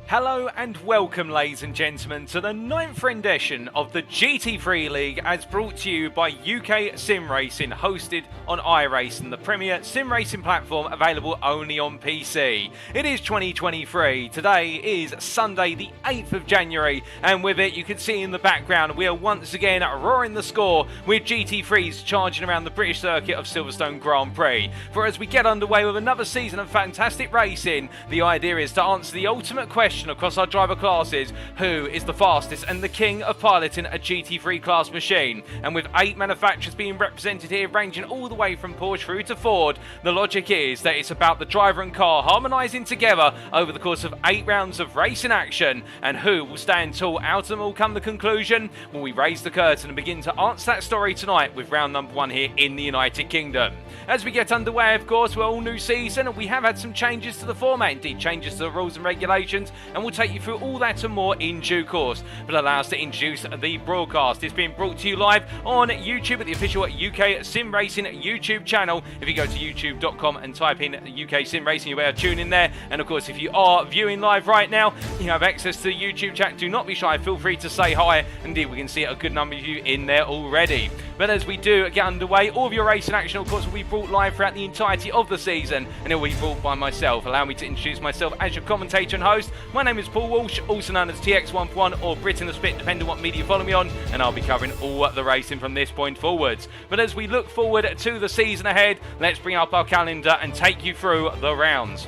Hello and welcome, ladies and gentlemen, to the 9th rendition of the GT3 League, as brought to you by UKSimRacing, hosted on iRacing, the premier sim racing platform available only on PC. It is 2023. Today is Sunday, the 8th of January, and with it, you can see in the background, we are once again roaring the score with GT3s charging around the British circuit of Silverstone Grand Prix. For as we get underway with another season of fantastic racing, the idea is to answer the ultimate question across our driver classes: who is the fastest and the king of piloting a GT3 class machine? And with 8 manufacturers being represented here, ranging all the way from Porsche through to Ford, the logic is that it's about the driver and car harmonising together over the course of 8 rounds of racing action. And who will stand tall out of them all come the conclusion? Well, we raise the curtain and begin to answer that story tonight with round number 1 here in the United Kingdom. As we get underway, of course, we're all new season and we have had some changes to the format, indeed changes to the rules and regulations, and we'll take you through all that and more in due course. But allow us to introduce the broadcast. It's being brought to you live on YouTube at the official UKSimRacing YouTube channel. If you go to youtube.com and type in UKSimRacing, you'll be able to tune in there. And of course, if you are viewing live right now, you have access to the YouTube chat. Do not be shy, feel free to say hi. Indeed, we can see a good number of you in there already. But as we do get underway, all of your racing action, of course, will be brought live throughout the entirety of the season, and it will be brought by myself. Allow me to introduce myself as your commentator and host. My name is Paul Walsh, also known as TX141 or Brit in the Spit, depending on what media you follow me on, and I'll be covering all the racing from this point forwards. But as we look forward to the season ahead, let's bring up our calendar and take you through the rounds.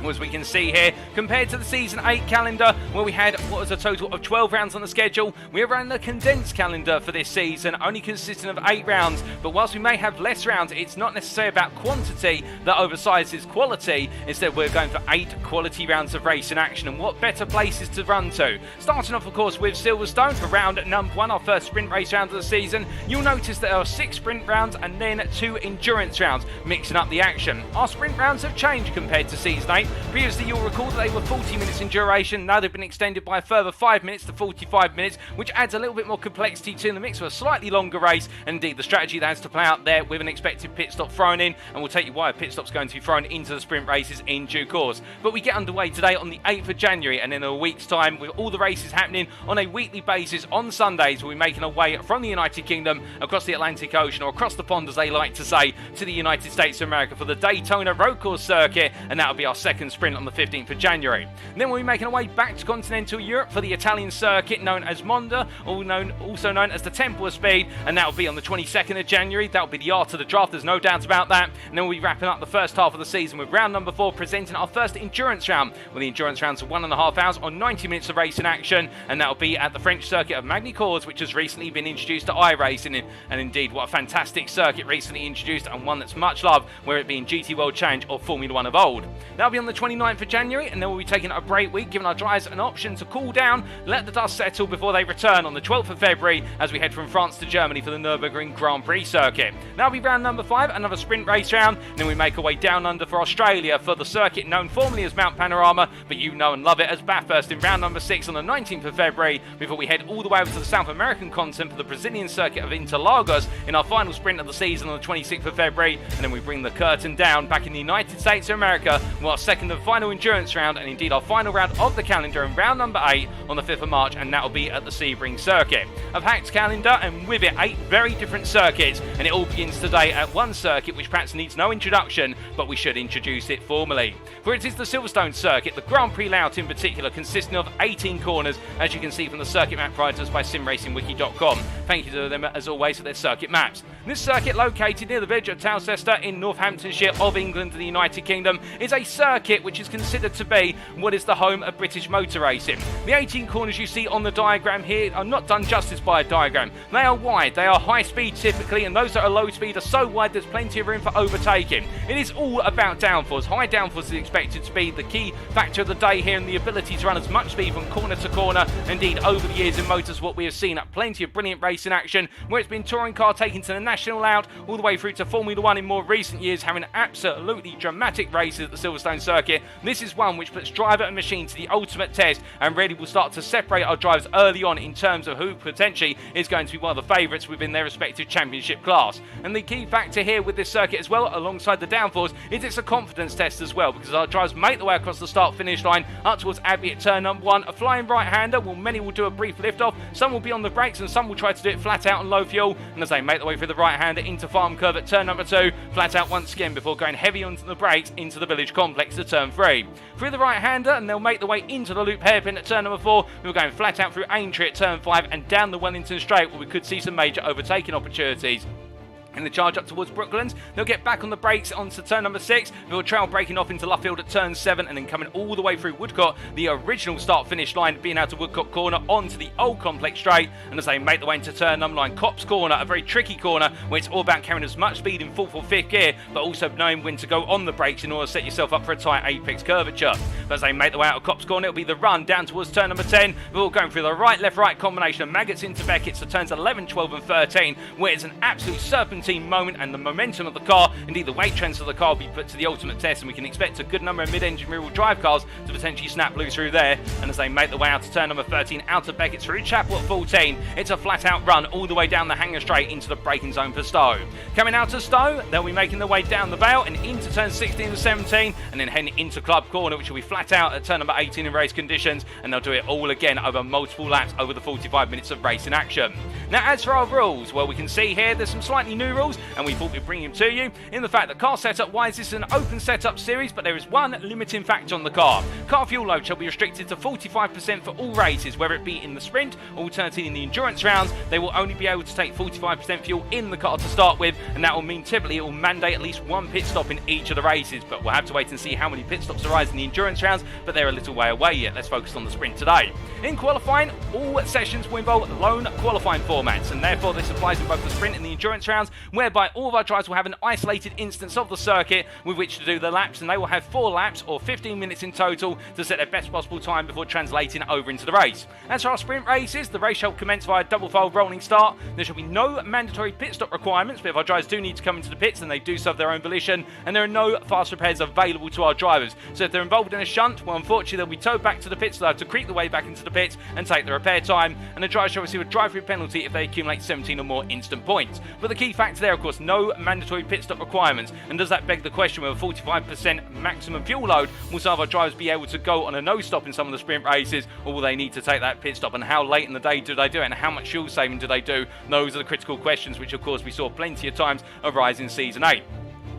As we can see here, compared to the Season 8 calendar, where we had what was a total of 12 rounds on the schedule, we are running a condensed calendar for this season, only consisting of 8 rounds. But whilst we may have less rounds, it's not necessarily about quantity that oversizes quality. Instead, we're going for 8 quality rounds of racing action, and what better places to run to. Starting off, of course, with Silverstone for round number 1, our first sprint race round of the season. You'll notice that there are 6 sprint rounds and then 2 endurance rounds, mixing up the action. Our sprint rounds have changed compared to Season 8. Previously, you'll recall that they were 40 minutes in duration. Now they've been extended by a further 5 minutes to 45 minutes, which adds a little bit more complexity to the mix for a slightly longer race. And indeed, the strategy that has to play out there with an expected pit stop thrown in, and we'll take you why a pit stop's going to be thrown into the sprint races in due course. But we get underway today on the 8th of January, and in a week's time, with all the races happening on a weekly basis on Sundays, we'll be making our way from the United Kingdom across the Atlantic Ocean, or across the pond, as they like to say, to the United States of America for the Daytona Road Course circuit, and that'll be our second sprint on the 15th of January. And then we'll be making our way back to continental Europe for the Italian circuit known as Monza, also known as the Temple of Speed, and that'll be on the 22nd of January. That'll be the art of the draft, there's no doubt about that. And then we'll be wrapping up the first half of the season with round number 4, presenting our first endurance round, with the endurance rounds of 1.5 hours on 90 minutes of racing action, and that'll be at the French circuit of Magny-Cours, which has recently been introduced to iRacing. And indeed, what a fantastic circuit recently introduced, and one that's much loved, whether it be in GT World Challenge or Formula 1 of old. That'll be on the 29th of January, and then we'll be taking a break week, giving our drivers an option to cool down, let the dust settle before they return on the 12th of February as we head from France to Germany for the Nürburgring Grand Prix circuit. That'll be round number 5, another sprint race round, and then we make our way down under for Australia for the circuit known formerly as Mount Panorama, but you know and love it as Bathurst, in round number 6 on the 19th of February, before we head all the way over to the South American continent for the Brazilian circuit of Interlagos in our final sprint of the season on the 26th of February, and then we bring the curtain down back in the United States of America with our second and final endurance round, and indeed our final round of the calendar in round number 8 on the 5th of March, and that'll be at the Sebring circuit. A packed calendar, and with it 8 very different circuits, and it all begins today at one circuit which perhaps needs no introduction, but we should introduce it formally. For it is the Silverstone circuit, the Grand Prix layout in particular, consisting of 18 corners, as you can see from the circuit map provided us by simracingwiki.com. Thank you to them as always for their circuit maps. This circuit, located near the village of Towcester in Northamptonshire of England and the United Kingdom, is a circuit which is considered to be what is the home of British motor racing. The 18 corners you see on the diagram here are not done justice by a diagram. They are wide, they are high speed typically, and those that are low speed are so wide there's plenty of room for overtaking. It is all about downforce. High downforce is expected to be the key factor of the day here, and the ability to run as much speed from corner to corner. Indeed, over the years in motorsport we have seen plenty of brilliant racing action, where it's been touring car taken to the national layout, all the way through to Formula 1 in more recent years, having absolutely dramatic races at the Silverstone circuit circuit. This is one which puts driver and machine to the ultimate test and really will start to separate our drivers early on in terms of who potentially is going to be one of the favourites within their respective championship class. And the key factor here with this circuit as well, alongside the downforce, is it's a confidence test as well, because our drivers make the way across the start-finish line up towards Abbey at turn number 1. A flying right-hander, many will do a brief lift-off, some will be on the brakes and some will try to do it flat out on low fuel, and as they make the way through the right-hander into farm curve at turn number 2, flat out once again before going heavy onto the brakes into the village complex at turn 3. Through the right-hander, and they'll make the way into the loop hairpin at turn number 4. We're going flat out through Aintree at turn 5 and down the Wellington Straight, where we could see some major overtaking opportunities. In the charge up towards Brooklands, they'll get back on the brakes onto turn number 6, they'll trail braking off into Luffield at turn 7, and then coming all the way through Woodcote, the original start-finish line being out of Woodcote Corner onto the Old Complex Straight, and as they make the way into turn number 9, Cops Corner, a very tricky corner where it's all about carrying as much speed in 4th or 5th gear, but also knowing when to go on the brakes in order to set yourself up for a tight apex curvature. But as they make the way out of Cops Corner, it'll be the run down towards turn number 10, we're all going through the right, left, right combination of Maggots into Beckett, so turns 11, 12 and 13, where it's an absolute serpentine moment, and the momentum of the car, indeed the weight transfer of the car, will be put to the ultimate test, and we can expect a good number of mid-engine rear-wheel drive cars to potentially snap loose through there. And as they make the way out to turn number 13, out of Beckett through Chapel at 14, it's a flat-out run all the way down the hanger straight into the braking zone for Stowe. Coming out of Stowe, they'll be making their way down the Vale and into turn 16 and 17, and then heading into Club Corner, which will be flat out at turn number 18 in race conditions, and they'll do it all again over multiple laps over the 45 minutes of racing action. Now, as for our rules, well, we can see here there's some slightly new rules, and we thought we'd bring them to you in the fact that car setup wise, this is an open setup series, but there is one limiting factor on the car. Car fuel load shall be restricted to 45% for all races, whether it be in the sprint or alternatively in the endurance rounds. They will only be able to take 45% fuel in the car to start with, and that will mean typically it will mandate at least one pit stop in each of the races, but we'll have to wait and see how many pit stops arise in the endurance rounds, but they're a little way away yet. Let's focus on the sprint today. In qualifying, all sessions will involve lone qualifying formats, and therefore this applies in both the sprint and the endurance rounds, whereby all of our drivers will have an isolated instance of the circuit with which to do the laps, and they will have 4 laps or 15 minutes in total to set their best possible time before translating over into the race. As for our sprint races, the race shall commence via double-file rolling start. There shall be no mandatory pit stop requirements, but if our drivers do need to come into the pits, then they do so of their own volition, and there are no fast repairs available to our drivers. So if they're involved in a shunt, well, unfortunately they'll be towed back to the pits, so they'll have to creep the way back into the pits and take the repair time, and the driver shall receive a drive-through penalty if they accumulate 17 or more instant points. But the key factor there, of course, no mandatory pit stop requirements. And does that beg the question whether 45% maximum fuel load will some of our drivers be able to go on a no stop in some of the sprint races, or will they need to take that pit stop, and how late in the day do they do it, and how much fuel saving do they do? Those are the critical questions which of course we saw plenty of times arise in season 8.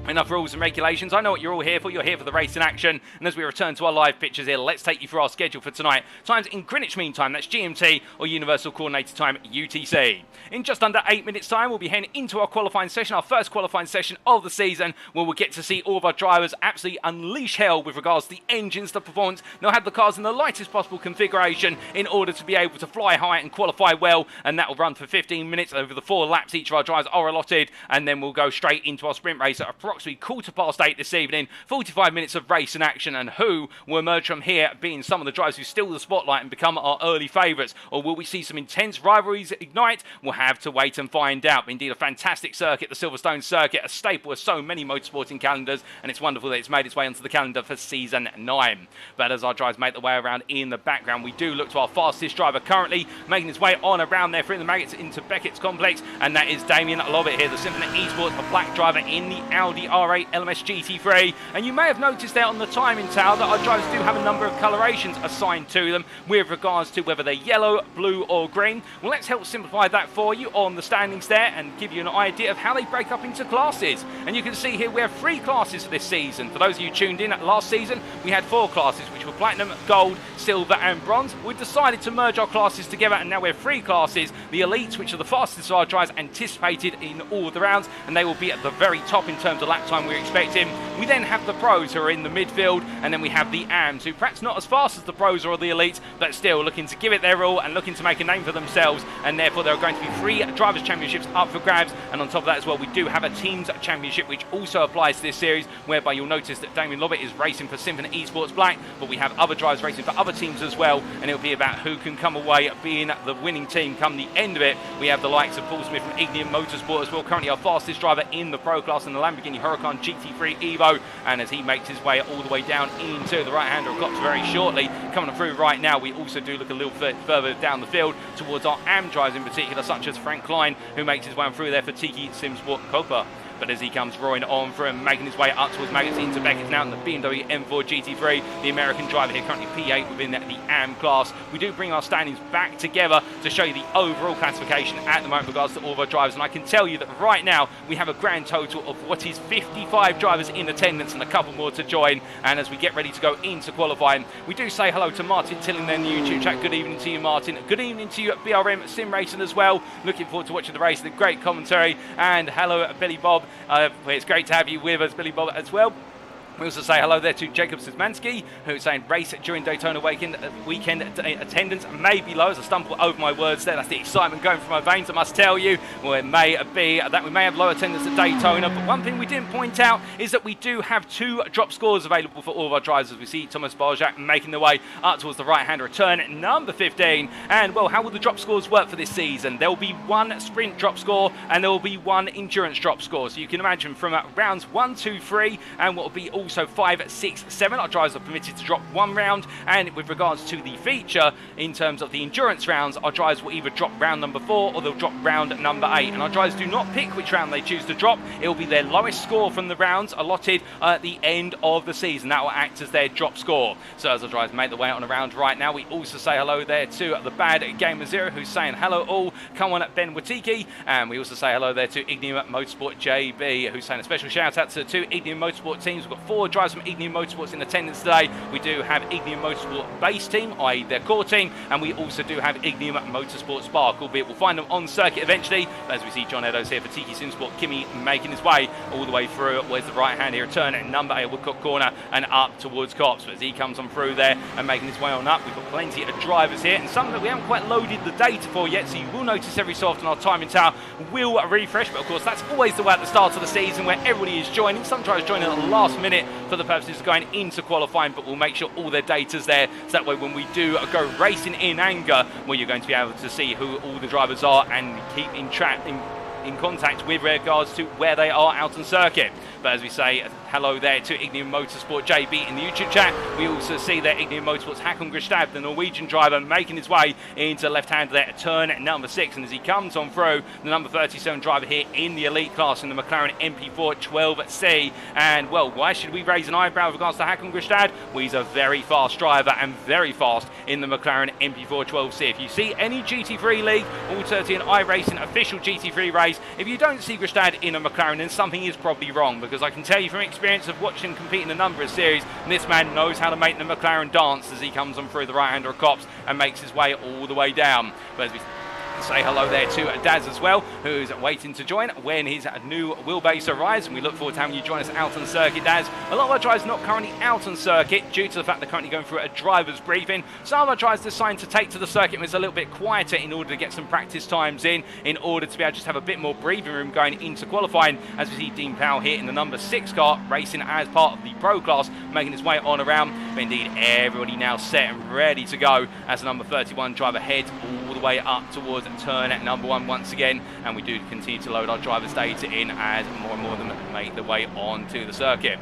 Enough rules and regulations. I know what you're all here for. You're here for the racing action. And as we return to our live pictures here, let's take you through our schedule for tonight. Times in Greenwich Mean Time, that's GMT, or Universal Coordinated Time, UTC. In just under 8 minutes time, we'll be heading into our qualifying session, our first qualifying session of the season, where we'll get to see all of our drivers absolutely unleash hell with regards to the engines, the performance. They'll have the cars in the lightest possible configuration in order to be able to fly high and qualify well, and that will run for 15 minutes over the 4 laps each of our drivers are allotted, and then we'll go straight into our sprint race at approximately 8:15 this evening. 45 minutes of racing action, and who will emerge from here being some of the drivers who steal the spotlight and become our early favourites, or will we see some intense rivalries ignite? We'll have to wait and find out. But indeed, a fantastic circuit, the Silverstone circuit, a staple of so many motorsporting calendars, and it's wonderful that it's made its way onto the calendar for season 9. But as our drivers make their way around in the background, we do look to our fastest driver currently making his way on around there through the Maggots into Beckett's complex, and that is Damien Lovett here, the Symphony Esports, a black driver in the Audi R8 LMS GT3. And you may have noticed there on the timing tower that our drivers do have a number of colorations assigned to them with regards to whether they're yellow, blue or green. Well, let's help simplify that for you on the standings there and give you an idea of how they break up into classes. And you can see here we have 3 classes for this season. For those of you tuned in last season, we had 4 classes, which were platinum, gold, silver and bronze. We've decided to merge our classes together, and now we have 3 classes. The elites, which are the fastest of our drivers anticipated in all of the rounds, and they will be at the very top in terms of lap time we're expecting. We then have the pros, who are in the midfield, and then we have the AMs, who perhaps not as fast as the pros or the elites, but still looking to give it their all and looking to make a name for themselves. And therefore there are going to be 3 drivers championships up for grabs, and on top of that as well, we do have a teams championship which also applies to this series, whereby you'll notice that Damien Lovett is racing for Symphony Esports Black, but we have other drivers racing for other teams as well, and it'll be about who can come away being the winning team come the end of it. We have the likes of Paul Smith from Ignium Motorsport as well, currently our fastest driver in the pro class in the Lamborghini Huracan GT3 Evo, Turbo, and as he makes his way all the way down into the right-hander of Cops very shortly, coming through right now, we also do look a little bit further down the field towards our AM drivers in particular, such as Frank Klein, who makes his way on through there for UKSimRacing Copa. But as he comes roaring on from, making his way up towards Maggots into Beckett's now in the BMW M4 GT3, the American driver here currently P8 within the AM class. We do bring our standings back together to show you the overall classification at the moment with regards to all of our drivers, and I can tell you that right now we have a grand total of what is 55 drivers in attendance and a couple more to join. And as we get ready to go into qualifying, we do say hello to Martin Tilling there in the YouTube chat. Good evening to you, Martin. Good evening to you at BRM Sim Racing as well. Looking forward to watching the race, the great commentary. And hello Billy Bob. It's great to have you with us, Billy Bob, as well. We also say hello there to Jacob Szymanski, who's saying race during Daytona weekend attendance may be low, as I stumble over my words there. That's the excitement going through my veins, I must tell you. Well, it may be that we may have low attendance at Daytona, but one thing we didn't point out is that we do have 2 drop scores available for all of our drivers, as we see Thomas Barjak making their way up towards the right-hand return at number 15. And, well, how will the drop scores work for this season? There will be 1 sprint drop score and there will be 1 endurance drop score. So you can imagine from rounds 1, 2, 3, and what will be also 5, 6, 7. Our drivers are permitted to drop 1 round, and with regards to the feature, in terms of the endurance rounds, our drivers will either drop round number 4 or they'll drop round number 8. And our drivers do not pick which round they choose to drop. It will be their lowest score from the rounds allotted at the end of the season. That will act as their drop score. So as our drivers make their way on around right now, we also say hello there to the Bad Gamer Zero, who's saying hello all. Come on, Ben Watiki. And we also say hello there to Ignium Motorsport JB, who's saying a special shout out to 2 Ignium Motorsport teams. We've got 4 drivers from Ignium Motorsports in attendance today. We do have Ignium Motorsport base team, i.e. their core team, and we also do have Ignium Motorsport Spark, albeit we'll find them on circuit eventually. But as we see John Eddowes here for UKSimRacing, Kimmy making his way all the way through. Where's the right hand here? Turn at number 8 Woodcock Corner and up towards Cops. But as he comes on through there and making his way on up, we've got plenty of drivers here, and some that we haven't quite loaded the data for yet, so you will notice every so often our timing tower will refresh. But of course, that's always the way at the start of the season, where everybody is joining. Some drivers joining at the last minute for the purposes of going into qualifying, but we'll make sure all their data's there, so that way when we do go racing in anger, well, you're going to be able to see who all the drivers are and keep in contact with regards to where they are out on circuit. But as we say hello there to Ignium Motorsport JB in the YouTube chat, we also see there Ignium Motorsport's Håkon Gristad, the Norwegian driver, making his way into left-hand there at turn at number 6. And as he comes on through, the number 37 driver here in the elite class in the McLaren MP4 12C. And, well, why should we raise an eyebrow with regards to Håkon Gristad? Well, he's a very fast driver and very fast in the McLaren MP4 12C. If you see any GT3 League, All 30 and iRacing official GT3 race, if you don't see Gristad in a McLaren, then something is probably wrong, because I can tell you from experience of watching him compete in a number of series, this man knows how to make the McLaren dance as he comes on through the right-hander of Cops and makes his way all the way down. But as we say hello there to Daz as well, who's waiting to join when his new wheelbase arrives, and we look forward to having you join us out on circuit, Daz. A lot of our drivers not currently out on circuit due to the fact they're currently going through a driver's briefing. Some of our drivers decided to take to the circuit when it's a little bit quieter in order to get some practice times in order to be able to just have a bit more breathing room going into qualifying. As we see Dean Powell here in the number 6 car racing as part of the pro class, making his way on around. But indeed, everybody now set and ready to go as the number 31 driver heads all the way up towards turn at number 1 once again, and we do continue to load our drivers' data in as more and more of them make their way onto the circuit.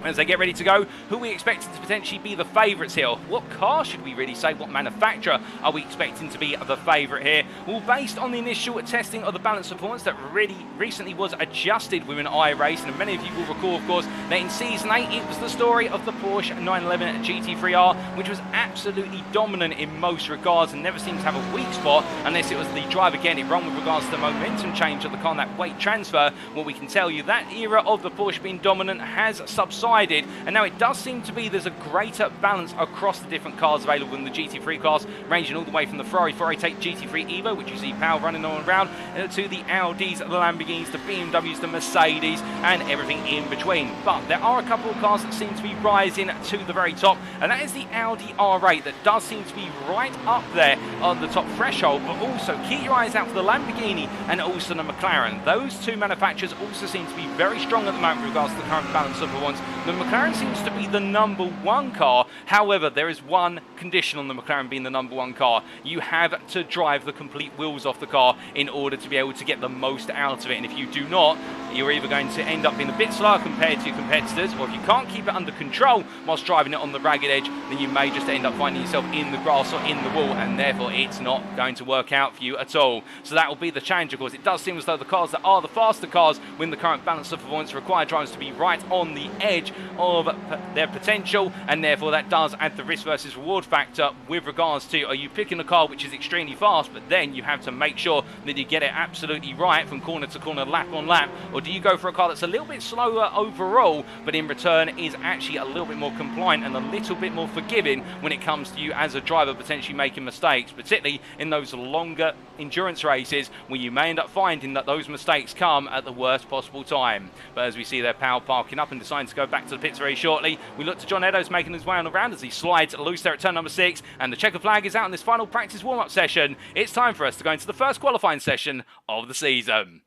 As they get ready to go, who are we expecting to potentially be the favourites here? What car should we really say? What manufacturer are we expecting to be the favourite here? Well, based on the initial testing of the balance performance that really recently was adjusted within iRacing, and many of you will recall, of course, that in Season 8 it was the story of the Porsche 911 GT3R, which was absolutely dominant in most regards and never seemed to have a weak spot unless it was the driver getting it wrong with regards to the momentum change of the car and that weight transfer. Well, we can tell you that era of the Porsche being dominant has subsided, and now it does seem to be there's a greater balance across the different cars available in the GT3 class, ranging all the way from the Ferrari 488 GT3 Evo, which you see Powell running on around, to the Audis, the Lamborghinis, the BMWs, the Mercedes, and everything in between. But there are a couple of cars that seem to be rising to the very top, and that is the Audi R8 that does seem to be right up there on the top threshold. But also keep your eyes out for the Lamborghini and also the McLaren. Those two manufacturers also seem to be very strong at the moment with regards to the current balance of performance, the McLaren seems to be the #1 car. However, there is one condition on the McLaren being the #1 car. You have to drive the complete wheels off the car in order to be able to get the most out of it. And if you do not, you're either going to end up being a bit slower compared to your competitors, or if you can't keep it under control whilst driving it on the ragged edge, then you may just end up finding yourself in the grass or in the wall, and therefore it's not going to work out for you at all. So that will be the challenge, of course. It does seem as though the cars that are the faster cars win the current balance of performance require drivers to be right on the edge of their potential, and therefore that does add the risk versus reward factor with regards to, are you picking a car which is extremely fast, but then you have to make sure that you get it absolutely right from corner to corner, lap on lap, or do you go for a car that's a little bit slower overall, but in return is actually a little bit more compliant and a little bit more forgiving when it comes to you as a driver potentially making mistakes, particularly in those longer endurance races where you may end up finding that those mistakes come at the worst possible time. But as we see their power parking up and deciding to go back to the pits very shortly, we look to John Eddowes making his way on the round as he slides loose there at turn number 6, and the checker flag is out in this final practice warm-up session. It's time for us to go into the first qualifying session of the season.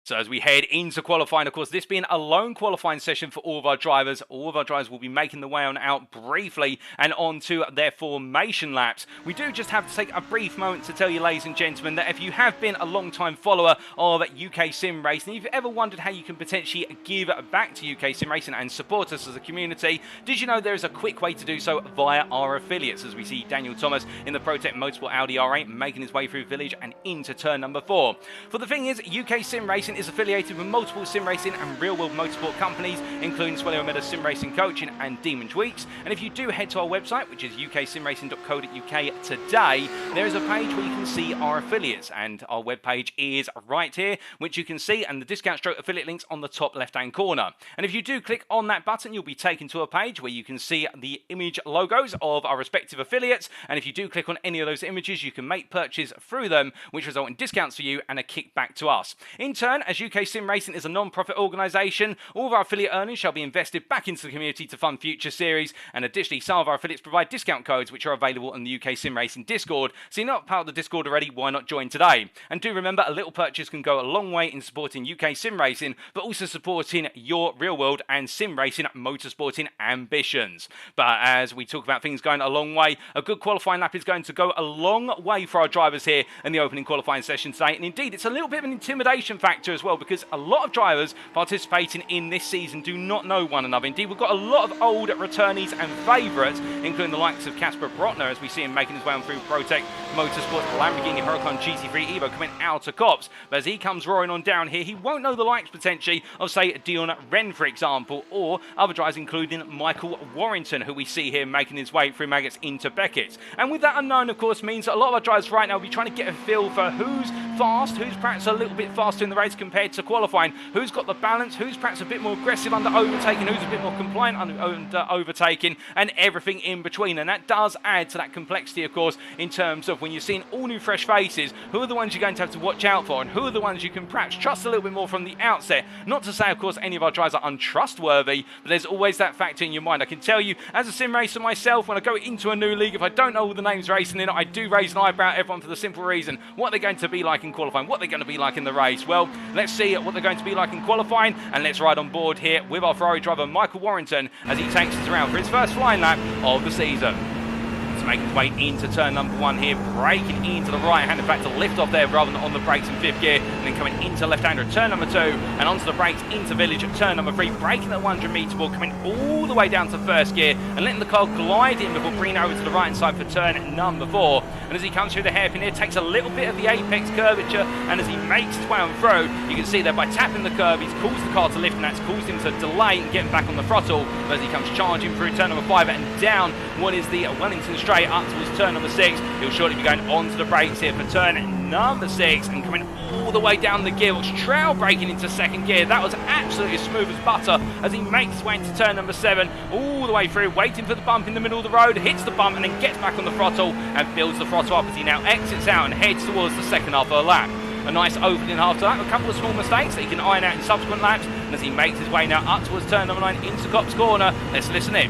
So as we head into qualifying, of course, this being a lone qualifying session for all of our drivers will be making the way on out briefly and onto their formation laps. We do just have to take a brief moment to tell you, ladies and gentlemen, that if you have been a long-time follower of UKSimRacing, if you've ever wondered how you can potentially give back to UKSimRacing and support us as a community, did you know there is a quick way to do so via our affiliates? As we see Daniel Thomas in the ProTech Motorsport Audi R8 making his way through Village and into turn number 4. For the thing is, UKSimRacing is affiliated with multiple sim racing and real-world motorsport companies, including Swello Meadows Sim Racing Coaching and Demon Tweaks. And if you do head to our website, which is uksimracing.co.uk today, there is a page where you can see our affiliates, and our webpage is right here, which you can see, and the discount stroke affiliate links on the top left-hand corner. And if you do click on that button, you'll be taken to a page where you can see the image logos of our respective affiliates, and if you do click on any of those images, you can make purchases through them, which result in discounts for you and a kickback to us. In turn, as UKSimRacing is a non-profit organisation, all of our affiliate earnings shall be invested back into the community to fund future series, and additionally some of our affiliates provide discount codes which are available in the UKSimRacing Discord. So you're not part of the Discord already, why not join today? And do remember, a little purchase can go a long way in supporting UKSimRacing, but also supporting your real world and sim racing motorsporting ambitions. But as we talk about things going a long way, a good qualifying lap is going to go a long way for our drivers here in the opening qualifying session today, and indeed it's a little bit of an intimidation factor as well, because a lot of drivers participating in this season do not know one another. Indeed, we've got a lot of old returnees and favourites, including the likes of Casper Brotner, as we see him making his way on through ProTech Motorsport, Lamborghini Huracan GT3 Evo coming out of Cops. But as he comes roaring on down here, he won't know the likes potentially of, say, Dion Wren, for example, or other drivers including Michael Warrington, who we see here making his way through Maggots into Beckett. And with that unknown, of course, means that a lot of our drivers right now will be trying to get a feel for who's fast, who's perhaps a little bit faster in the race compared to qualifying, who's got the balance, who's perhaps a bit more aggressive under overtaking, who's a bit more compliant under overtaking, and everything in between. And that does add to that complexity, of course, in terms of when you're seeing all new fresh faces, who are the ones you're going to have to watch out for, and who are the ones you can perhaps trust a little bit more from the outset. Not to say, of course, any of our drivers are untrustworthy, but there's always that factor in your mind. I can tell you, as a sim racer myself, when I go into a new league, if I don't know all the names racing in it, I do raise an eyebrow at everyone for the simple reason, what they're going to be like in qualifying, what they're going to be like in the race. Well, let's see what they're going to be like in qualifying, and let's ride on board here with our Ferrari driver Michael Warrington as he takes us around for his first flying lap of the season. Making his way into turn number 1 here, braking into the right hand, in fact to lift off there rather than on the brakes in 5th gear, and then coming into left-hander at turn number 2, and onto the brakes into Village at turn number 3, braking at 100 metre ball, coming all the way down to 1st gear, and letting the car glide in before bringing over to the right-hand side for turn number 4. And as he comes through the hairpin here, takes a little bit of the apex curvature, and as he makes his way on through, you can see that by tapping the curb, he's caused the car to lift, and that's caused him to delay and getting back on the throttle. But as he comes charging through turn number 5 and down what is the Wellington straight up towards turn number 6, he'll shortly be going onto the brakes here for turn number 6 and coming all the way down the gearbox, trail braking into 2nd gear. That was absolutely as smooth as butter as he makes his way into turn number 7, all the way through, waiting for the bump in the middle of the road, hits the bump and then gets back on the throttle and builds the throttle up as he now exits out and heads towards the second half of the lap. A nice opening after that, a couple of small mistakes that he can iron out in subsequent laps, and as he makes his way now up towards turn number 9 into Copse Corner, let's listen in.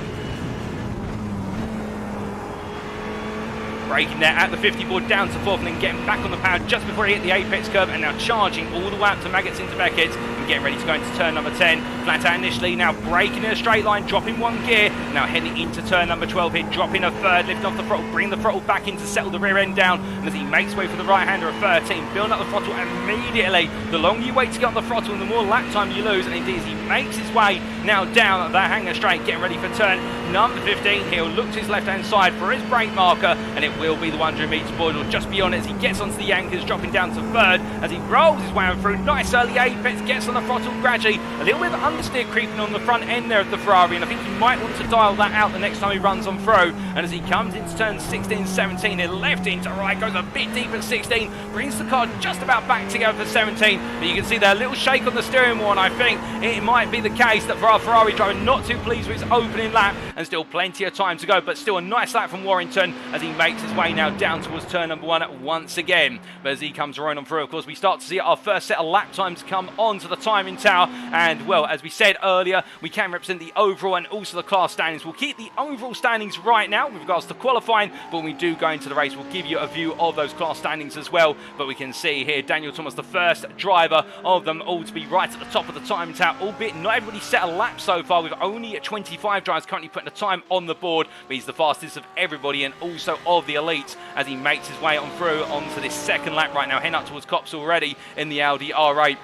Braking there at the 50 board down to 4th and then getting back on the power just before he hit the apex curve, and now charging all the way up to Maggots into Beckett and getting ready to go into turn number 10. Flat out initially, now braking in a straight line, dropping 1 gear, now heading into turn number 12 here, dropping a 3rd, lifting off the throttle, bring the throttle back in to settle the rear end down, and as he makes way for the right hander of 13, building up the throttle immediately. The longer you wait to get on the throttle and the more lap time you lose, and indeed as he makes his way now down the hanger straight, getting ready for turn number 15, he'll look to his left hand side for his brake marker, and it will be the 100 metres board or just beyond it as he gets onto the anchors, dropping down to 3rd as he rolls his way through. Nice early apex, gets on the throttle gradually, a little bit of understeer creeping on the front end there of the Ferrari, and I think he might want to dial that out the next time he runs on through. And as he comes into turn 16, 17, he left into right, goes a bit deep at 16, brings the car just about back together for 17, but you can see there a little shake on the steering wheel, and I think it might be the case that for our Ferrari driver not too pleased with his opening lap, and still plenty of time to go, but still a nice lap from Warrington as he makes his way now down towards turn number 1 once again. But as he comes rolling on through, of course, we start to see our first set of lap times come onto the timing tower, and well, as we said earlier, we can represent the overall and also the class standings. We'll keep the overall standings right now with regards to qualifying, but when we do go into the race, we'll give you a view of those class standings as well. But we can see here Daniel Thomas, the first driver of them all to be right at the top of the timing tower, albeit not everybody set a lap so far, with only 25 drivers currently putting a time on the board, but he's the fastest of everybody and also of the elites as he makes his way on through onto this second lap right now, heading up towards Cops already in the Audi R8.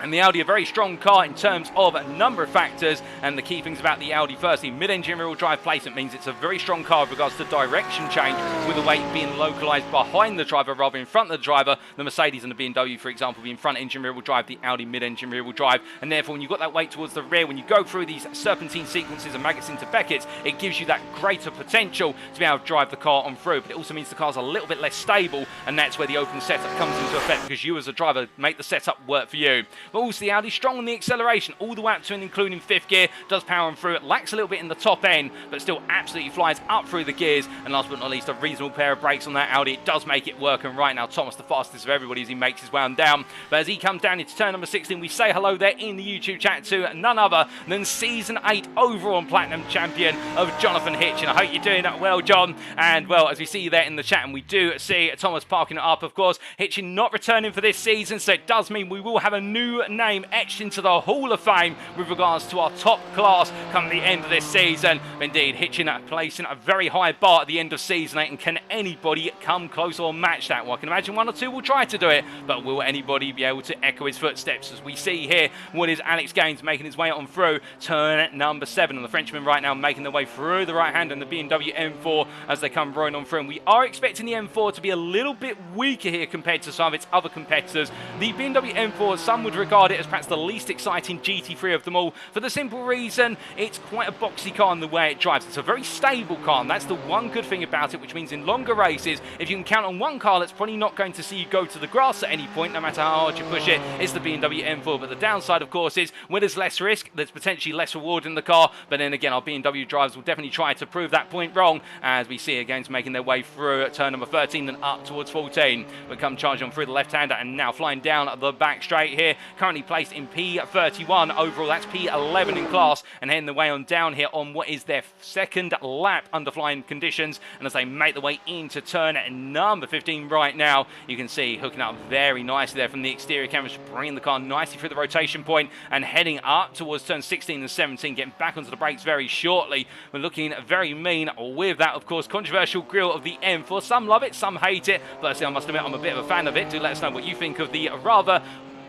And the Audi, a very strong car in terms of a number of factors, and the key things about the Audi, firstly, mid-engine rear-wheel drive placement means it's a very strong car with regards to direction change, with the weight being localised behind the driver rather in front of the driver. The Mercedes and the BMW, for example, being front-engine rear-wheel drive, the Audi mid-engine rear-wheel drive, and therefore when you've got that weight towards the rear, when you go through these serpentine sequences and Maggots into Beckett, it gives you that greater potential to be able to drive the car on through, but it also means the car's a little bit less stable, and that's where the open setup comes into effect, because you as a driver make the setup work for you. But also the Audi strong on the acceleration, all the way up to and including 5th gear, does power on through. It lacks a little bit in the top end, but still absolutely flies up through the gears. And last but not least, a reasonable pair of brakes on that Audi. It does make it work, and right now Thomas the fastest of everybody as he makes his way on down. But as he comes down into turn number 16, we say hello there in the YouTube chat to none other than Season 8 overall and Platinum champion of Jonathan Hitchin. I hope you're doing that well, John. And well, as we see you there in the chat, and we do see Thomas parking it up, of course, Hitchin not returning for this season, so it does mean we will have a new name etched into the Hall of Fame with regards to our top class come the end of this season. Indeed, Hitchin placing a very high bar at the end of season 8, and can anybody come close or match that? Well, I can imagine one or two will try to do it, but will anybody be able to echo his footsteps? As we see here, what is Alex Gaines making his way on through turn number 7, and the Frenchman right now making their way through the right hand and the BMW M4 as they come rolling on through. And we are expecting the M4 to be a little bit weaker here compared to some of its other competitors. The BMW M4, some would regard it as perhaps the least exciting GT3 of them all, for the simple reason it's quite a boxy car in the way it drives. It's a very stable car, and that's the one good thing about it, which means in longer races, if you can count on one car that's probably not going to see you go to the grass at any point, no matter how hard you push it, it's the BMW M4. But the downside, of course, is where there's less risk, there's potentially less reward in the car. But then again, our BMW drivers will definitely try to prove that point wrong, as we see again making their way through at turn number 13 and up towards 14. We come charging on through the left-hander and now flying down the back straight here, currently placed in P31 overall, that's P11 in class, and heading the way on down here on what is their second lap under flying conditions. And as they make the way into turn number 15 right now, you can see hooking up very nicely there from the exterior cameras, bringing the car nicely through the rotation point and heading up towards turn 16 and 17, getting back onto the brakes very shortly. We're looking very mean with that, of course, controversial grille of the M4. Some love it, some hate it. Personally, I must admit I'm a bit of a fan of it. Do let us know what you think of the rather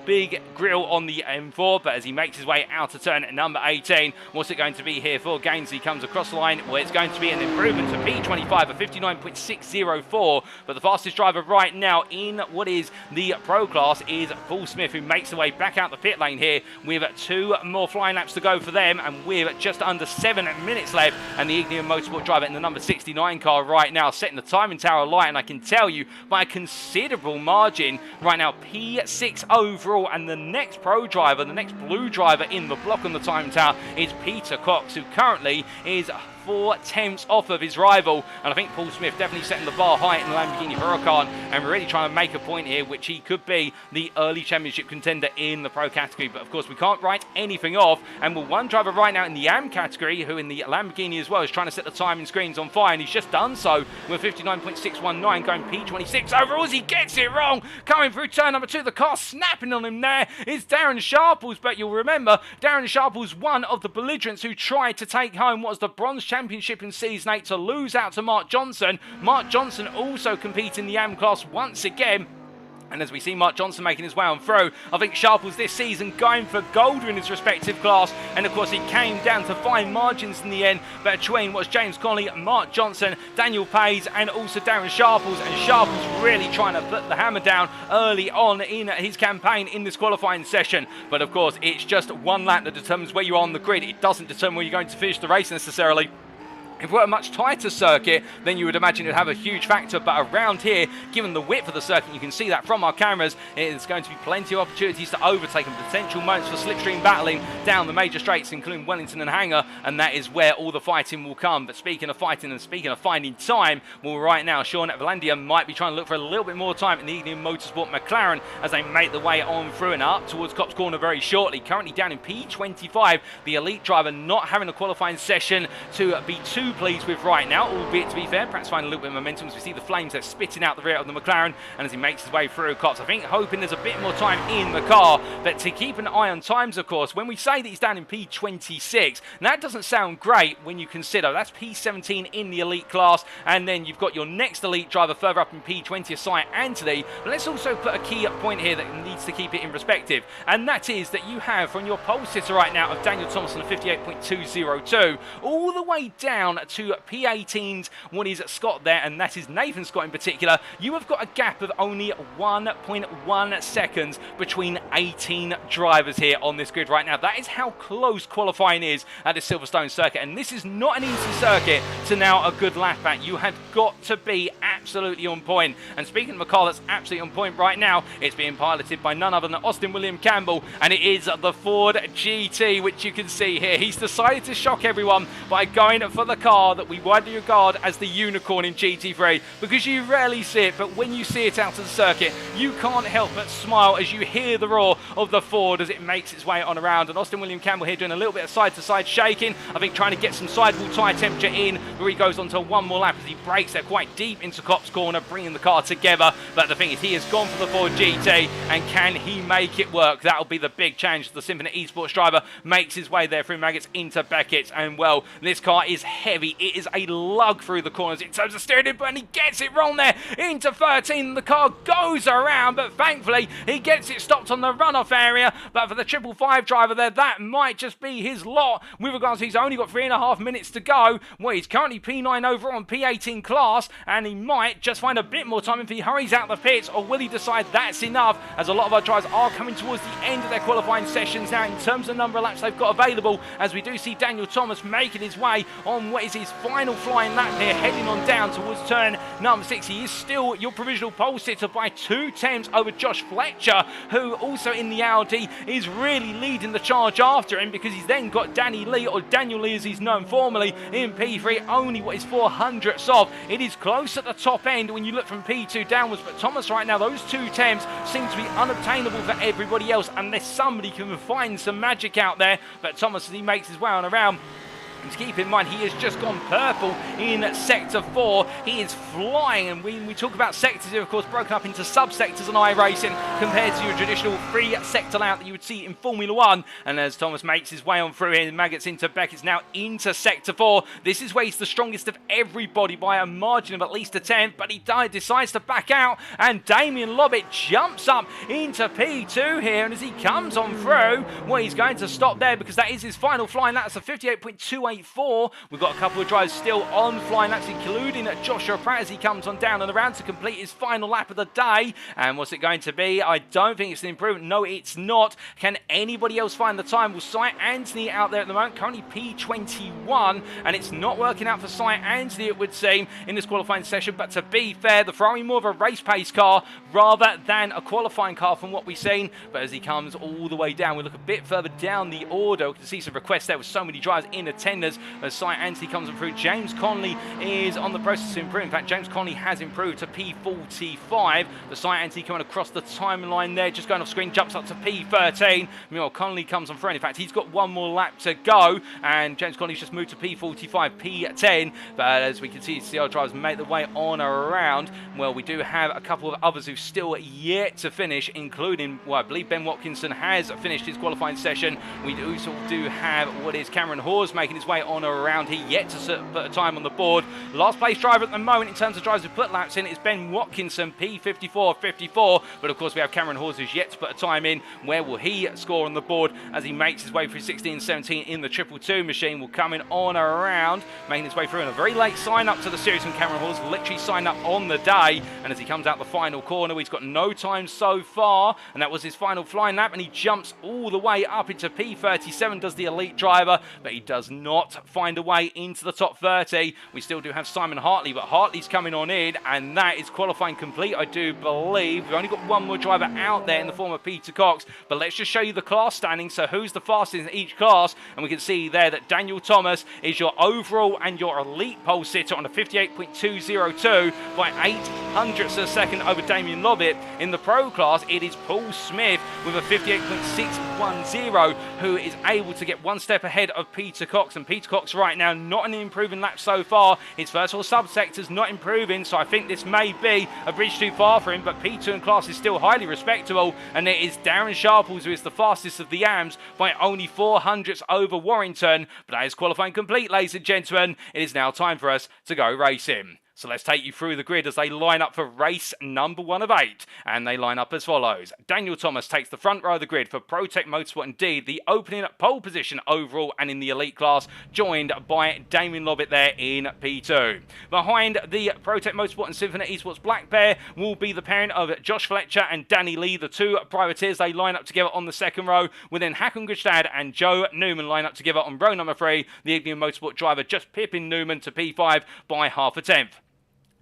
big grille on the M4. But as he makes his way out of turn number 18, what's it going to be here for Gaines? He comes across the line. Well, it's going to be an improvement to P25 of 59.604, but the fastest driver right now in what is the Pro class is Paul Smith, who makes the way back out the pit lane here with 2 more flying laps to go for them, and with just under 7 minutes left. And the Ignium Motorsport driver in the number 69 car right now setting the timing tower alight, and I can tell you by a considerable margin right now, P6 overall. And the next Pro driver, the next blue driver in the block on the time tower is Peter Cox, who currently is 4/10 off of his rival. And I think Paul Smith definitely setting the bar high in the Lamborghini Huracan and really trying to make a point here, which he could be the early championship contender in the pro category. But of course, we can't write anything off. And with one driver right now in the AM category, who in the Lamborghini as well is trying to set the timing screens on fire, and he's just done so with 59.619 going P26 overall as he gets it wrong. Coming through turn number 2, the car snapping on him there is Darren Sharples. But you'll remember, Darren Sharples, one of the belligerents who tried to take home what was the bronze championship in Season 8 to lose out to Mark Johnson. Mark Johnson also competing in the AM class once again. And as we see Mark Johnson making his way on through, I think Sharples this season going for gold in his respective class. And of course, it came down to fine margins in the end. But between was James Connolly, Mark Johnson, Daniel Payes, and also Darren Sharples. And Sharples really trying to put the hammer down early on in his campaign in this qualifying session. But of course, it's just one lap that determines where you are on the grid. It doesn't determine where you're going to finish the race necessarily. If it were a much tighter circuit, then you would imagine it would have a huge factor. But around here, given the width of the circuit, you can see that from our cameras, it's going to be plenty of opportunities to overtake and potential moments for slipstream battling down the major straights, including Wellington and Hangar, and that is where all the fighting will come. But speaking of fighting and speaking of finding time, well, right now, Sean Valandia might be trying to look for a little bit more time in the Evening Motorsport McLaren as they make the way on through and up towards Copse Corner very shortly. Currently down in P25, the elite driver not having a qualifying session to be too pleased with right now, albeit to be fair, perhaps find a little bit of momentum as we see the flames that are spitting out the rear of the McLaren, and as he makes his way through Copse, I think hoping there's a bit more time in the car. But to keep an eye on times, of course, when we say that he's down in P26, that doesn't sound great when you consider that's P17 in the elite class, and then you've got your next elite driver further up in P20, Asai Anthony. But let's also put a key point here that needs to keep it in perspective, and that is that you have from your pole sitter right now of Daniel Thompson 58.202 all the way down to P18's what is Scott there, and that is Nathan Scott in particular. You have got a gap of only 1.1 seconds between 18 drivers here on this grid right now. That is how close qualifying is at the Silverstone circuit, and this is not an easy circuit to now a good lap at. You have got to be absolutely on point. And speaking of a car that's absolutely on point right now, it's being piloted by none other than Austin William Campbell, and it is the Ford GT, which you can see here. He's decided to shock everyone by going for the car that we widely regard as the unicorn in GT3, because you rarely see it, but when you see it out of the circuit, you can't help but smile as you hear the roar of the Ford as it makes its way on around. And Austin William Campbell here doing a little bit of side-to-side shaking, I think trying to get some sidewall tyre temperature in, where he goes on to one more lap as he brakes there quite deep into Copse Corner, bringing the car together. But the thing is, he has gone for the Ford GT, and can he make it work? That'll be the big challenge. The Symphony Esports driver makes his way there through Maggots into Beckett, and well, this car is heavy. It is a lug through the corners in terms of steering, but he gets it wrong there into 13. The car goes around, but thankfully he gets it stopped on the runoff area. But for the 555 driver there, that might just be his lot with regards to he's only got 3.5 minutes to go. Well, he's currently P9 over on P18 class, and he might just find a bit more time if he hurries out the pits, or will he decide that's enough, as a lot of our drivers are coming towards the end of their qualifying sessions now in terms of the number of laps they've got available, as we do see Daniel Thomas making his way on what is his final flying lap here, heading on down towards turn number 6. He is still your provisional pole sitter by 2/10 over Josh Fletcher, who also in the Audi is really leading the charge after him, because he's then got Danny Lee, or Daniel Lee as he's known formerly, in P3, only what is 400ths off. It is close at the top end when you look from P2 downwards, but Thomas right now, those 2/10s seem to be unobtainable for everybody else unless somebody can find some magic out there. But Thomas, as he makes his way on around, and to keep in mind, he has just gone purple in Sector 4. He is flying, and when we talk about sectors here, of course, broken up into sub-sectors on iRacing compared to your traditional 3-sector layout that you would see in Formula 1. And as Thomas makes his way on through here, Maggots into Beckett's now into Sector 4. This is where he's the strongest of everybody by a margin of at least a 10th, but he decides to back out, and Damien Lobbit jumps up into P2 here, and as he comes on through, well, he's going to stop there because that is his final flying. That's a 58.28. We've got a couple of drivers still on flying laps, including Joshua Pratt as he comes on down and around to complete his final lap of the day. And what's it going to be? I don't think it's an improvement. No, it's not. Can anybody else find the time? Well, Cy Anthony out there at the moment, currently P21, and it's not working out for Cy Anthony, it would seem, in this qualifying session. But to be fair, the Ferrari more of a race pace car rather than a qualifying car from what we've seen. But as he comes all the way down, we look a bit further down the order, we can see some requests there with so many drivers in attendance. contenders as Cy Anthony comes through. James Conley is on the process to improve. In fact, James Conley has improved to P45. The Cy Anthony coming across the timeline there, just going off screen, jumps up to P13. Meanwhile, Conley comes on through. In fact, he's got one more lap to go, and James Conley's just moved to P45, P10. But as we can see, CR drivers make their way on around. Well, we do have a couple of others who've still yet to finish, including, well, I believe Ben Watkinson has finished his qualifying session. We also do have what is Cameron Hawes making his way on around. He yet to put a time on the board. Last place driver at the moment in terms of drivers who put laps in is Ben Watkinson, P54. But of course, we have Cameron Hawes who's yet to put a time in. Where will he score on the board as he makes his way through 16 17 in the 222 machine? Will come in on around, making his way through. And a very late sign up to the series from Cameron Hawes, literally signed up on the day. And as he comes out the final corner, he's got no time so far, and that was his final flying lap, and he jumps all the way up into P37, does the elite driver, but he does not find a way into the top 30. We still do have Simon Hartley, but Hartley's coming on in, and that is qualifying complete, I do believe. We've only got one more driver out there in the form of Peter Cox, but let's just show you the class standings, so who's the fastest in each class, and we can see there that Daniel Thomas is your overall and your elite pole sitter on a 58.202 by 0.08 of a second over Damien Lovett. In the pro class, it is Paul Smith with a 58.610, who is able to get one step ahead of Peter Cox. And Peter Cox right now not an improving lap so far. His first all subsector's not improving, so I think this may be a bridge too far for him, but P2 in class is still highly respectable. And it is Darren Sharples who is the fastest of the AMs by only 0.04 over Warrington. But that is qualifying complete, ladies and gentlemen. It is now time for us to go racing. So let's take you through the grid as they line up for race number 1 of 8. And they line up as follows. Daniel Thomas takes the front row of the grid for ProTech Motorsport, indeed the opening pole position overall and in the elite class, joined by Damien Lovett there in P2. Behind the ProTech Motorsport and Symphony Esports black pair will be the pairing of Josh Fletcher and Danny Lee, the two privateers. They line up together on the second row, with then Hakon Gustad and Joe Newman line up together on row number 3. The Ignium Motorsport driver just pipping Newman to P5 by 0.5 tenth.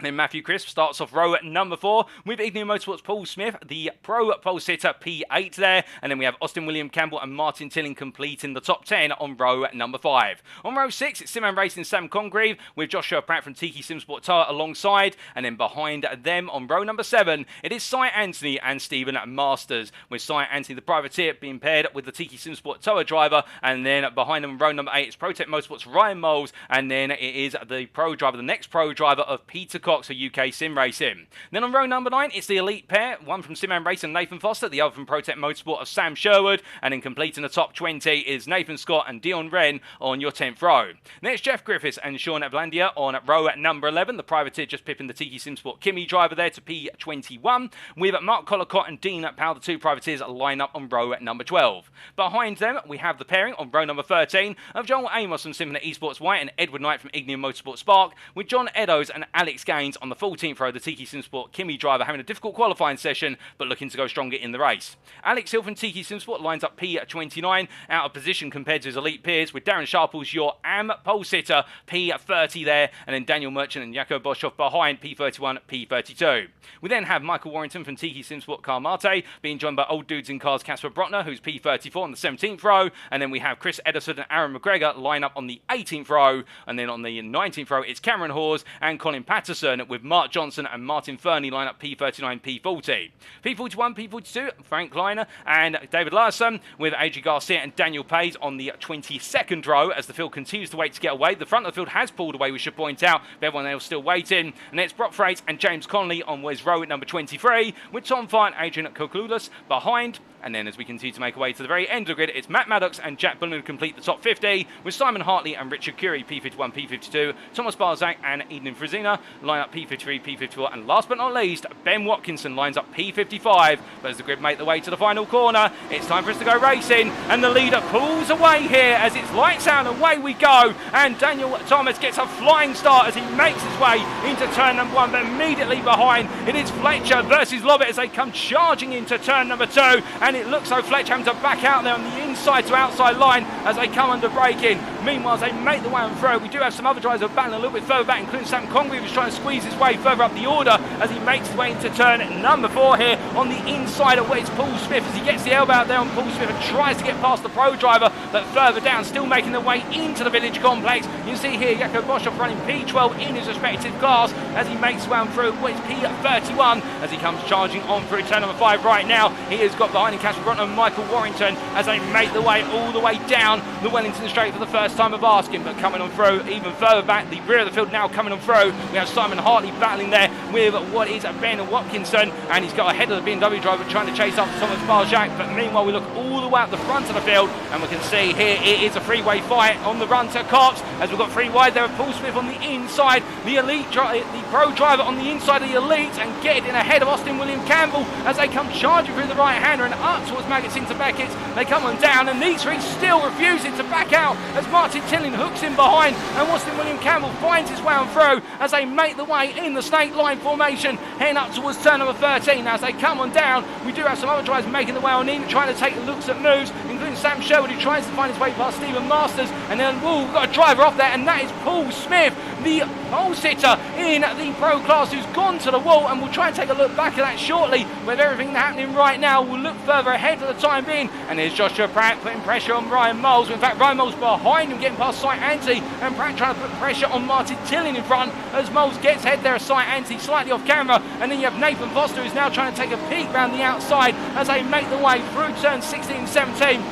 Then Matthew Crisp starts off row at number 4 with Ignium Motorsports Paul Smith, the pro pole sitter, P8 there. And then we have Austin William Campbell and Martin Tilling completing the top 10 on row at number 5. On row 6, it's GT3 Sam Congreve with Joshua Pratt from Tiki Simsport Tower alongside. And then behind them on row number 7, it is Cy Anthony and Stephen Masters, with Cy Anthony, the privateer, being paired with the Tiki Simsport Tower driver. And then behind them on row number 8, it's ProTech Motorsports Ryan Moles. And then it is the pro driver, the next pro driver of Peter Cox for UKSimRacing. Then on row number 9, it's the elite pair, one from SimRacing and Nathan Foster, the other from ProTech Motorsport of Sam Sherwood. And then completing the top 20 is Nathan Scott and Dion Wren on your 10th row. Then it's Jeff Griffiths and Sean Ablandia on row at number 11, the privateer just pipping the Tiki Simsport Kimi driver there to P21, with Mark Collicott and Dean Powell, the two privateers, line up on row at number 12. Behind them, we have the pairing on row number 13 of Joel Amos from Symphony Esports White and Edward Knight from Ignium Motorsport Spark, with John Eddowes and Alex Gaines on the 14th row, the Tiki Simsport Kimi driver having a difficult qualifying session but looking to go stronger in the race. Alex Hill from Tiki Simsport lines up P29, out of position compared to his elite peers, with Darren Sharples, your AM pole sitter, P30 there, and then Daniel Merchant and Jaco Boschoff behind P31, P32. We then have Michael Warrington from Tiki Simsport Carmate being joined by Old Dudes in Cars Casper Brotner, who's P34 on the 17th row, and then we have Chris Edison and Aaron McGregor line up on the 18th row, and then on the 19th row it's Cameron Hawes and Colin Patterson, with Mark Johnson and Martin Fernie line up P39, P40. P41, P42, Frank Leiner and David Larson, with AJ Garcia and Daniel Page on the 22nd row as the field continues to wait to get away. The front of the field has pulled away, we should point out, but everyone else still waiting. And it's Brock Freight and James Conley on Wes row at number 23, with Tom Fine and Adrian Kokulis behind. And then as we continue to make our way to the very end of the grid, it's Matt Maddox and Jack Bullen who complete the top 50, with Simon Hartley and Richard Curie P51, P52, Thomas Barzak and Eden Frizina line up P53, P54, and last but not least, Ben Watkinson lines up P55. But as the grid make the way to the final corner, it's time for us to go racing, and the leader pulls away here as it's lights out and away we go. And Daniel Thomas gets a flying start as he makes his way into turn number 1, but immediately behind it is Fletcher versus Lovett as they come charging into turn number 2. And it looks like Fletcher having to back out there on the inside inside to outside line as they come under braking. Meanwhile, as they make the way on through, we do have some other drivers who are battling a little bit further back, including Sam Congreve, who's trying to squeeze his way further up the order as he makes his way into turn number 4 here on the inside of where it's Paul Smith as he gets the elbow out there on Paul Smith and tries to get past the pro driver, but further down, still making their way into the village complex. You can see here Jakob Boshoff running P12 in his respective cars as he makes his way on through what is P31 as he comes charging on through turn number 5 right now. He has got behind him Casper Grant and Michael Warrington as they make the way all the way down the Wellington Straight for the first time of asking, but coming on through even further back, the rear of the field now coming on through. We have Simon Hartley battling there with what is Ben Watkinson, and he's got ahead of the BMW driver trying to chase after Thomas Barjac, but meanwhile we look all the way at the front of the field and we can see here it is a three-way fight on the run to Cops as we've got 3 wide there of Paul Smith on the inside, the pro driver on the inside of the elite and getting in ahead of Austin William Campbell as they come charging through the right-hander and up towards Maggots into Beckett. They come on down and these three still refusing to back out as Martin Tilling hooks in behind and Austin William Campbell finds his way on through as they make the way in the snake line formation heading up towards turn number 13. Now as they come on down, we do have some other drivers making the way on in, trying to take looks at moves, including Sam Sherwood who tries to find his way past Stephen Masters, and then we've got a driver off there and that is Paul Smith, the pole sitter in the pro class who's gone to the wall, and we'll try and take a look back at that shortly with everything happening right now. We'll look further ahead for the time being, and there's Joshua Pratt putting pressure on Ryan Moles. In fact, Ryan Moles behind him getting past Sight Anti, and Pratt trying to put pressure on Martin Tilling in front as Moles gets ahead there of Sight Anti slightly off camera, and then you have Nathan Foster who's now trying to take a peek round the outside as they make the way through turn 16 and 17.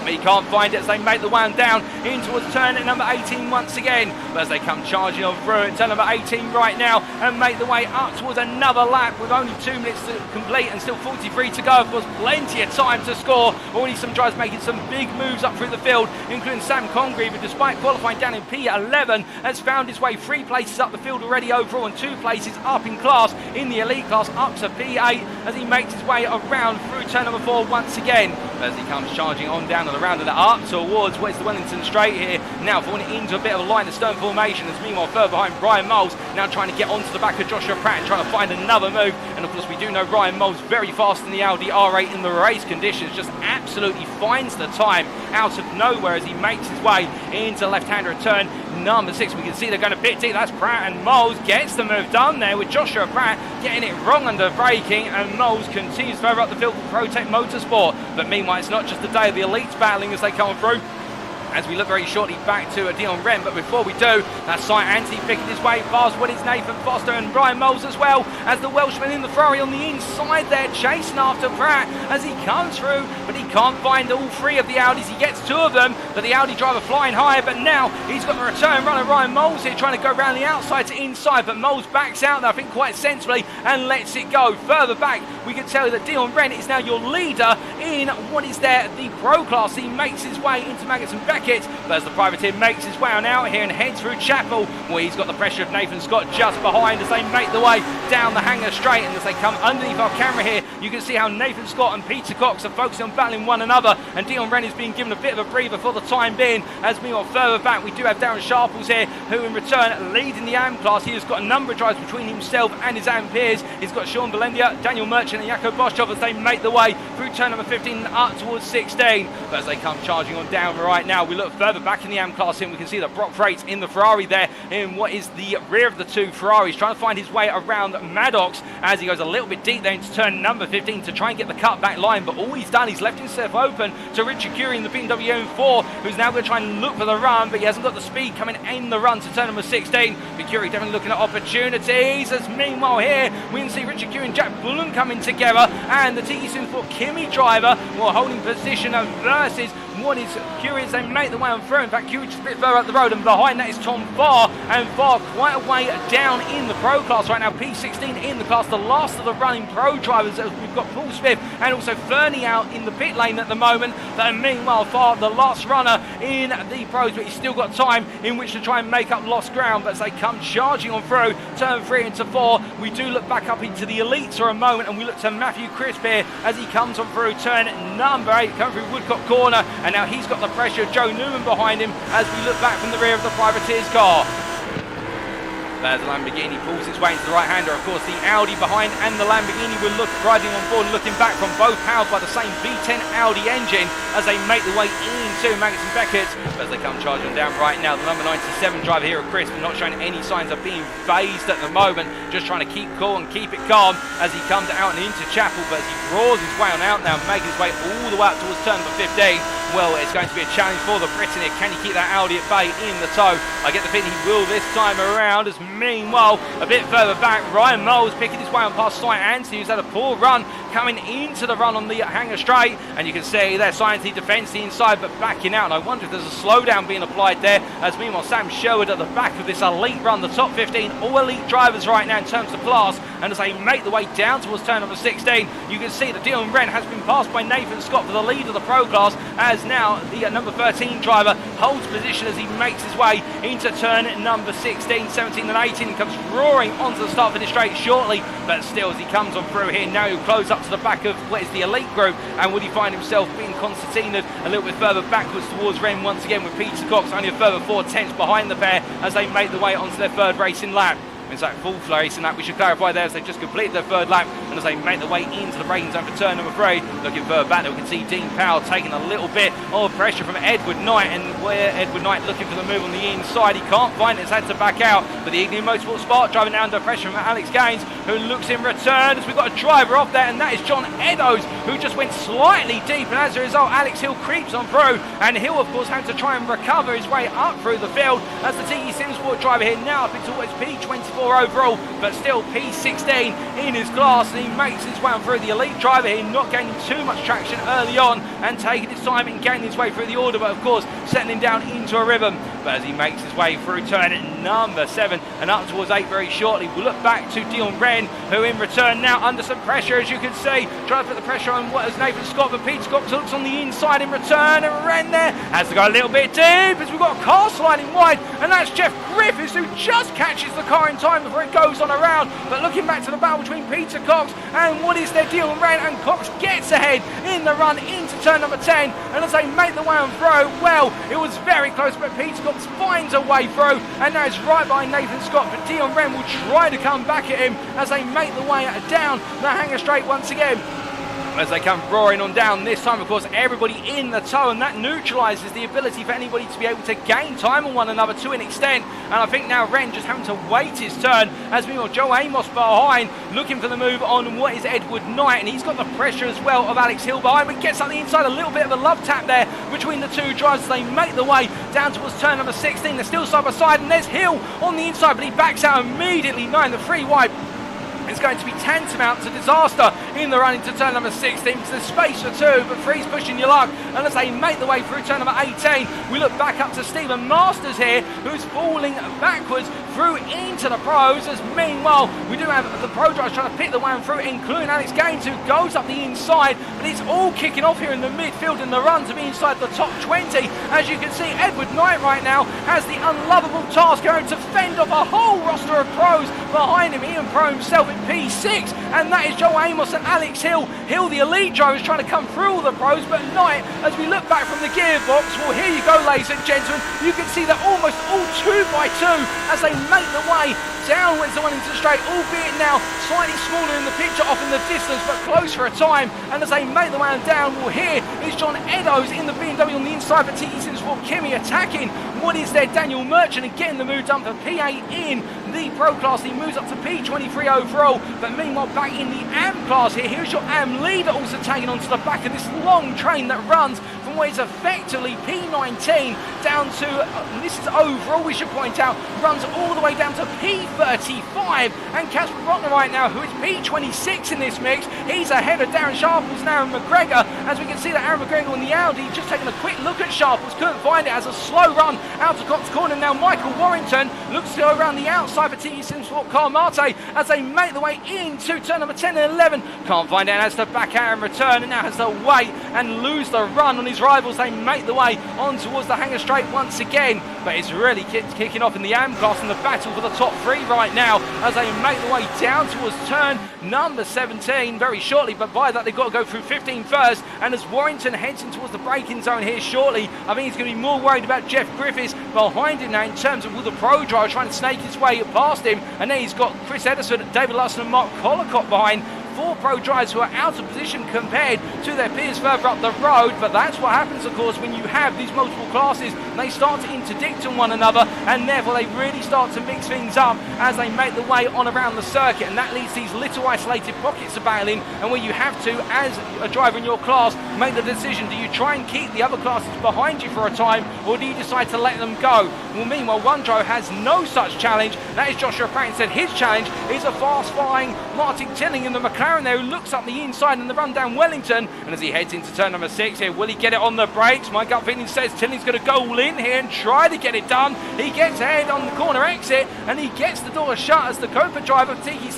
He can't find it as they make the way down in towards turn number 18 once again, but as they come charging on through at turn number 18 right now and make the way up towards another lap with only 2 minutes to complete and still 43 to go. Of course, plenty of time to score. Already some drivers making some big moves up through the field, including Sam Congreve, who despite qualifying down in P11 has found his way 3 places up the field already overall and 2 places up in class in the elite class up to P8 as he makes his way around through turn number 4 once again as he comes charging on down the round of that up towards where's the Wellington Straight here, now falling into a bit of a line of stern formation as meanwhile further behind Ryan Moles now trying to get onto the back of Joshua Pratt and trying to find another move, and of course we do know Ryan Moles very fast in the Audi R8 in the race conditions, just absolutely finds the time out of nowhere as he makes his way into left-hander at turn number 6. We can see they're going to pit deep. That's Pratt, and Moles gets the move done there with Joshua Pratt getting it wrong under braking, and Moles continues further up the field for Protect Motorsport. But meanwhile it's not just the day of the elites battling as they come through, as we look very shortly back to Dion Wren, but before we do, that's Sight Anti picking his way past what is Nathan Foster and Ryan Moles as well, as the Welshman in the Ferrari on the inside there chasing after Pratt as he comes through, but he can't find all 3 of the Audis. He gets 2 of them, but the Audi driver flying higher, but now he's got the return runner Ryan Moles here trying to go around the outside to inside, but Moles backs out there I think quite sensibly and lets it go. Further back we can tell you that Dion Wren is now your leader in what is there the pro class. He makes his way into Maggots and Beckett, but as the privateer makes his way on out here and heads through Chapel, where he's got the pressure of Nathan Scott just behind as they make the way down the hangar straight, and as they come underneath our camera here you can see how Nathan Scott and Peter Cox are focusing on battling one another, and Dion Wren is being given a bit of a breather for the time being. As meanwhile further back we do have Darren Sharples here, who in return leading the AM class. He has got a number of drivers between himself and his AM peers. He's got Sean Valendia, Daniel Merchant and Jakob Boschoff as they make the way through turn number 15 and up towards 16. But as they come charging on down right now, we look further back in the AM class here, we can see that Brock Freights in the Ferrari there in what is the rear of the 2 Ferraris, trying to find his way around Maddox as he goes a little bit deep there into turn number 15 to try and get the cutback line, but all he's done, he's left himself open to Richard Curie in the BMW M4, who's now going to try and look for the run, but he hasn't got the speed coming in the run to turn number 16. But Curie definitely looking at opportunities, as meanwhile here we can see Richard Curie and Jack Bullen coming together, and the TE Sport Kimi driver will holding position versus what is Curie as they make the way on through. In fact, Curie just a bit further up the road, and behind that is Tom Farr, and Farr quite a way down in the pro class right now, P16 in the class, the last of the running pro drivers. We've got Paul Smith and also Fernie out in the pit lane at the moment, but meanwhile Farr the last runner in the pros, but he's still got time in which to try and make up lost ground. But as they come charging on through turn 3 into 4, we do look back up into the elites for a moment, and we look to Matthew Crisp here as he comes on through turn number 8, coming through Woodcock Corner, and now he's got the pressure of Joe Newman behind him as we look back from the rear of the privateer's car. As the Lamborghini pulls its way into the right-hander, of course, the Audi behind and the Lamborghini will look riding on board, looking back from both powered by the same V10 Audi engine as they make their way into Magnus and Beckett. As they come charging down right now, the number 97 driver here at Crisp, not showing any signs of being phased at the moment, just trying to keep cool and keep it calm as he comes out and into Chapel, but as he roars his way on out now, making his way all the way up towards turn number 15. Well, it's going to be a challenge for the Briton here. Can he keep that Audi at bay in the tow? I get the feeling he will this time around, as meanwhile, a bit further back, Ryan Moles picking his way on past Cy Anthony, who's had a poor run coming into the run on the hanger straight, and you can see there Cy Anthony defends the inside but backing out, and I wonder if there's a slowdown being applied there, as meanwhile Sam Sherwood at the back of this elite run, the top 15, all elite drivers right now in terms of class, and as they make the way down towards turn number 16, you can see that Dion Wren has been passed by Nathan Scott for the lead of the Pro class, as now the number 13 driver holds position as he makes his way into turn number 16, 17 and 18, and comes roaring onto the start finish straight shortly, but still as he comes on through here, now he'll close up to the back of what is the elite group, and would he find himself being concertinaed a little bit further backwards towards Wren once again, with Peter Cox only a further 4 tenths behind the pair as they make their way onto their third racing lap. It's that full racing lap, we should clarify there, as they've just completed their third lap, and as they make their way into the braking zone for turn number 3, looking further back there, we can see Dean Powell taking a little bit of pressure from Edward Knight, and where Edward Knight looking for the move on the inside, he can't find it, has had to back out, but the Ignium Motorsport Spark driving now under pressure from Alex Gaines, who looks in return, as we've got a driver off there, and that is John Eddowes, who just went slightly deep, and as a result, Alex Hill creeps on through, and Hill, of course, having to try and recover his way up through the field, as the TeSimSport driver here now up into what is P24 overall, but still P16 in his class, and he makes his way on through the elite driver here, not gaining too much traction early on and taking his time and gaining his way through the order, but of course settling down into a rhythm. But as he makes his way through turn number 7 and up towards 8 very shortly, we'll look back to Dion Wren, who in return now under some pressure, as you can see, trying to put the pressure on what is Nathan Scott, but Peter Scott looks on the inside in return, and Wren there has to go a little bit deep as we've got a car sliding wide, and that's Jeff Griffiths, who just catches the car in time before it goes on around. But looking back to the battle between Peter Cox and what is their Dion Wren, and Cox gets ahead in the run into turn number 10, and as they make the way on through, well, it was very close, but Peter Cox finds a way through, and now it's right behind Nathan Scott, but Dion Wren will try to come back at him as they make the way down the hanger straight once again. As they come roaring on down, this time of course everybody in the tow, and that neutralises the ability for anybody to be able to gain time on one another to an extent, and I think now Wren just having to wait his turn, as meanwhile Joe Amos behind looking for the move on what is Edward Knight, and he's got the pressure as well of Alex Hill behind, but gets up the inside, a little bit of a love tap there between the two drivers as they make the way down towards turn number 16. They're still side by side, and there's Hill on the inside, but he backs out immediately, knowing the free wide. It's going to be tantamount to disaster in the run into turn number 16, because there's space for 2, but 3's pushing your luck, and as they make the way through turn number 18, we look back up to Stephen Masters here, who's falling backwards through into the pros, as meanwhile we do have the pro drivers trying to pick the way on through, including Alex Gaines, who goes up the inside, but it's all kicking off here in the midfield in the run to be inside the top 20. As you can see, Edward Knight right now has the unlovable task going to fend off a whole roster of pros behind him, Ian Pro himself in P6, and that is Joe Amos and Alex Hill. Hill, the elite driver, is trying to come through all the pros, but Knight, as we look back from the gearbox, well, here you go, ladies and gentlemen, you can see that almost all 2 by 2 as they make the way downwards the one into the straight, albeit now slightly smaller in the picture off in the distance, but close for a time, and as they make the way down, well, here is John Eddowes in the BMW on the inside for TeSimSport Kimi, attacking what is their Daniel Merchant and getting the move done for P8 in the Pro class. He moves up to P23 overall, but meanwhile back in the AM class here, here's your AM leader also taking onto the back of this long train that runs from what is effectively P19 down to, this is overall we should point out, runs all the way down to P35, and Casper Brockner right now, who is P26 in this mix, he's ahead of Darren Sharples and Aaron McGregor, as we can see that Aaron McGregor on the Audi just taking a quick look at Sharples, couldn't find it, as a slow run out of Cox Corner. Now Michael Warrington looks to go around the outside for TeSimSport Car Marte as they make the way into turn number 10 and 11, can't find it, and has to back out and return, and now has to wait and lose the run on his rivals. They make the way on towards the hangar straight once again, but it's really kicking off in the AM class in the battle for the top 3 right now as they make the way down towards turn number 17 very shortly, but by that they've got to go through 15 first, and as Warrington heads in towards the braking zone here shortly, I think he's going to be more worried about Jeff Griffiths behind him now in terms of will the pro driver trying to snake his way past him, and then he's got Chris Edison, David Larson and Mark Collicott behind. 4 pro drivers who are out of position compared to their peers further up the road, but that's what happens of course when you have these multiple classes. They start to interdict on one another, and therefore they really start to mix things up as they make the way on around the circuit, and that leads these little isolated pockets of battling, and where you have to, as a driver in your class, make the decision: do you try and keep the other classes behind you for a time, or do you decide to let them go? Well, meanwhile, one driver has no such challenge. That is Joshua Pratt. Instead, his challenge is a fast flying Martin Tilling in the McLaren there, who looks up the inside in the run down Wellington, and as he heads into turn number 6 here, will he get it on the brakes? My gut feeling says Tilling's going to go all in here and try to get it done. He gets ahead on the corner exit, and he gets the door shut as the Copa driver GT3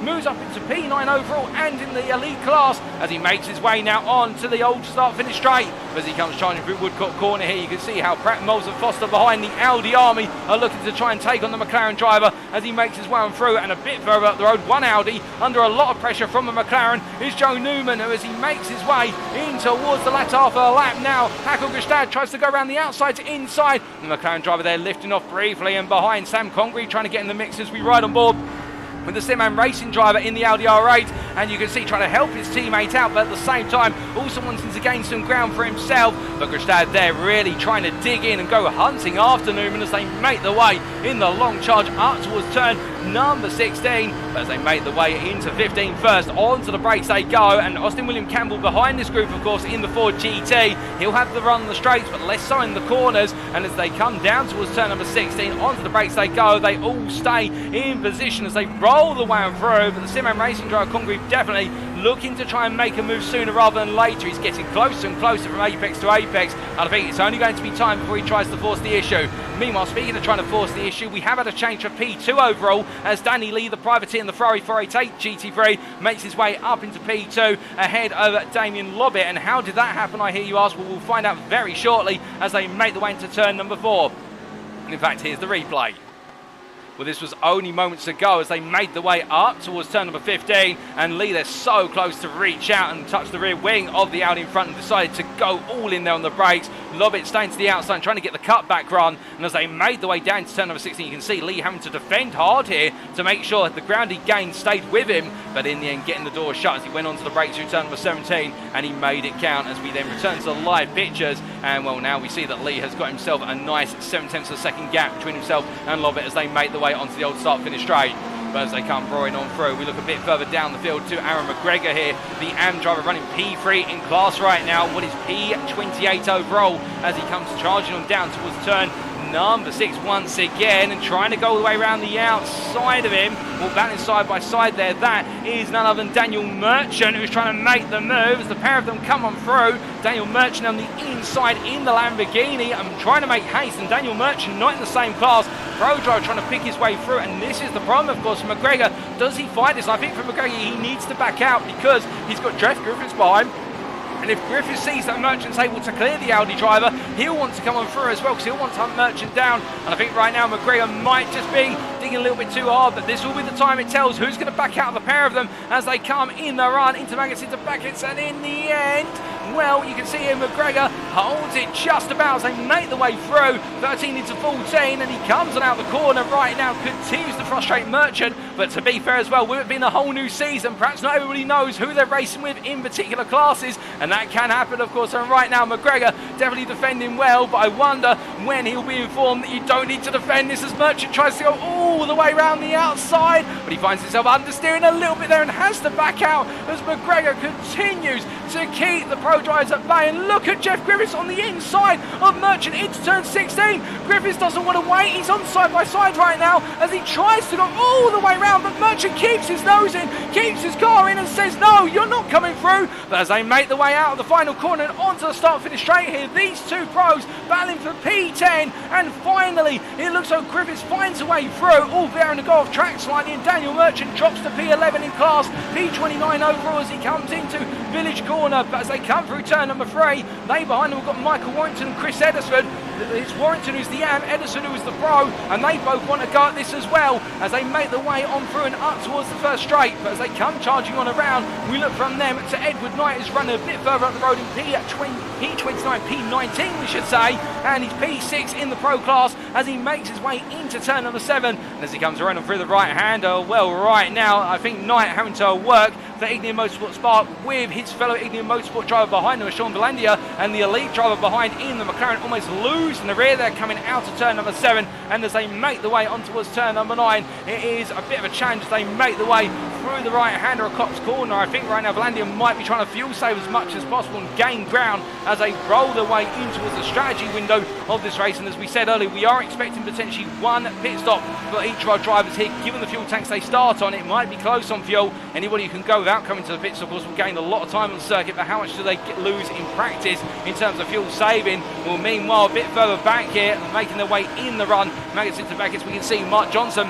moves up into P9 overall and in the elite class as he makes his way now on to the old start finish straight. As he comes charging through Woodcock corner here, you can see how Pratt, Moles and Foster behind the Audi army are looking to try and take on the McLaren driver as he makes his way on through, and a bit further up the road, one Audi under a lot of pressure from the McLaren is Joe Newman, who as he makes his way in towards the latter half of the lap now, Hackle Gustad tries to go around the outside to inside. The McLaren driver there lifting off briefly, and behind Sam Congreve trying to get in the mix as we ride on board with the iRacing driver in the Audi R8, and you can see trying to help his teammate out, but at the same time also wanting to gain some ground for himself. But Gustad there really trying to dig in and go hunting after Newman as they make the way in the long charge up towards turn number 16, but as they make the way into 15 first, onto the brakes they go, and Austin William Campbell behind this group of course in the Ford GT. He'll have the run on the straights but less so in the corners, and as they come down towards turn number 16, onto the brakes they go. They all stay in position as they roll the way on through, but the iRacing driver Congreve definitely looking to try and make a move sooner rather than later. He's getting closer and closer from apex to apex, and I think it's only going to be time before he tries to force the issue. Meanwhile, speaking of trying to force the issue, we have had a change for P2 overall as Danny Lee, the privateer in the Ferrari 488 GT3, makes his way up into P2 ahead of Damien Lobbit. And how did that happen, I hear you ask? Well, we'll find out very shortly as they make the way into turn number 4. And in fact, here's the replay. Well, this was only moments ago as they made the way up towards turn number 15, and Lee, they're so close to reach out and touch the rear wing of the Audi in front and decided to go all in there on the brakes. Lobbit staying to the outside and trying to get the cutback run, and as they made the way down to turn number 16, you can see Lee having to defend hard here to make sure that the ground he gained stayed with him, but in the end getting the door shut as he went on to the brakes through turn number 17, and he made it count as we then return to the live pictures. And well, now we see that Lee has got himself a nice 7/10 of a second gap between himself and Lobbit as they make the way onto the old start finish straight. But as they come roaring on through, we look a bit further down the field to Aaron McGregor here, the AM driver running P3 in class right now. What is P28 overall as he comes charging on down towards turn number 6 once again, and trying to go all the way around the outside of him. Well, battling side by side there, that is none other than Daniel Merchant, who's trying to make the move as the pair of them come on through. Daniel Merchant on the inside in the Lamborghini and trying to make haste, and Daniel Merchant not in the same class. Pro driver trying to pick his way through, and this is the problem of course for McGregor. Does he fight this? I think for McGregor he needs to back out because he's got Jeff Griffiths behind. And if Griffiths sees that Merchant's able to clear the Audi driver, he'll want to come on through as well because he'll want to hunt Merchant down. And I think right now McGregor might just be digging a little bit too hard, but this will be the time it tells who's going to back out of the pair of them as they come in the run into Maggots, into Backets, and in the end, well, you can see here McGregor holds it just about as they make the way through 13 into 14, and he comes on out the corner right now, continues to frustrate Merchant. But to be fair as well, with it being a whole new season, perhaps not everybody knows who they're racing with in particular classes, and that can happen of course. And right now McGregor definitely defending well, but I wonder when he'll be informed that you don't need to defend this as Merchant tries to go all the way around the outside, but he finds himself understeering a little bit there and has to back out as McGregor continues to keep the pro drivers at bay. And look at Jeff Griffiths on the inside of Merchant into turn 16. Griffiths doesn't want to wait, he's on side by side right now as he tries to go all the way around, but Merchant keeps his nose in, keeps his car in and says no, you're not coming through. But as they make the way out of the final corner and onto the start finish straight here, these two pros battling for P10, and finally it looks like Griffiths finds a way through, all bearing to go off track slightly, and Daniel Merchant drops to P11 in class, P29 overall as he comes into Village Corner corner, but as they come through turn number 3, they behind them have got Michael Warrington and Chris Ederson. It's Warrington who's the AM, Ederson who is the pro, and they both want to go at this as well as they make their way on through and up towards the first straight. But as they come charging on around, we look from them to Edward Knight, who's running a bit further up the road in P29, P19 we should say, and he's P6 in the pro class as he makes his way into turn number 7. And as he comes around through the right-hander, well, right now I think Knight having to work for Ignium Motorsport Spark with his fellow Ignium Motorsport driver behind him, Sean Belandia, and the elite driver behind in the McLaren almost losing the rear. They're coming out of turn number 7, and as they make the way on towards turn number 9, it is a bit of a challenge as they make the way through the right-hander of Cox Corner. I think right now Belandia might be trying to fuel save as much as possible and gain ground as they roll their way in towards the strategy window of this race. And as we said earlier, we are expecting potentially one pit stop for each of our drivers here. Given the fuel tanks they start on, it might be close on fuel. Anybody who can go without coming to the pits, of course, will gain a lot of time on the circuit, but how much do they lose in practice in terms of fuel saving? Well, meanwhile, a bit further back here, making their way in the run, Maggots back as we can see Mark Johnson,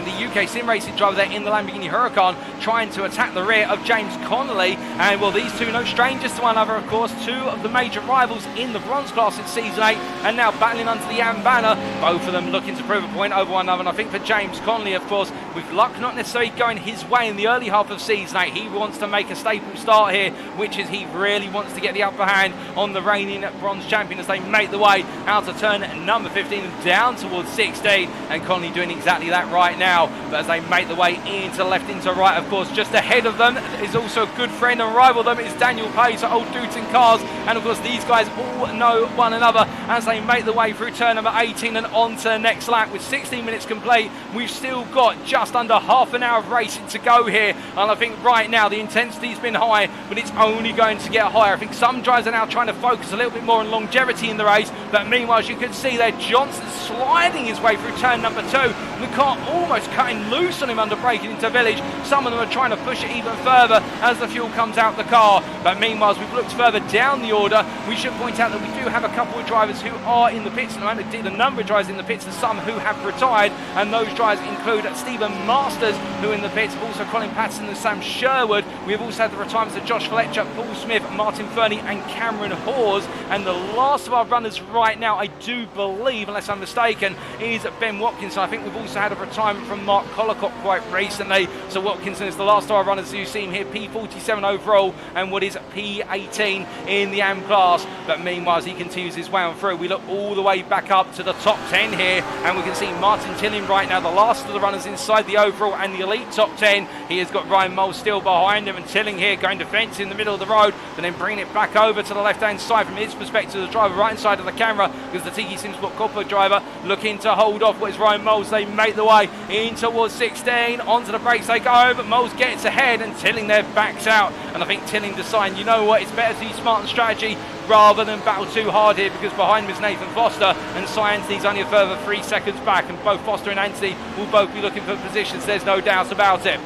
the UKSimRacing driver there in the Lamborghini Huracan, trying to attack the rear of James Connolly. And well, these two no strangers to one another, of course, two of the major rivals in the bronze class in season 8, and now battling under the AM banner, both of them looking to prove a point over one another. And I think for James Connolly, of course, with luck not necessarily going his way in the early half of season 8, he wants to make a staple start here, which is he really wants to get the upper hand on the reigning bronze champion as they make the way out of turn number 15 and down towards 16, and Connolly doing exactly that right now. But as they make the way into left, into right, of course, just ahead of them is also a good friend and rival of them is Daniel Pace at Old Dooton Cars. And of course, these guys all know one another as they make the way through turn number 18 and on to the next lap. With 16 minutes complete, we've still got just under half an hour of racing to go here. And I think right now the intensity's been high, but it's only going to get higher. I think some drivers are now trying to focus a little bit more on longevity in the race. But meanwhile, as you can see there, Johnson sliding his way through turn number 2. The car almost cutting loose on him under braking into Village. Some of them are trying to push it even further as the fuel comes out the car. But meanwhile, as we've looked further down the order, we should point out that we do have a couple of drivers who are in the pits at the moment. Indeed, a number of drivers in the pits and some who have retired, and those drivers include Stephen Masters, who are in the pits, also Colin Patterson and Sam Sherwood. We've also had the retirements of Josh Fletcher, Paul Smith, Martin Fernie and Cameron Hawes. And the last of our runners right now, I do believe, unless I'm mistaken, is Ben Watkinson. I think we've also had a retirement from Mark Collicott quite recently. So Watkinson is the last of our runners you see him here, P47 overall, and what is P18 in the AM class. But meanwhile, as he continues his way on through, we look all the way back up to the top 10 here, and we can see Martin Tilling right now, the last of the runners inside the overall and the elite top 10. He has got Ryan Moles still behind him, and Tilling here going to fence in the middle of the road, but then bringing it back over to the left-hand side from his perspective, the driver right inside of the camera, because the Tiki Sim Sport Corporate driver looking to hold off what is Ryan Moles. They make the way in towards 16, onto the brakes they go, but Moles gets ahead and Tilling there backs out. And I think Tilling deciding, you know what, it's better to be smart and strategy rather than battle too hard here, because behind him is Nathan Foster, and Cy Anthony's only a further 3 seconds back, and both Foster and Anthony will both be looking for positions, there's no doubt about it.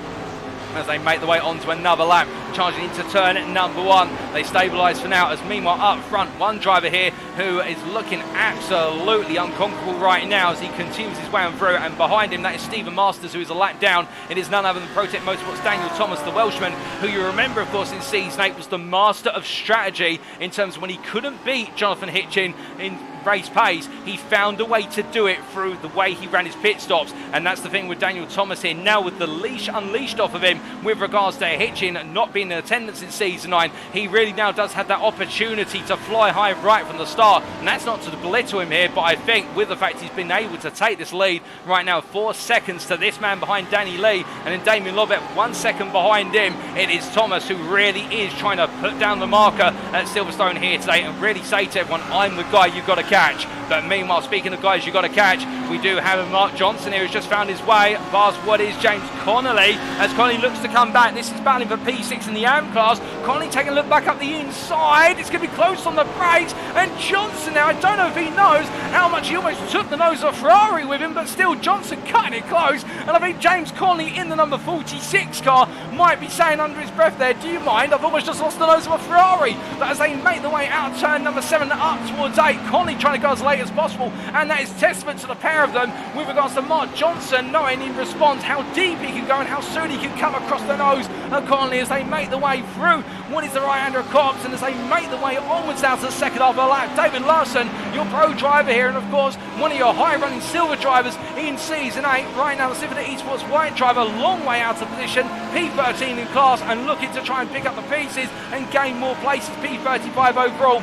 As they make the way onto another lap, charging into turn number 1. They stabilise for now, as meanwhile up front, one driver here who is looking absolutely unconquerable right now as he continues his way on through, and behind him that is Stephen Masters, who is a lap down. It is none other than Protect Motorsport's Daniel Thomas, the Welshman, who you remember, of course, in season 8 was the master of strategy in terms of when he couldn't beat Jonathan Hitchin in race pace, he found a way to do it through the way he ran his pit stops. And that's the thing with Daniel Thomas here now, with the leash unleashed off of him with regards to Hitchin not being in attendance in season 9. He really now does have that opportunity to fly high right from the start, and that's not to belittle him here, but I think with the fact he's been able to take this lead right now, 4 seconds to this man behind Danny Lee, and then Damien Lovett 1 second behind him. It is Thomas who really is trying to put down the marker at Silverstone here today and really say to everyone, I'm the guy you've got to catch. But meanwhile, speaking of guys you got to catch, we do have Mark Johnson here who's just found his way past what is James Connolly, as Connolly looks to come back. This is battling for P6 in the AM class. Connolly taking a look back up the inside. It's going to be close on the brakes, and Johnson now. I don't know if he knows how much he almost took the nose of Ferrari with him, but still Johnson cutting it close. And I think James Conley in the number 46 car might be saying under his breath there, do you mind? I've almost just lost the nose of a Ferrari. But as they make the way out of turn number 7 up towards 8, Conley trying to go as late as possible, and that is testament to the pair of them with regards to Mark Johnson knowing in response how deep he can go and how soon he can come across the nose of Conley as they make the way through what is the right-hander of Cobbs, and as they make the way onwards out to the second half of the lap. David Larson, your pro driver here, and of course one of your high-running silver drivers in Season 8. Right now the Civic Esports white driver, long way out of position, P13 in class, and looking to try and pick up the pieces and gain more places, P35 overall,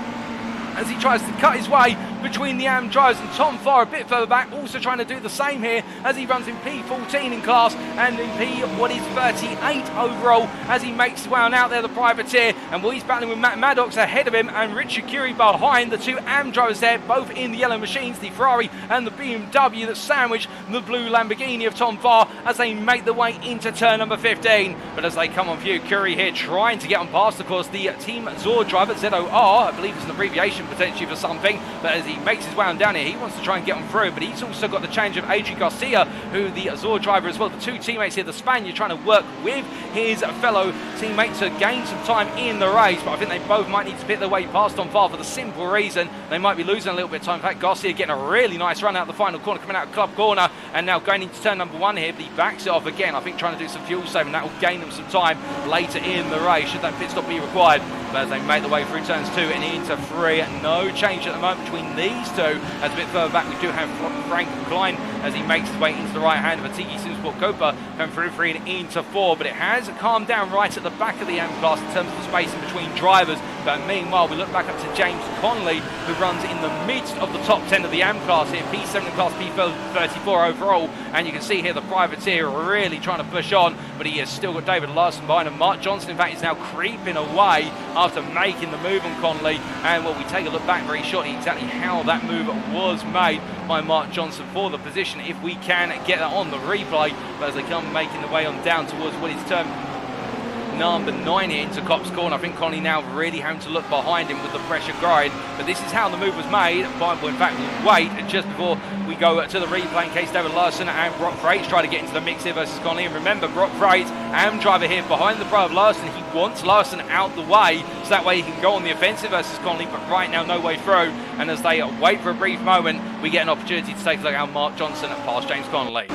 as he tries to cut his way between the AM drivers, and Tom Farr a bit further back also trying to do the same here as he runs in P14 in class and in P38 overall as he makes his way on out there, the privateer, and he's battling with Matt Maddox ahead of him and Richard Curie behind, the two AM drivers there, both in the yellow machines, the Ferrari and the BMW that sandwich the blue Lamborghini of Tom Farr as they make their way into turn number 15. But as they come on view, Curie here trying to get on past, of course, the Team Zor driver, ZOR, I believe it's an abbreviation potentially for something, but as he makes his way on down here, he wants to try and get on through, but he's also got the change of Adrian Garcia, who the Azor driver as well, the two teammates here, the Spaniard trying to work with his fellow teammate to gain some time in the race, but I think they both might need to pit their way past on far for the simple reason they might be losing a little bit of time. In fact, Garcia getting a really nice run out the final corner, coming out of club corner, and now going into turn number 1 here, but he backs it off again, I think trying to do some fuel saving, that will gain them some time later in the race, should that pit stop be required. But as they make their way through turns 2 and into 3, no change at the moment between these two. As a bit further back we do have Frank Klein as he makes his way into the right hand of a Tiki Simsport Copa, going through 3 and into 4, but it has calmed down right at the back of the AM class in terms of the space in between drivers. But meanwhile we look back up to James Conley, who runs in the midst of the top 10 of the AM class here, P7 in class, P34 overall, and you can see here the privateer really trying to push on, but he has still got David Larson behind him. Mark Johnson in fact is now creeping away after making the move on Conley, and we take a look back very shortly exactly how that move was made by Mark Johnson for the position if we can get that on the replay. But as they come making the way on down towards what is termed number 9 here into Copse Corner, I think Conley now really having to look behind him with the pressure grind, but this is how the move was made. In fact we'll wait just before we go to the replay in case David Larson and Brock Freight's try to get into the mix here versus Conley. And remember, Brock Freight, AM driver here behind the pro of Larson, he wants Larson out the way so that way he can go on the offensive versus Conley, but right now no way through. And as they wait for a brief moment, we get an opportunity to take a look at how Mark Johnson past James Conley.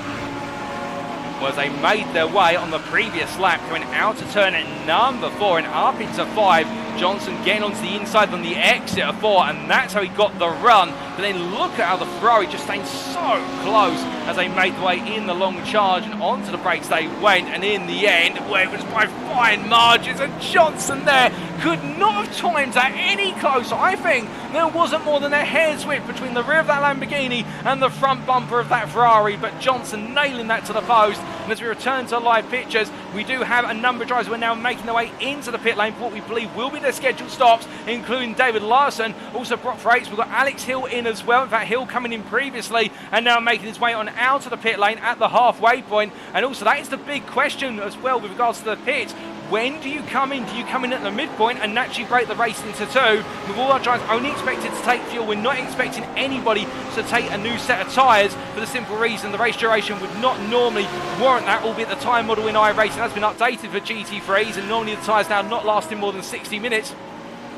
Was they made their way on the previous lap, coming out to turn at number 4 and up into 5. Johnson getting onto the inside on the exit of 4, and that's how he got the run. But then look at how the Ferrari just staying so close as they made the way in the long charge, and onto the brakes they went, and in the end, well, it was by fine margins, and Johnson there could not have timed that any closer. I think there wasn't more than a hair's width between the rear of that Lamborghini and the front bumper of that Ferrari, but Johnson nailing that to the post. And as we return to live pictures, we do have a number of drivers who are now making their way into the pit lane for what we believe will be their scheduled stops, including David Larson, also Brock Freights. We've got Alex Hill in as well. In fact, Hill coming in previously and now making his way on out of the pit lane at the halfway point. And also that is the big question as well with regards to the pits. When do you come in? Do you come in at the midpoint and naturally break the race into 2? With all our drivers only expected to take fuel, we're not expecting anybody to take a new set of tyres for the simple reason the race duration would not normally warrant that, albeit the tyre model in iRacing has been updated for GT3s, and normally the tyres now not lasting more than 60 minutes.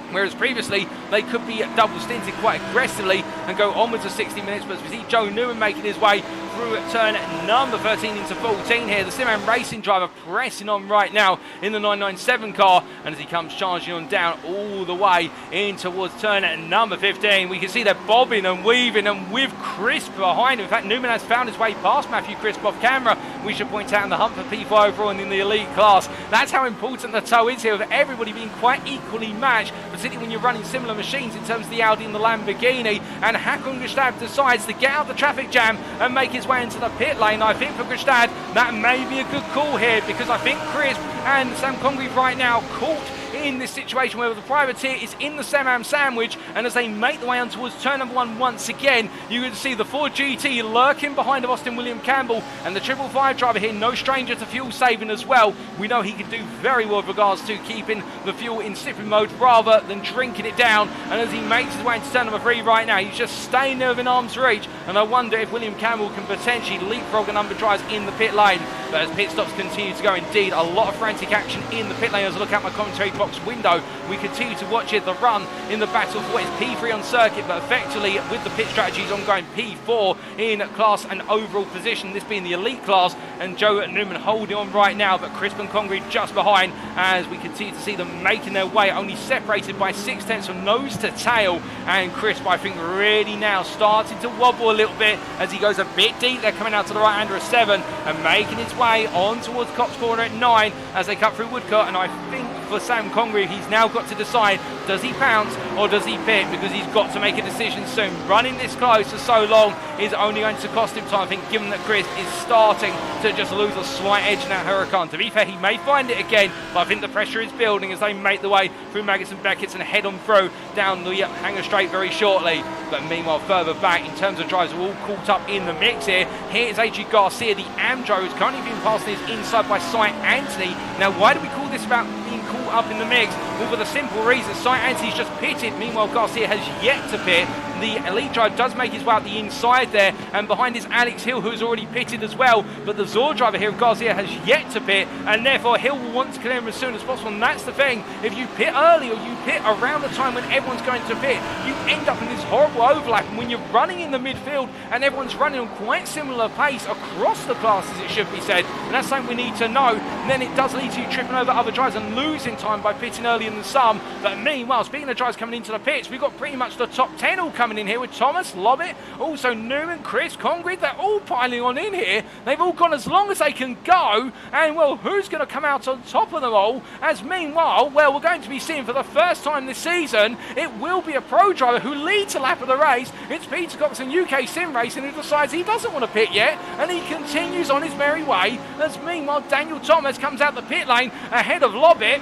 Whereas previously they could be double stinted quite aggressively and go onwards of 60 minutes. But as we see Joe Newman making his way through turn number 13 into 14 here, the Simran Racing driver pressing on right now in the 997 car, and as he comes charging on down all the way in towards turn number 15, we can see they're bobbing and weaving, and with Crisp behind him. In fact, Newman has found his way past Matthew Crisp off camera, we should point out, in the hunt for P5 overall and in the elite class. That's how important the tow is here, with everybody being quite equally matched, particularly when you're running similar machines in terms of the Audi and the Lamborghini. And Hakon Gustad decides to get out of the traffic jam and make his way into the pit lane. I think for Gustad that may be a good call here, because I think Crisp and Sam Congreve right now caught in this situation where the privateer is in the Sam sandwich, and as they make the way on towards turn number 1 once again, you can see the Ford GT lurking behind of Austin William Campbell, and the 555 driver here, no stranger to fuel saving as well. We know he can do very well with regards to keeping the fuel in sipping mode rather than drinking it down, and as he makes his way into turn number 3 right now, he's just staying there within arm's reach, and I wonder if William Campbell can potentially leapfrog a number of drives in the pit lane. But as pit stops continue to go, indeed, a lot of frantic action in the pit lane. As I look out my commentary box window, we continue to watch it, the run in the battle for what is P3 on circuit, but effectively with the pit strategies ongoing, P4 in class and overall position, this being the elite class, and Joe Newman holding on right now, but Crisp and Congreve just behind as we continue to see them making their way, only separated by 6/10 from nose to tail, and Crisp, I think, really now starting to wobble a little bit as he goes a bit deep. They're coming out to the right hander of 7 and making his way on towards Cops Corner at 9 as they cut through Woodcote, and I think for Sam Congreve, he's now got to decide, does he pounce or does he pit, because he's got to make a decision soon. Running this close for so long is only going to cost him time, I think, given that Chris is starting to just lose a slight edge in that Huracan. To be fair, he may find it again, but I think the pressure is building as they make the way through Maggots and Beckett's and head on through down the Hanger Straight very shortly. But meanwhile, further back in terms of drives, we're all caught up in the mix here. Here is AG Garcia, the Amjo, who's currently being passed his inside by Cy Anthony. Now, why do we call this about being caught up in the mix? Well, for the simple reason, Cy Anthony's just pitted. Meanwhile, Garcia has yet to pit. The elite driver does make his way out the inside there, and behind is Alex Hill, who's already pitted as well. But the Zor driver here, Garcia, has yet to pit, and therefore Hill will want to clear him as soon as possible. And that's the thing, if you pit early or you pit around the time when everyone's going to pit, you end up in this horrible overlap. And when you're running in the midfield and everyone's running on quite similar pace across the classes, it should be said, and that's something we need to know, and then it does lead to you tripping over other drivers and losing time by pitting earlier than some. But meanwhile, speaking of drivers coming into the pits, we've got pretty much the top 10 all coming in here with Thomas, Lobbit, also Newman, Chris, Congreve. They're all piling on in here. They've all gone as long as they can go, and well, who's going to come out on top of them all? As meanwhile, well, we're going to be seeing for the first time this season, it will be a pro driver who leads a lap of the race. It's Peter Cox and UKSimRacing who decides he doesn't want to pit yet, and he continues on his merry way. As meanwhile, Daniel Thomas comes out the pit lane ahead of Lobbit.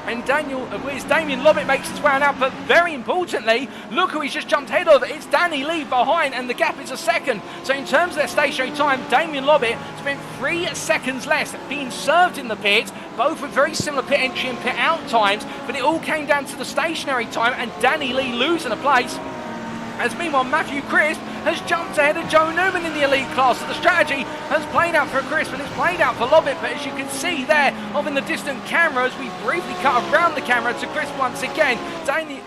And Damien Lobbit makes his way on out, but very importantly, look who he's just jumped ahead of. It's Danny Lee behind, and the gap is a second. So in terms of their stationary time, Damien Lobbit spent 3 seconds less being served in the pits, both with very similar pit entry and pit out times, but it all came down to the stationary time and Danny Lee losing a place. As meanwhile, Matthew Crisp has jumped ahead of Joe Newman in the elite class. So the strategy has played out for Crisp and it's played out for Lobbit. But as you can see there, off in the distant camera, as we briefly cut around the camera to Crisp once again,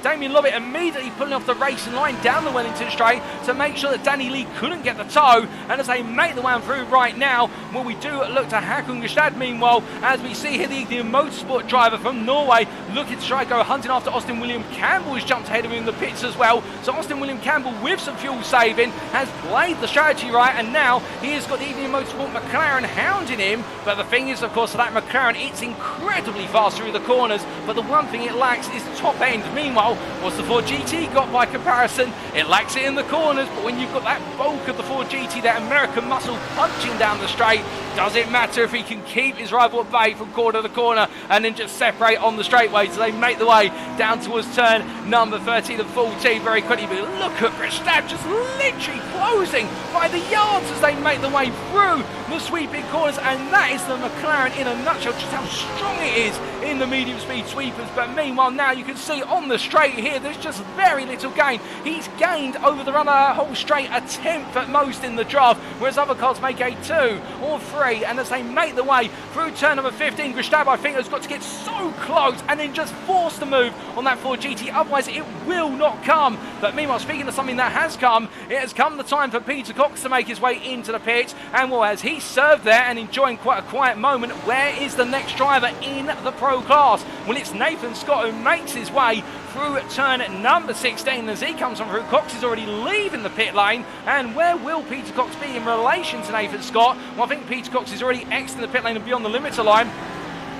Damien Lobbit immediately pulling off the racing line down the Wellington Straight to make sure that Danny Lee couldn't get the tow. And as they make the way on through right now, well, we do look to Hakon Gestad. Meanwhile, as we see here, the Motorsport driver from Norway looking to try to go hunting after Austin William Campbell, who's jumped ahead of him in the pits as well. So Austin William Campbell, with some fuel saving, has played the strategy right, and now he has got the Evening Motorsport McLaren hounding him. But the thing is, of course, that McLaren, it's incredibly fast through the corners, but the one thing it lacks is top end. Meanwhile, what's the Ford GT got by comparison? It lacks it in the corners, but when you've got that bulk of the Ford GT, that American muscle punching down the straight, does it matter if he can keep his rival at bay from corner to corner and then just separate on the straightaway? So they make the way down towards turn number 13 and 14 very quickly. But look at Verstappen just literally closing by the yards as they make the way through the sweeping corners, and that is the McLaren in a nutshell, just how strong it is in the medium speed sweepers. But meanwhile, now you can see on the straight here, there's just very little gain. He's gained over the run of the whole straight a tenth at most in the draft, whereas other cars make a 2 or 3. And as they make the way through turn number 15, Gustavo, I think, has got to get so close and then just force the move on that Ford GT, otherwise it will not come. But meanwhile, speaking of something that has come, it has come the time for Peter Cox to make his way into the pits, and well, as he served there and enjoying quite a quiet moment, where is the next driver in the pro class? Well, it's Nathan Scott who makes his way through turn number 16. As he comes on through, Cox is already leaving the pit lane, and where will Peter Cox be in relation to Nathan Scott? Well, I think Peter Cox is already exiting the pit lane and beyond the limiter line.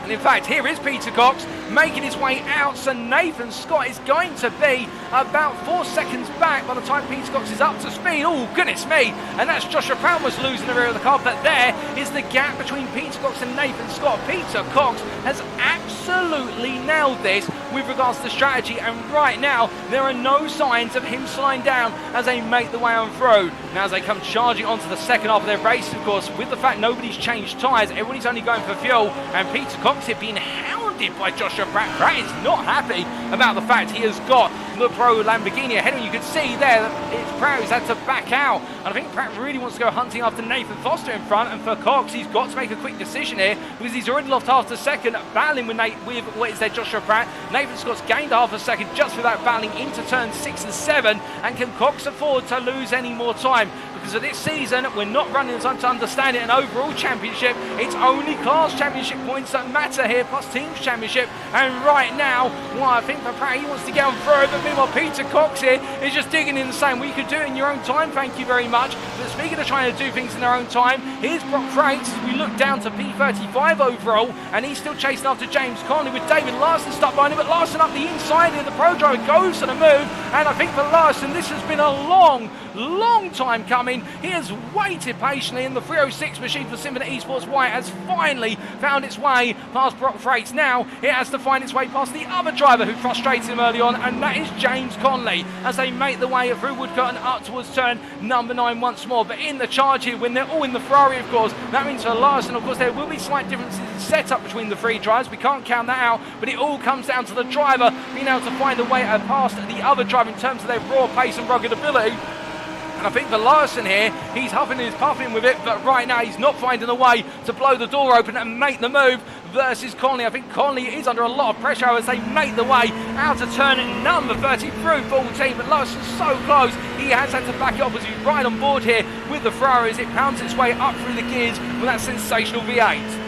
And in fact, here is Peter Cox making his way out. So Nathan Scott is going to be about 4 seconds back by the time Peter Cox is up to speed. Oh, goodness me. And that's Joshua Pratt was losing the rear of the car. But there is the gap between Peter Cox and Nathan Scott. Peter Cox has absolutely nailed this with regards to strategy. And right now, there are no signs of him slowing down as they make the way on through. Now, as they come charging onto the second half of their race, of course, with the fact nobody's changed tyres, everybody's only going for fuel. And Peter Cox here being hounded by Joshua Pratt. Pratt is not happy about the fact he has got the Pro Lamborghini ahead of him. You can see there that it's Pratt who's had to back out. And I think Pratt really wants to go hunting after Nathan Foster in front. And for Cox, he's got to make a quick decision here because he's already lost half a second battling with what is there, Joshua Pratt. Nathan Scott's gained half a second just without battling into turn 6 and 7. And can Cox afford to lose any more time? Because of this season, we're not running as to understand it an overall championship. It's only class championship points that matter here, plus teams championship. And right now, well, I think for Pratt, he wants to get on through. But meanwhile, Peter Cox here is just digging in the same. Well, you could do it in your own time, thank you very much. But speaking of trying to do things in their own time, here's Brock Frakes. We look down to P35 overall, and he's still chasing after James Conley with David Larson stuck behind him. But Larson up the inside here, the pro driver goes to the move. And I think for Larson, this has been a long time coming. He has waited patiently, and the 306 machine for Symphony Esports White has finally found its way past Brock Frakes. Now it has to find its way past the other driver who frustrated him early on, and that is James Conley, as they make the way through Woodcote and up towards turn number 9 once more. But in the charge here, when they're all in the Ferrari, of course, that means for Larson, of course, there will be slight differences in setup between the three drivers. We can't count that out, but it all comes down to the driver being able to find a way past the other driver in terms of their raw pace and rugged ability. And I think for Larson here, he's huffing and he's puffing with it, but right now he's not finding a way to blow the door open and make the move versus Conley. I think Conley is under a lot of pressure as they make the way out of turn number 30 through 14, but Larson's so close, he has had to back it off as he's right on board here with the Ferrari as it pounds its way up through the gears with that sensational V8.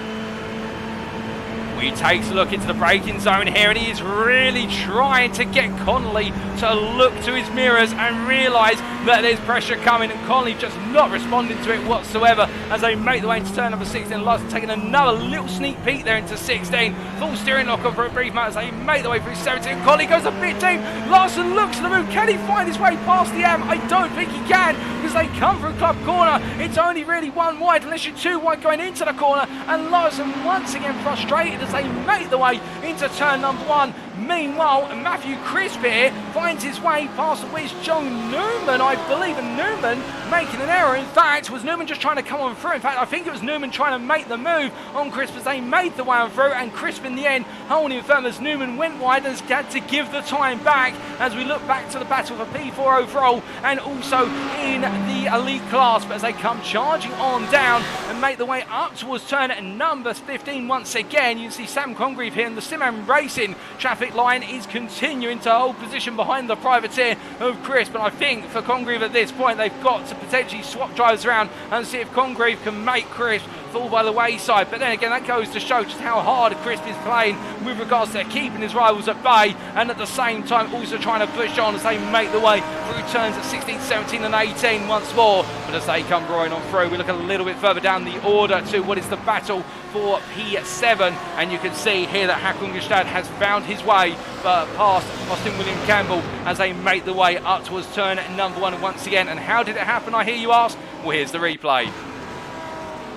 He takes a look into the braking zone here, and he is really trying to get Conley to look to his mirrors and realise that there's pressure coming, and Conley just not responding to it whatsoever as they make the way into turn number 16. Larson taking another little sneak peek there into 16. Full steering lock on for a brief moment as they make the way through 17. Conley goes a bit deep. Larson looks at the move. Can he find his way past the AM? I don't think he can, because they come through club corner. It's only really one wide unless you're two wide going into the corner, and Larson once again frustrated as they make the way into turn number 1. Meanwhile, Matthew Crisp here finds his way past where's Joe Newman, I believe, and Newman making an error. In fact, was Newman just trying to come on through? In fact, I think it was Newman trying to make the move on Crisp as they made the way on through, and Crisp in the end holding firm as Newman went wide and has had to give the time back as we look back to the battle for P4 overall and also in the elite class. But as they come charging on down and make the way up towards turn number 15 once again, you can see Sam Congreve here in the iRacing traffic line is continuing to hold position behind the privateer of Crisp. But I think for Congreve at this point, they've got to potentially swap drivers around and see if Congreve can make Crisp fall by the wayside. But then again, that goes to show just how hard Crisp is playing with regards to keeping his rivals at bay, and at the same time also trying to push on as they make the way through turns at 16, 17 and 18 once more. But as they come roaring on through, we look a little bit further down the order to what is the battle for P7, and you can see here that Hakon Gestad has found his way past Austin William Campbell as they make the way up towards turn number 1 once again. And how did it happen, I hear you ask? Well, here's the replay.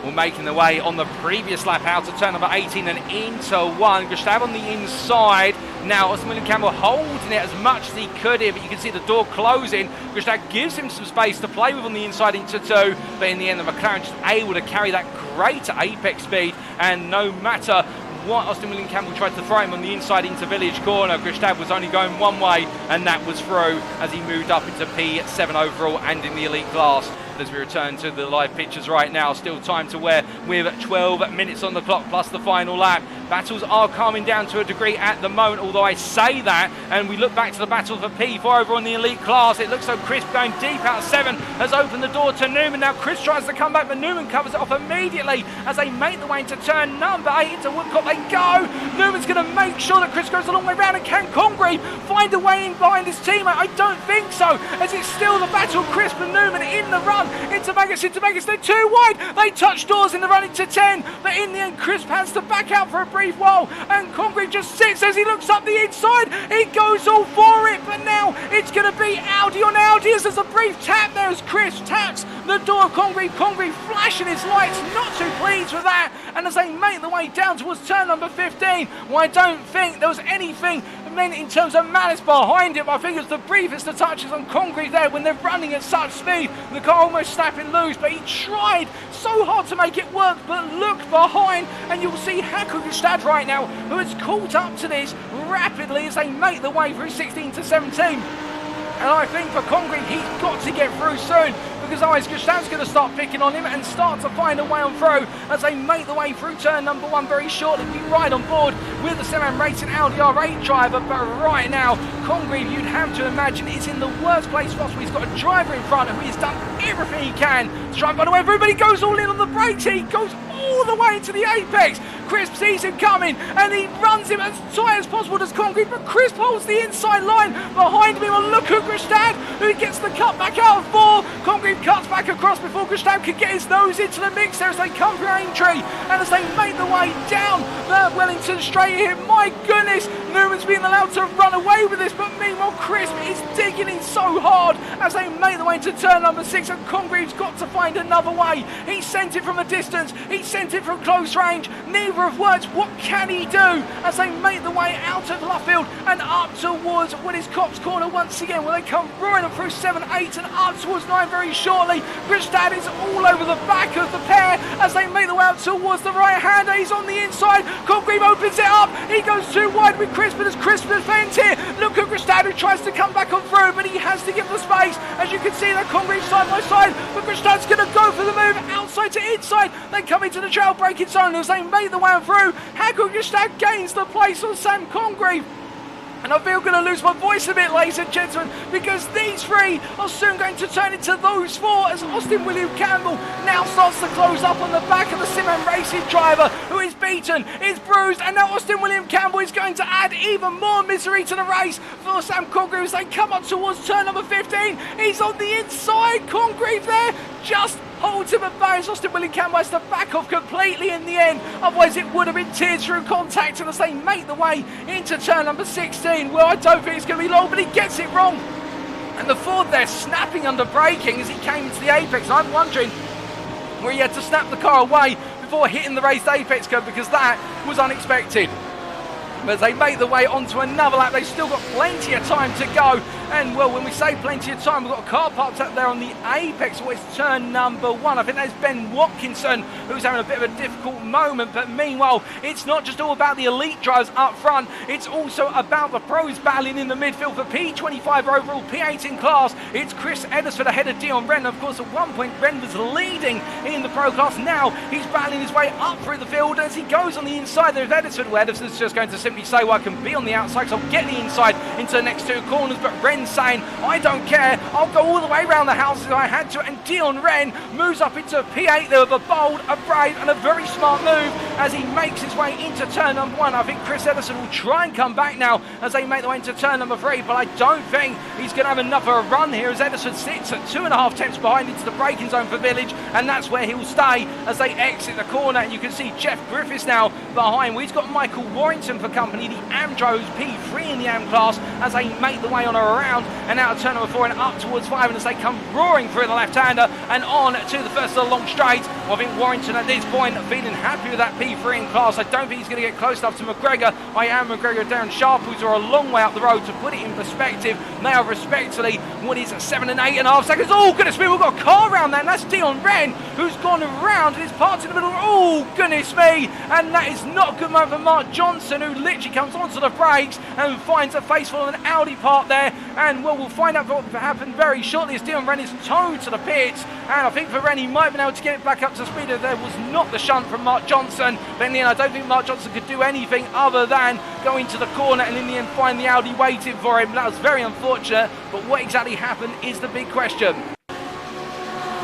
Well, making the way on the previous lap out of turn number 18 and into 1. Gustave on the inside. Now, Austin William Campbell holding it as much as he could here, but you can see the door closing. Gustave gives him some space to play with on the inside into 2, but in the end, the McLaren just able to carry that greater apex speed, and no matter what Austin William Campbell tried to throw him on the inside into Village Corner, Gustave was only going one way, and that was through as he moved up into P7 overall and in the elite class. As we return to the live pictures right now, still time to wear with 12 minutes on the clock plus the final lap. Battles are calming down to a degree at the moment, although I say that, and we look back to the battle for P4 over on the elite class. It looks so Crisp going deep out of 7 has opened the door to Newman. Now Crisp tries to come back, but Newman covers it off immediately as they make the way into turn number 8 into Woodcote. They go. Newman's going to make sure that Crisp goes a long way round, and can Congreve find a way in behind his teammate? I don't think so, as it's still the battle of Crisp and Newman in the run into Magus, they're too wide. They touch doors in the run into 10, but in the end Crisp has to back out for a brief brief while, and Congreve just sits as he looks up the inside. He goes all for it, but now it's going to be Audi on Audi as there's a brief tap there as Chris taps the door of Congreve. Congreve flashing his lights, not too pleased with that, and as they make the way down towards turn number 15, well, I don't think there was anything meant in terms of malice behind it, but I think it's the briefest of touches on Congreve there when they're running at such speed. The car almost snapping loose, but he tried so hard to make it work, but look behind and you'll see Hakugelstad right now, who has caught up to this rapidly as they make the way through 16 to 17. And I think for Congreve, he's got to get through soon, because otherwise Gustaf's going to start picking on him and start to find a way on through as they make the way through turn number 1 very shortly. Be right on board with the GT3 Audi R8 driver, but right now Congreve, you'd have to imagine, is in the worst place possible. He's got a driver in front of him, he's done everything he can to try and find a way. Everybody goes all in on the brakes, he goes all the way into the apex. Crisp sees him coming and he runs him as tight as possible as Congreve, but Crisp holds the inside line behind him. And look at Gustaf, who gets the cut back out of 4. Congreve cuts back across before Gustaf can get his nose into the mix there as they come through Aintree and as they make the way down the Wellington straight here. My goodness, Newman's being allowed to run away with this, but meanwhile Crisp is digging in so hard as they make the way into turn number 6, and Congreve's got to find another way. He sent it from a distance, he sent it from close range, neither have worked. What can he do as they make the way out of Luffield and up towards what is Cops Corner once again, where they come roaring up through 7, 8 and up towards 9 very shortly. Gustaf is all over the back of the pair as they make the way out towards the right hander. He's on the inside, Congreve opens it up, he goes too wide with Crisp, but as Crisp defends here, look at Gustaf who tries to come back on through, but he has to give the space. As you can see, they're Congreve side by side, but Gustaf's going to go for the move outside to inside. They come into the trail braking zone as they make the way through. Hakugelstad gains the place on Sam Congreve. And I feel going to lose my voice a bit, ladies and gentlemen, because these 3 are soon going to turn into those 4 as Austin William Campbell now starts to close up on the back of the GT3 driver, who is beaten, is bruised, and now Austin William Campbell is going to add even more misery to the race for Sam Congreve as they come up towards turn number 15. He's on the inside, Congreve there just holds him at bay as Austin William Campbell has to back off completely in the end, otherwise it would have been tears through contact. And as they make the way into turn number 16, well, I don't think it's going to be long, but he gets it wrong, and the Ford there snapping under braking as he came into the apex. I'm wondering where he had to snap the car away before hitting the raised apex curve, because that was unexpected. But as they make the way onto another lap, they've still got plenty of time to go. And well, when we say plenty of time, we've got a car parked up there on the apex. Well, it's turn number 1. I think that's Ben Watkinson who's having a bit of a difficult moment. But meanwhile, it's not just all about the elite drivers up front. It's also about the pros battling in the midfield for P25 overall, P18 class. It's Chris Eddersford ahead of Dion Wren. Of course, at one point, Wren was leading in the pro class. Now he's battling his way up through the field as he goes on the inside there of Eddersford. Well, Eddersford's just going to simply say, well, I can be on the outside, so I'll get the inside into the next 2 corners. But Wren's saying, I don't care, I'll go all the way around the house if I had to. And Dion Wren moves up into P8 there with a bold, a brave and a very smart move as he makes his way into turn number 1. I think Chris Edderson will try and come back now as they make their way into turn number 3, but I don't think he's going to have enough of a run here as Edderson sits at 2.5 tenths behind into the braking zone for Village, and that's where he'll stay as they exit the corner. And you can see Jeff Griffiths now behind. Well, he's got Michael Warrington for company, the Amdro, who's P3 in the Am class, as they make the way on around and out of turn number 4 and up towards 5, and as they come roaring through the left-hander and on to the first of the long straight. Well, I think Warrington at this point feeling happy with that P3 in class. I don't think he's going to get close enough to McGregor. I am McGregor, Darren Sharp, who's are a long way up the road. To put it in perspective, they are respectively what is 7 and 8.5 seconds. Oh goodness me, we've got a car around that, and that's Dion Wren who's gone around and is parked in the middle. Oh goodness me, and that is not a good moment for Mark Johnson, who literally comes onto the brakes and finds a face full of an Audi part there. And well, we'll find out what happened very shortly as Dion Wren is towed to the pits, and I think for Wren he might have been able to get it back up to speed if there was not the shunt from Mark Johnson. But in the end, I don't think Mark Johnson could do anything other than go into the corner and in the end find the Audi waiting for him. That was very unfortunate, but what exactly happened is the big question.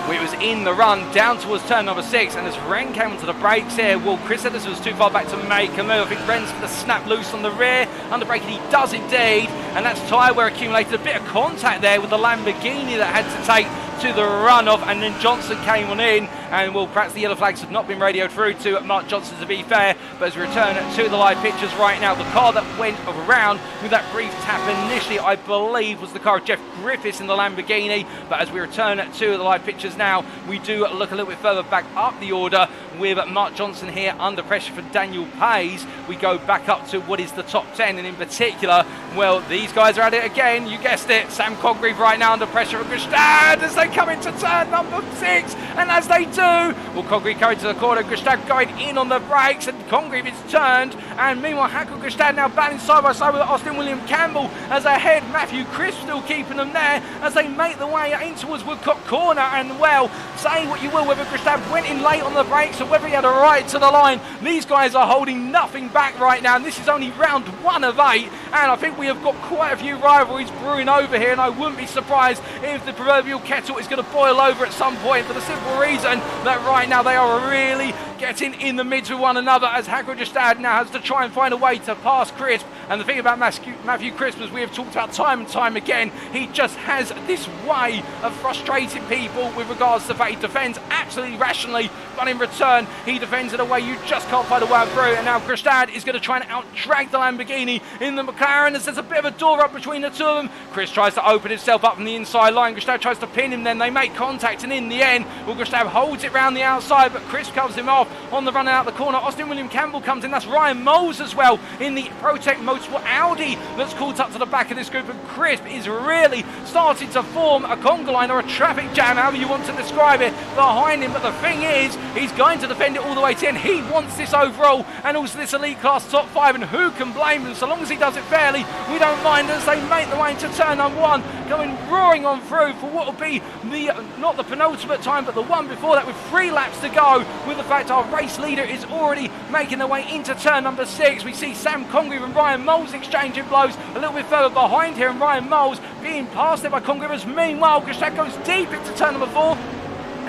It was in the run down towards turn number 6, and as Wren came onto the brakes here, well, Chris Edderson was too far back to make a move. I think Wren's going to snap loose on the rear, under braking he does indeed, and that's tyre wear accumulated. A bit of contact there with the Lamborghini that had to take to the runoff, and then Johnson came on in and well, perhaps the yellow flags have not been radioed through to Mark Johnson, to be fair, but as we return to the live pictures right now, the car that went around with that brief tap initially, I believe, was the car of Jeff Griffiths in the Lamborghini, but as we return to the live pictures now, we do look a little bit further back up the order with Mark Johnson here under pressure for Daniel Pays. We go back up to what is the top 10, and in particular, well, these guys are at it again. You guessed it, Sam Congreve right now under pressure for Gustad as they come into turn number 6, and as they do, well, Congreve going to the corner, Gustad going in on the brakes, and Congreve is turned, and meanwhile Hackle Gustad now battling side by side with Austin William Campbell as ahead. Matthew Crisp still keeping them there as they make the way in towards Woodcock Corner, and well, say what you will whether Gustad went in late on the brakes or whether he had a right to the line, these guys are holding nothing back right now, and this is only round 1 of 8, and I think we have got quite a few rivalries brewing over here, and I wouldn't be surprised if the proverbial kettle is going to boil over at some point, for the simple reason that right now they are really getting in the mid to one another, as Hackle Gustad now has to try and find a way to pass Crisp. And the thing about Matthew Crisp, as we have talked about time and time again, he just has this way of frustrating people with regards to the fact he defends absolutely rationally, but in return he defends in a way you just can't find a way through. And now Gustad is going to try and out-drag the Lamborghini in the McLaren, as there's a bit of a door up between the two of them. Chris tries to open himself up from the inside line, Gustad tries to pin him, then they make contact, and in the end, well, Gustad holds it round the outside, but Chris covers him off on the run out the corner. Austin William Campbell comes in, that's Ryan Moles as well in the Protect Motorsport Audi that's caught up to the back of this group, and Crisp is really starting to form a conga line or a traffic jam, however you want to describe it, behind him. But the thing is, he's going to defend it all the way to the end. He wants this overall and also this elite class top 5, and who can blame him? So long as he does it fairly, we don't mind, as they make the way into turn number 1, going roaring on through for what will be the not the penultimate time, but the one before that, with 3 laps to go, with the fact our race leader is already making their way into turn number 6. We see Sam Congreve and Ryan Moles exchanging blows a little bit further behind here, and Ryan Moles being passed there by Congreve, as meanwhile Gustad goes deep into turn number 4.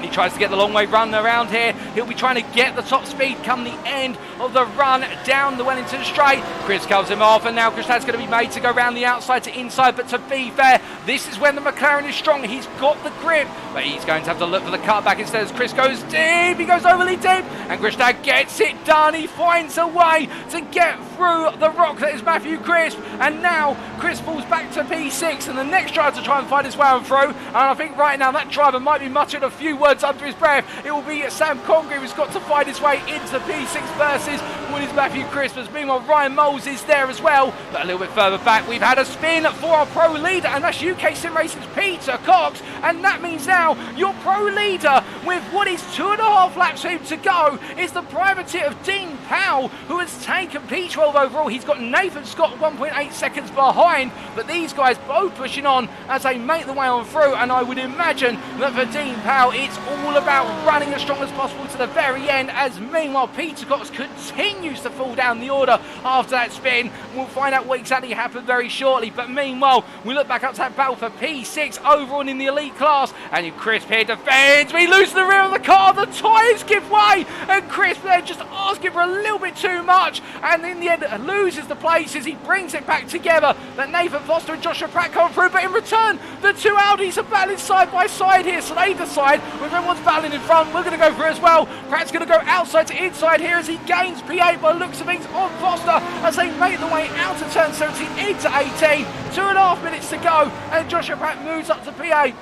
And he tries to get the long way run around here. He'll be trying to get the top speed come the end of the run down the Wellington straight. Chris covers him off, and now Gustad's going to be made to go around the outside to inside, but to be fair, this is when the McLaren is strong. He's got the grip, but he's going to have to look for the cutback instead, as Chris goes deep. He goes overly deep, and Gustad gets it done. He finds a way to get through the rock that is Matthew Crisp, and now Chris falls back to P6, and the next driver to try and find his way on through, and I think right now that driver might be muttering a few words under his breath. It will be Sam Congreve who's got to find his way into P6 versus what is Matthew Crisp. Meanwhile, Ryan Moles is there as well, but a little bit further back we've had a spin for our pro leader, and that's UKSimRacing's Peter Cox, and that means now your pro leader, with what is 2.5 laps to go, is the privateer of Dean Powell, who has taken P12 overall. He's got Nathan Scott 1.8 seconds behind, but these guys both pushing on as they make the way on through, and I would imagine that for Dean Powell it's all about running as strong as possible to the very end, as meanwhile Peter Cox continues to fall down the order after that spin. We'll find out what exactly happened very shortly, but meanwhile we look back up to that battle for P6 overall in the elite class, and Crisp here defends. We lose the rear of the car, the tyres give way, and Crisp there just asking for a little bit too much, and in the end loses the places. He brings it back together, but Nathan Foster and Joshua Pratt come through, but in return the two Audis are battling side by side here, so they decide with everyone's battling in front, we're going to go through as well. Pratt's going to go outside to inside here as he gains P8 by the looks of things on Foster, as they make the way out of turn 17 into 18. 2.5 minutes to go, and Joshua Pratt moves up to P8.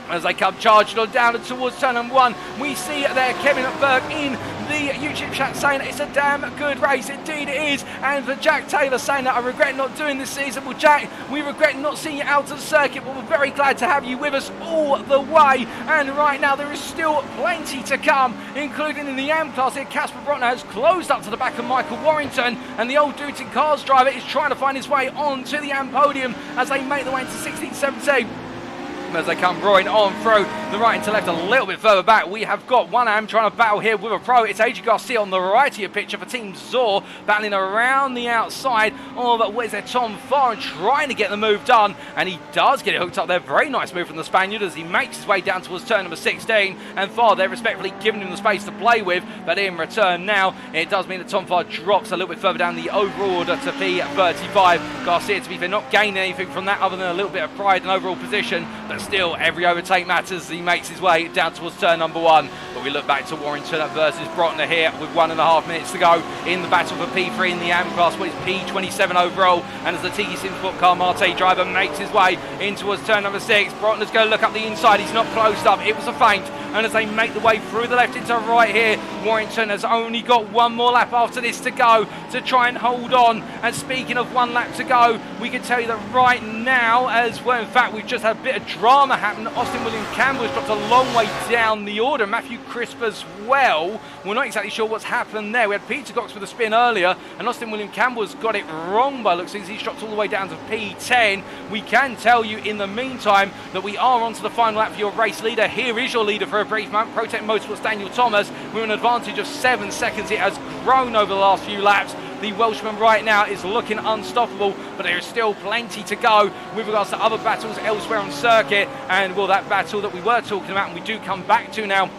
As they come charging on down and towards turn number 1, we see there Kevin Berg in the YouTube chat saying it's a damn good race. Indeed it is. And for Jack Taylor saying that I regret not doing this season. Well, Jack, we regret not seeing you out of the circuit, but we're very glad to have you with us all the way. And right now there is still plenty to come, including in the AM class here. Casper Brotner has closed up to the back of Michael Warrington, and the old Duty Cars driver is trying to find his way onto the AM podium as they make their way into 16-17. As they come roaring on through the right into left a little bit further back, we have got one AM trying to battle here with a pro. It's AJ Garcia on the right of your picture for Team Zor, battling around the outside. Oh, but what is there? Tom Farr trying to get the move done, and he does get it hooked up there. Very nice move from the Spaniard as he makes his way down towards turn number 16, and Farr there respectfully giving him the space to play with, but in return now it does mean that Tom Farr drops a little bit further down the overall order to P35. Garcia, to be fair, not gaining anything from that other than a little bit of pride and overall position, but but still every overtake matters. He makes his way down towards turn number 1, but we look back to Warrington versus Brotner here with 1.5 minutes to go in the battle for P3 in the AM class, what is P27 overall, and as the TD Sport car Marte driver makes his way in towards turn number 6, Brotner's going to look up the inside. He's not closed up, it was a feint, and as they make the way through the left into right here, Warrington has only got one more lap after this to go to try and hold on. And speaking of one lap to go, we can tell you that right now, as well, in fact, we've just had a bit of drama happen. Austin William Campbell has dropped a long way down the order. Matthew Crisp as well. We're not exactly sure what's happened there. We had Peter Cox with a spin earlier, and Austin William Campbell has got it wrong by looks. He's dropped all the way down to P10. We can tell you in the meantime that we are on to the final lap for your race leader. Here is your leader for a brief moment, Protect Motorsport's Daniel Thomas, with an advantage of 7 seconds. It has grown over the last few laps. The Welshman right now is looking unstoppable, but there is still plenty to go with regards to other battles elsewhere on circuit. And well, that battle that we were talking about and we do come back to now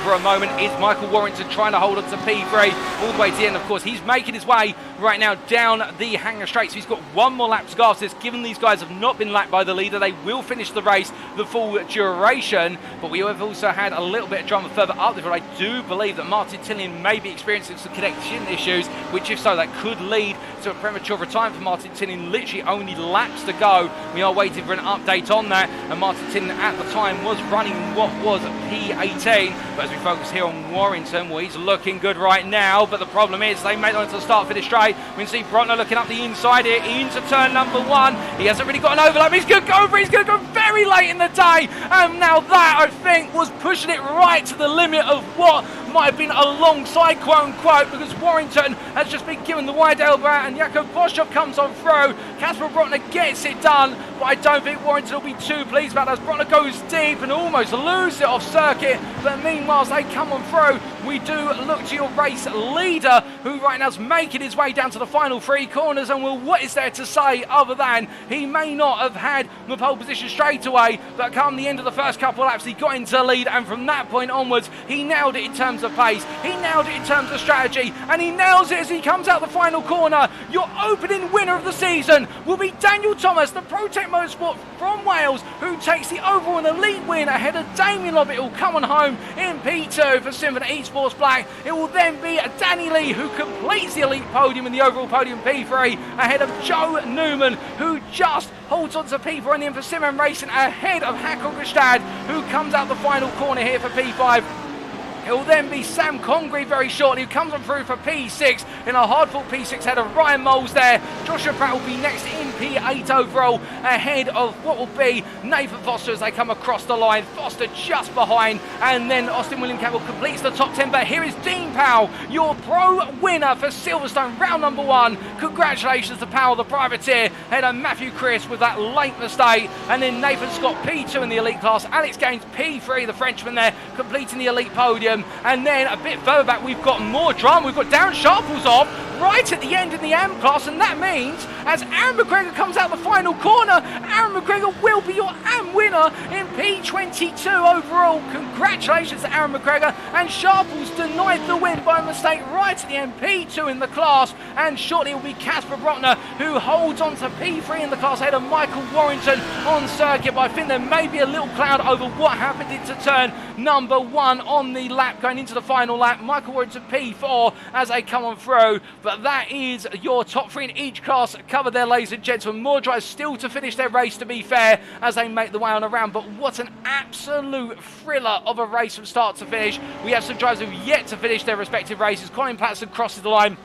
for a moment is Michael Warrington trying to hold on to P3 all the way to the end. Of course, he's making his way right now down the Hangar Straight, so he's got one more lap to go after this. Given these guys have not been lapped by the leader, they will finish the race the full duration. But we have also had a little bit of drama further up the field. I do believe that Martin Tillin may be experiencing some connection issues, which if so, that could lead to a premature retirement for Martin Tillin. Literally only laps to go. We are waiting for an update on that, and Martin Tillin at the time was running what was P18, but as we focus here on Warrington, well, he's looking good right now, but the problem is they made it onto the start-finish straight. We can see Brotner looking up the inside here into turn number 1. He hasn't really got an overlap. He's going to go over. He's going to go very late in the day, and now that, I think, was pushing it right to the limit of what might have been a long side, quote-unquote, because Warrington has just been given the wide elbow, and Jakob Boschhoff comes on through. Casper Brotner gets it done, but I don't think Warrington will be too pleased about that as Brotner goes deep and almost loses it off circuit. But meanwhile, as they come on through, we do look to your race leader, who right now is making his way down to the final 3 corners. And well, what is there to say other than he may not have had the pole position straight away, but come the end of the first couple of laps, he got into the lead, and from that point onwards, he nailed it in terms of pace, he nailed it in terms of strategy, and he nails it as he comes out the final corner. Your opening winner of the season will be Daniel Thomas, the Protect Motorsport from Wales, who takes the overall and elite win ahead of Damien Lobbit, who will come on home in P2 for Symphony Esports Black. It will then be Danny Lee, who completes the elite podium in the overall podium P3 ahead of Joe Newman, who just holds on to P4 in the end for GT3 ahead of Hakon Gestad, who comes out the final corner here for P5. It will then be Sam Congreve very shortly, who comes on through for P6 in a hard-fought P6 ahead of Ryan Moles there. Joshua Pratt will be next in P8 overall ahead of what will be Nathan Foster as they come across the line. Foster just behind, and then Austin William Campbell completes the top 10. But here is Dean Powell, your pro winner for Silverstone round number 1. Congratulations to Powell, the privateer, ahead of Matthew Chris with that late mistake, and then Nathan Scott P2 in the elite class. Alex Gaines P3, the Frenchman there, completing the elite podium. And then a bit further back, we've got more drama. We've got Darren Sharples off right at the end in the AM class, and that means as Aaron McGregor comes out the final corner, Aaron McGregor will be your AM winner in P22 overall. Congratulations to Aaron McGregor, and Sharples denied the win by mistake right at the end, P2 in the class, and shortly it will be Casper Brotner who holds on to P3 in the class ahead of Michael Warrington on circuit. But I think there may be a little cloud over what happened into turn number 1 on the lap going into the final lap. Michael Warrington P4 as they come on through. But that is your top 3 in each class covered there, ladies and gentlemen. More drivers still to finish their race, to be fair, as they make the way on around. But what an absolute thriller of a race from start to finish. We have some drivers who have yet to finish their respective races. Colin Patterson crosses the line,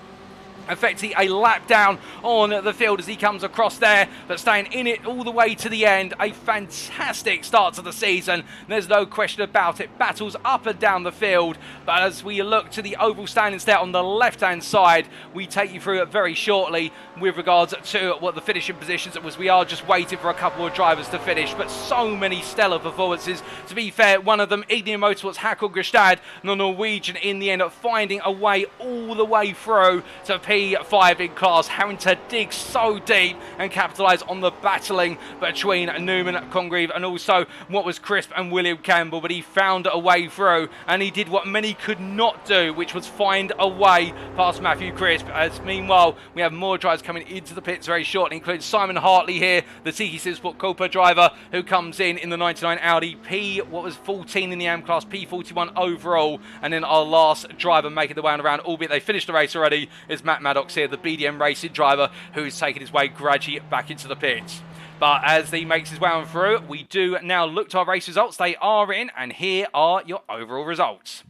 effectively a lap down on the field as he comes across there, but staying in it all the way to the end. A fantastic start to the season, there's no question about it. Battles up and down the field, but as we look to the overall standings there on the left hand side, we take you through it very shortly with regards to what the finishing positions was. We are just waiting for a couple of drivers to finish, but so many stellar performances. To be fair, one of them, Ignium Motorsports Hakon Gestad, the Norwegian, in the end up finding a way all the way through to P5 in class, having to dig so deep and capitalise on the battling between Newman, Congreve and also what was Crisp and William Campbell, but he found a way through and he did what many could not do, which was find a way past Matthew Crisp. As meanwhile, we have more drivers coming into the pits very shortly, including Simon Hartley here, the Tiki Sport Copa driver, who comes in the 99 Audi, what was 14 in the AM class, P41 overall, and then our last driver making the way on around, albeit they finished the race already, is Matt Maddox here, the BDM Racing driver, who's taking his way gradually back into the pits. But as he makes his way on through, we do now look to our race results. They are in, and here are your overall results.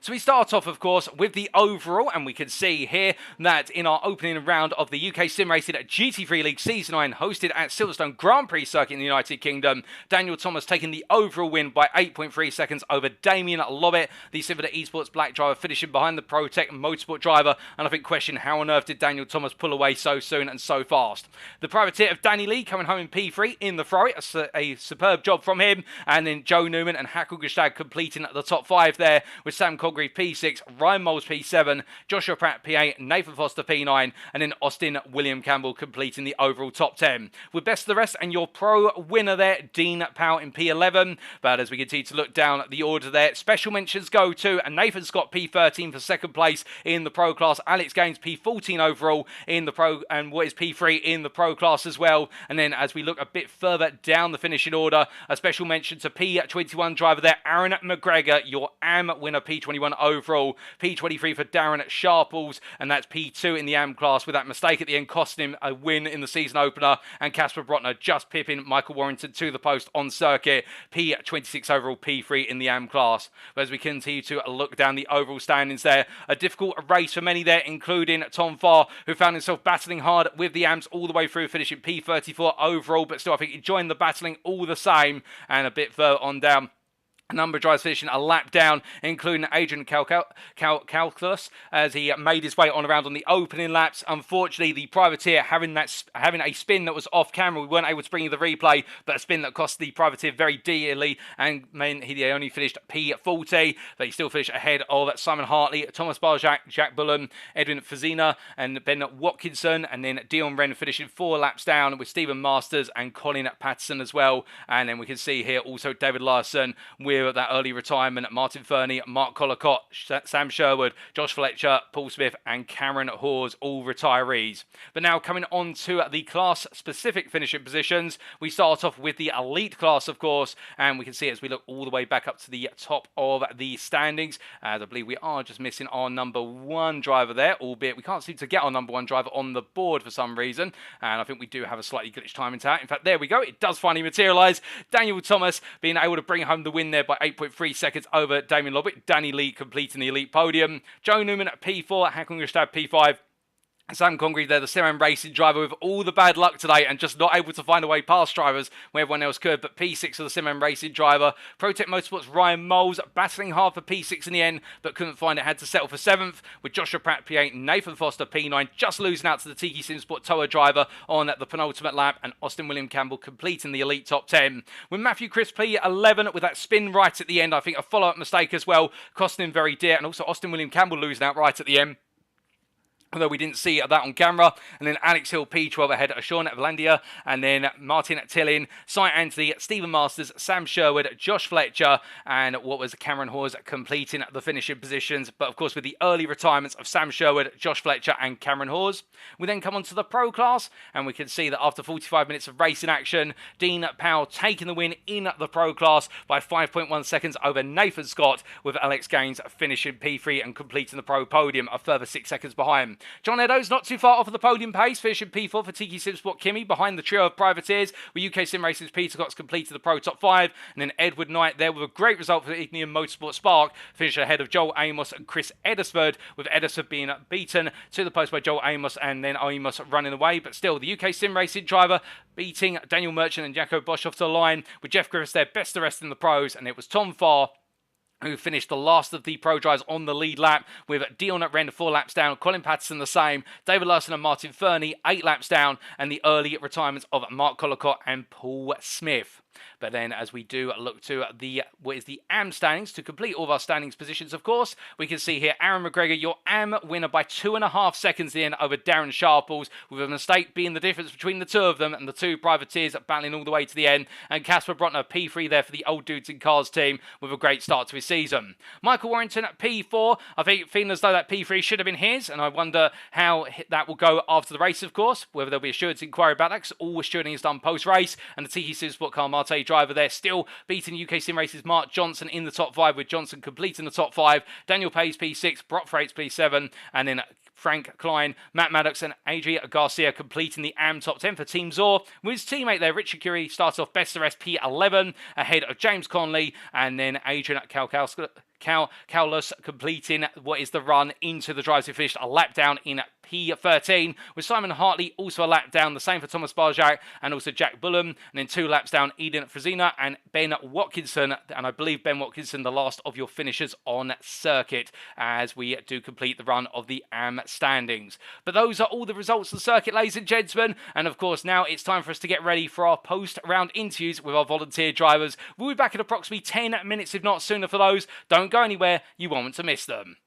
So we start off, of course, with the overall, and we can see here that in our opening round of the UKSimRacing GT3 League Season 9, hosted at Silverstone Grand Prix circuit in the United Kingdom, Daniel Thomas taking the overall win by 8.3 seconds over Damien Lobbett, the Civica Esports Black driver, finishing behind the ProTech Motorsport driver, and I think question how on earth did Daniel Thomas pull away so soon and so fast. The privateer of Danny Lee coming home in P3 in the Ferrari, a superb job from him, and then Joe Newman and Hackle Gestad completing the top 5 there, with Sam Congreve P6, Ryan Moles P7, Joshua Pratt P8, Nathan Foster P9, and then Austin William Campbell completing the overall top 10. With best of the rest and your pro winner there, Dean Powell in P11. But as we continue to look down the order there, special mentions go to Nathan Scott P13 for second place in the pro class, Alex Gaines P14 overall in the pro, and what is P3 in the pro class as well. And then as we look a bit further down the finishing order, a special mention to P21 driver there, Aaron McGregor, your AM winner P21 overall, P23 for Darren Sharples, and that's P2 in the AM class, with that mistake at the end costing him a win in the season opener, and Casper Brotner just pipping Michael Warrington to the post on circuit, P26 overall, P3 in the AM class. But as we continue to look down the overall standings there, a difficult race for many there, including Tom Farr, who found himself battling hard with the AMs all the way through, finishing P34 overall, but still I think he joined the battling all the same. And a bit further on down, a number of drivers finishing a lap down, including Adrian Calculus, as he made his way on around on the opening laps. Unfortunately, the privateer having a spin that was off camera, we weren't able to bring you the replay, but a spin that cost the privateer very dearly, and meant he only finished P40, but he still finished ahead of Simon Hartley, Thomas Barjack, Jack Bullen, Edwin Fazina, and Ben Watkinson, and then Dion Wren finishing 4 laps down with Stephen Masters and Colin Patterson as well. And then we can see here also David Larson with that early retirement, Martin Fernie, Mark Collicott, Sam Sherwood, Josh Fletcher, Paul Smith and Cameron Hawes, all retirees. But now coming on to the class-specific finishing positions, we start off with the elite class, of course, and we can see as we look all the way back up to the top of the standings, as I believe we are just missing our number 1 driver there, albeit we can't seem to get our number 1 driver on the board for some reason, and I think we do have a slightly glitched timing to that. In fact, there we go, it does finally materialise. Daniel Thomas being able to bring home the win there by 8.3 seconds over Damien Lobbett. Danny Lee completing the elite podium. Joe Newman at P4, Hackle Gestad P5. Sam Congreve there, the Simracing Racing driver, with all the bad luck today and just not able to find a way past drivers where everyone else could. But P6 for the Simracing Racing driver. ProTech Motorsport's Ryan Moles battling hard for P6 in the end, but couldn't find it, had to settle for 7th, with Joshua Pratt P8, Nathan Foster P9, just losing out to the Tiki Sport Toa driver on the penultimate lap, and Austin William Campbell completing the elite top 10. With Matthew Crisp P11 with that spin right at the end, I think a follow-up mistake as well, costing him very dear, and also Austin William Campbell losing out right at the end, although we didn't see that on camera. And then Alex Hill P12 ahead of Sean Valandia, and then Martin Tillin, Cy Anthony, Stephen Masters, Sam Sherwood, Josh Fletcher, and what was Cameron Hawes completing the finishing positions. But of course with the early retirements of Sam Sherwood, Josh Fletcher and Cameron Hawes. We then come on to the pro class, and we can see that after 45 minutes of racing action, Dean Powell taking the win in the pro class by 5.1 seconds over Nathan Scott, with Alex Gaines finishing P3 and completing the pro podium a further 6 seconds behind. John Eddowes not too far off of the podium pace, finishing P4 for Tiki Sport Kimmy, behind the trio of privateers, with UKSimRacing's Peter Cox completed the pro top 5, and then Edward Knight there with a great result for Ignium Motorsport Spark, finishing ahead of Joel Amos and Chris Eddersford, with Eddersford being beaten to the post by Joel Amos, and then Amos running away. But still, the UKSimRacing driver beating Daniel Merchant and Jaco Bosch off to the line, with Jeff Griffiths there, best the rest in the pros, and it was Tom Farr who finished the last of the pro drivers on the lead lap, with Dion at Ren 4 laps down, Colin Patterson the same, David Larson and Martin Fernie 8 laps down, and the early retirements of Mark Collicott and Paul Smith. But then as we do look to what is the AM standings, to complete all of our standings positions, of course, we can see here Aaron McGregor, your AM winner by 2.5 seconds in over Darren Sharples, with a mistake being the difference between the two of them, and the two privateers battling all the way to the end. And Casper Brotner, P3 there for the Old Dudes in Cars team, with a great start to his season. Michael Warrington at P4, I think feeling as though that P3 should have been his, and I wonder how that will go after the race, of course, whether there'll be a steward's inquiry about that, because all stewarding is done post-race. And the TT Supersport Car Marte driver there still beating UKSimRacing's Mark Johnson in the top 5, with Johnson completing the top 5. Daniel Pay's P6, Brock Freight's P7, and then Frank Klein, Matt Maddox and Adrian Garcia completing the AM top 10 for Team Zor. With his teammate there, Richard Curie, started off best of the rest P11 ahead of James Conley, and then Adrian Cowlus completing what is the run into the drive to finish a lap down in P13, with Simon Hartley also a lap down, the same for Thomas Barjak and also Jack Bullen, and then 2 laps down Eden Frazina and Ben Watkinson, and I believe Ben Watkinson the last of your finishers on circuit as we do complete the run of the AM standings. But those are all the results of the circuit, ladies and gentlemen, and of course now it's time for us to get ready for our post-round interviews with our volunteer drivers. We'll be back in approximately 10 minutes, if not sooner, for those. Don't go anywhere, you won't want to miss them.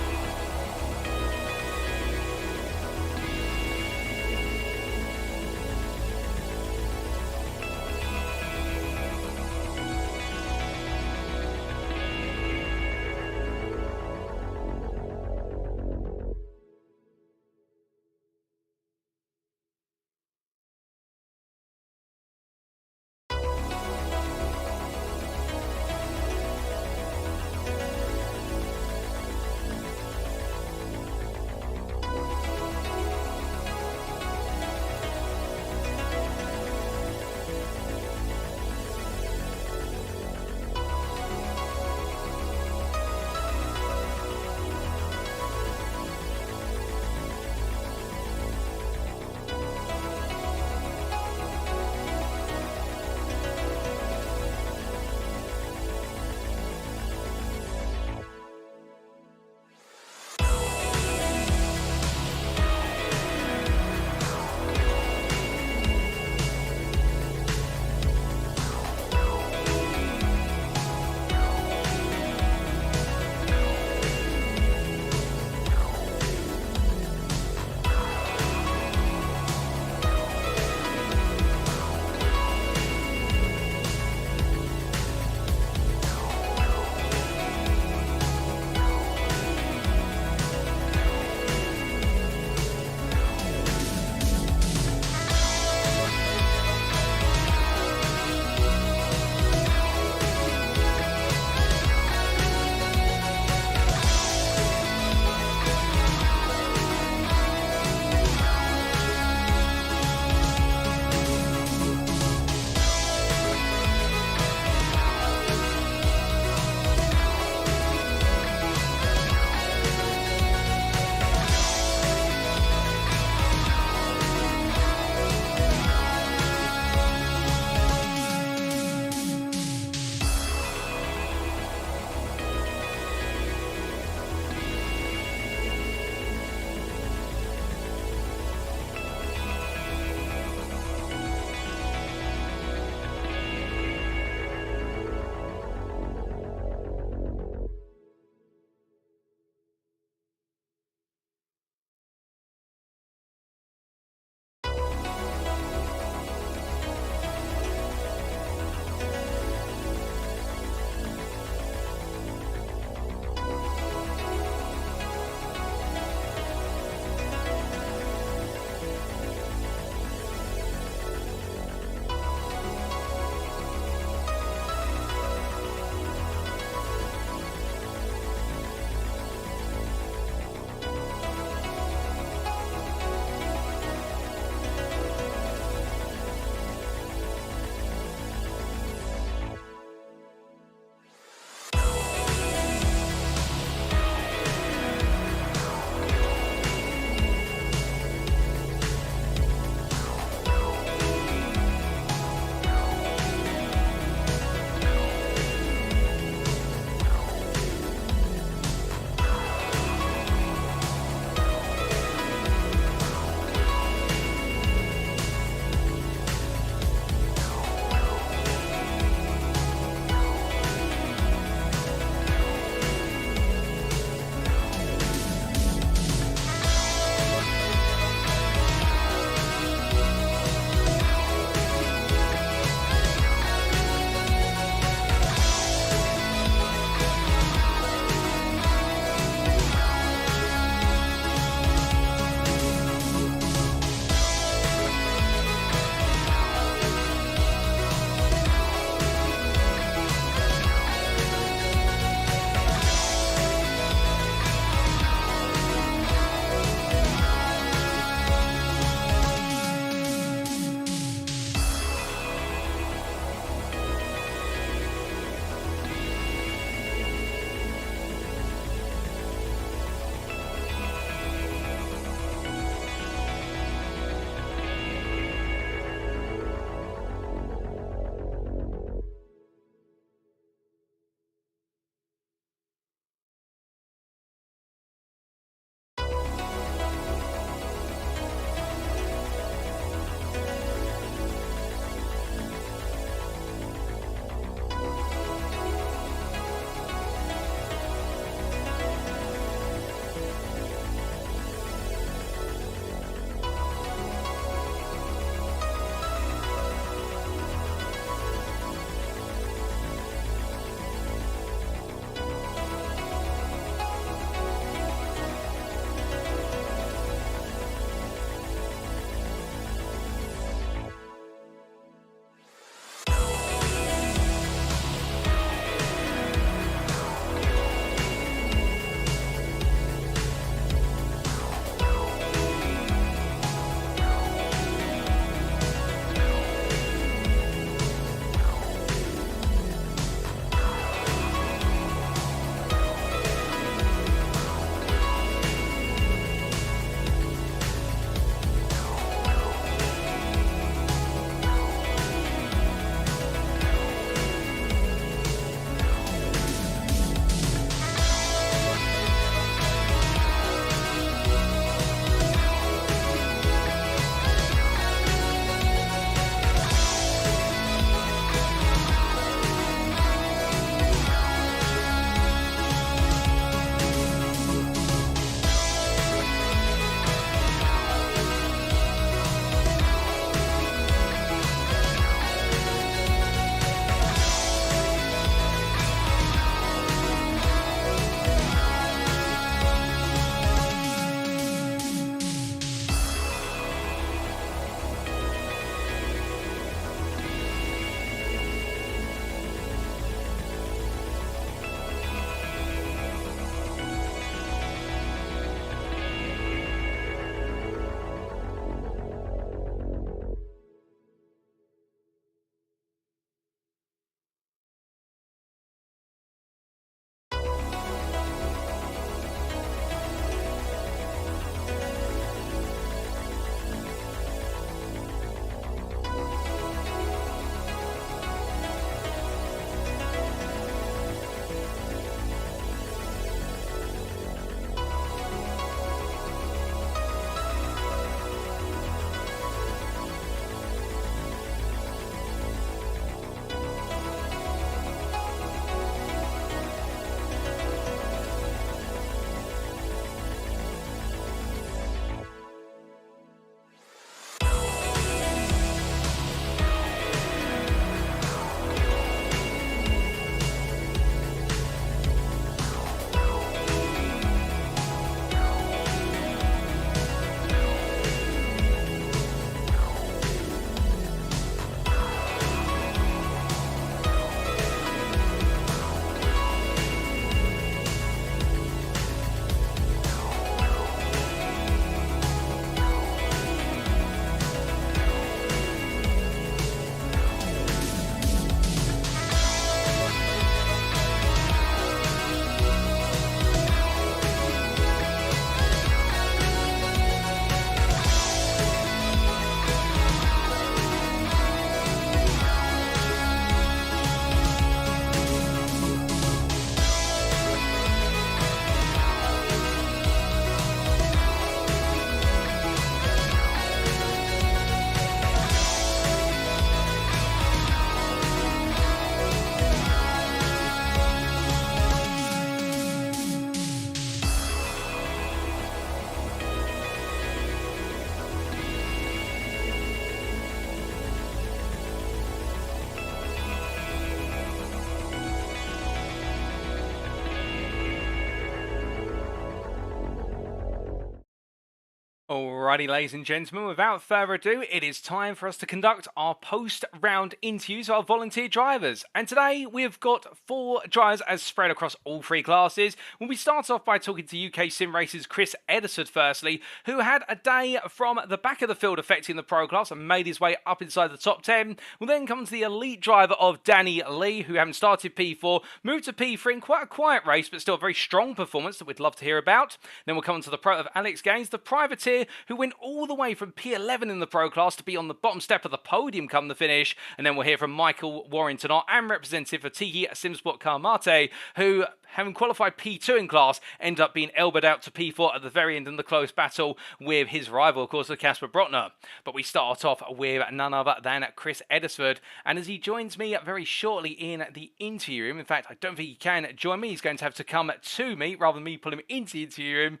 Alrighty, ladies and gentlemen, without further ado, it is time for us to conduct our post-round interviews of our volunteer drivers. And today we've got 4 drivers as spread across all 3 classes. We start off by talking to UKSimRacing's Chris Edison firstly, who had a day from the back of the field affecting the Pro class and made his way up inside the top 10. We'll then come to the elite driver of Danny Lee, who having started P4, moved to P3 in quite a quiet race, but still a very strong performance that we'd love to hear about. Then we'll come on to the pro of Alex Gaines, the privateer, who went all the way from P11 in the Pro class to be on the bottom step of the podium come the finish. And then we'll hear from Michael Warrington, our AM representative for Tiki Simsport Carmate, who, having qualified P2 in class, ended up being elbowed out to P4 at the very end in the close battle with his rival, of course, Casper Brotner. But we start off with none other than Chris Edisford. And as he joins me very shortly in the interview room, in fact, I don't think he can join me. He's going to have to come to me rather than me pull him into the interview room.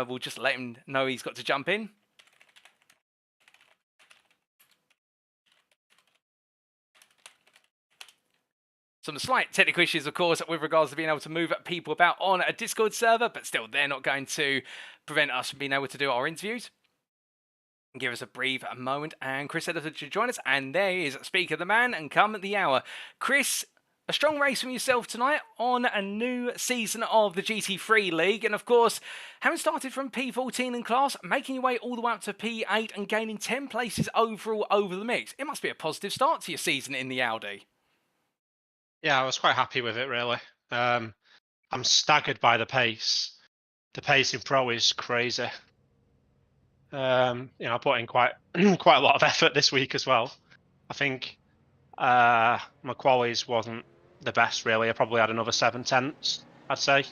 We'll just let him know he's got to jump in. Some slight technical issues, of course, with regards to being able to move people about on a Discord server, but still, they're not going to prevent us from being able to do our interviews. Give us a brief moment, and Chris Edison should join us, and there he is, speak of the man, and come at the hour. Chris, a strong race from yourself tonight on a new season of the GT3 League, and of course, having started from P14 in class, making your way all the way up to P8 and gaining 10 places overall over the mix. It must be a positive start to your season in the Audi. Yeah, I was quite happy with it, really. I'm staggered by the pace. The pace in Pro is crazy. I put in quite quite a lot of effort this week as well. I think my qualies wasn't the best, really. I probably had another 7/10, I'd say.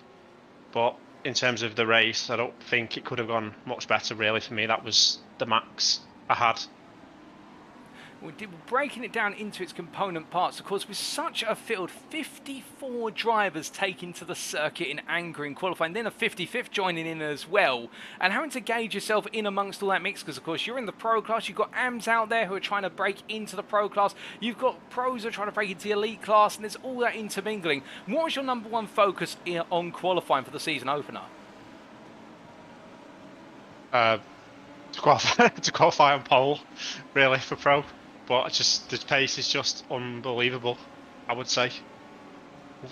But in terms of the race, I don't think it could have gone much better, really, for me. That was the max I had. We're breaking it down into its component parts. Of course, with such a field, 54 drivers taking to the circuit in anger in qualifying, then a 55th joining in as well, and having to gauge yourself in amongst all that mix, because of course you're in the Pro class, you've got AMs out there who are trying to break into the Pro class, you've got pros who are trying to break into the elite class, and there's all that intermingling. What was your number one focus on qualifying for the season opener? To qualify on pole, really, for Pro. But the pace is just unbelievable, I would say.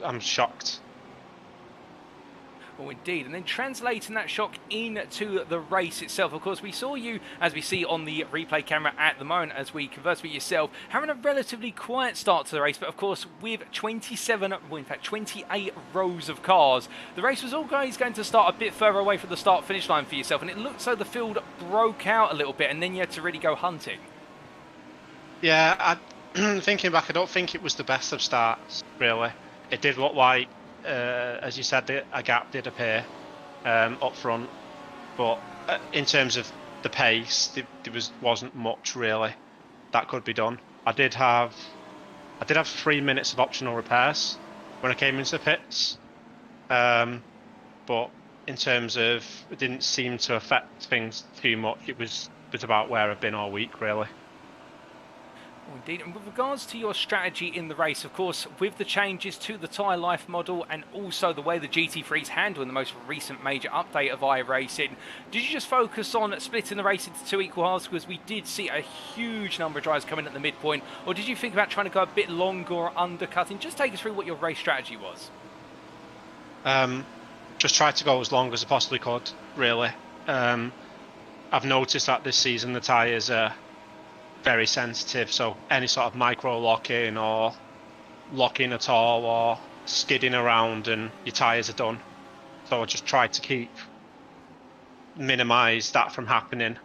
I'm shocked. Well, indeed. And then translating that shock into the race itself. Of course, we saw you, as we see on the replay camera at the moment, as we converse with yourself, having a relatively quiet start to the race. But of course, with 28 rows of cars, the race was always going to start a bit further away from the start-finish line for yourself. And it looked so the field broke out a little bit, and then you had to really go hunting. Yeah, thinking back, I don't think it was the best of starts, really. It did look like, as you said, a gap did appear up front. But in terms of the pace, there wasn't much, really, that could be done. I did have 3 minutes of optional repairs when I came into the pits. But in terms of, it didn't seem to affect things too much. It was about where I've been all week, really. Indeed, and with regards to your strategy in the race, of course, with the changes to the tyre life model and also the way the GT3's handling the most recent major update of iRacing, did you just focus on splitting the race into 2 equal halves, because we did see a huge number of drivers coming at the midpoint, or did you think about trying to go a bit longer or undercutting? Just take us through what your race strategy was. Just tried to go as long as I possibly could, really. I've noticed that this season the tyres are very sensitive, so any sort of micro locking or locking at all or skidding around and your tyres are done. So I just tried to minimise that from happening.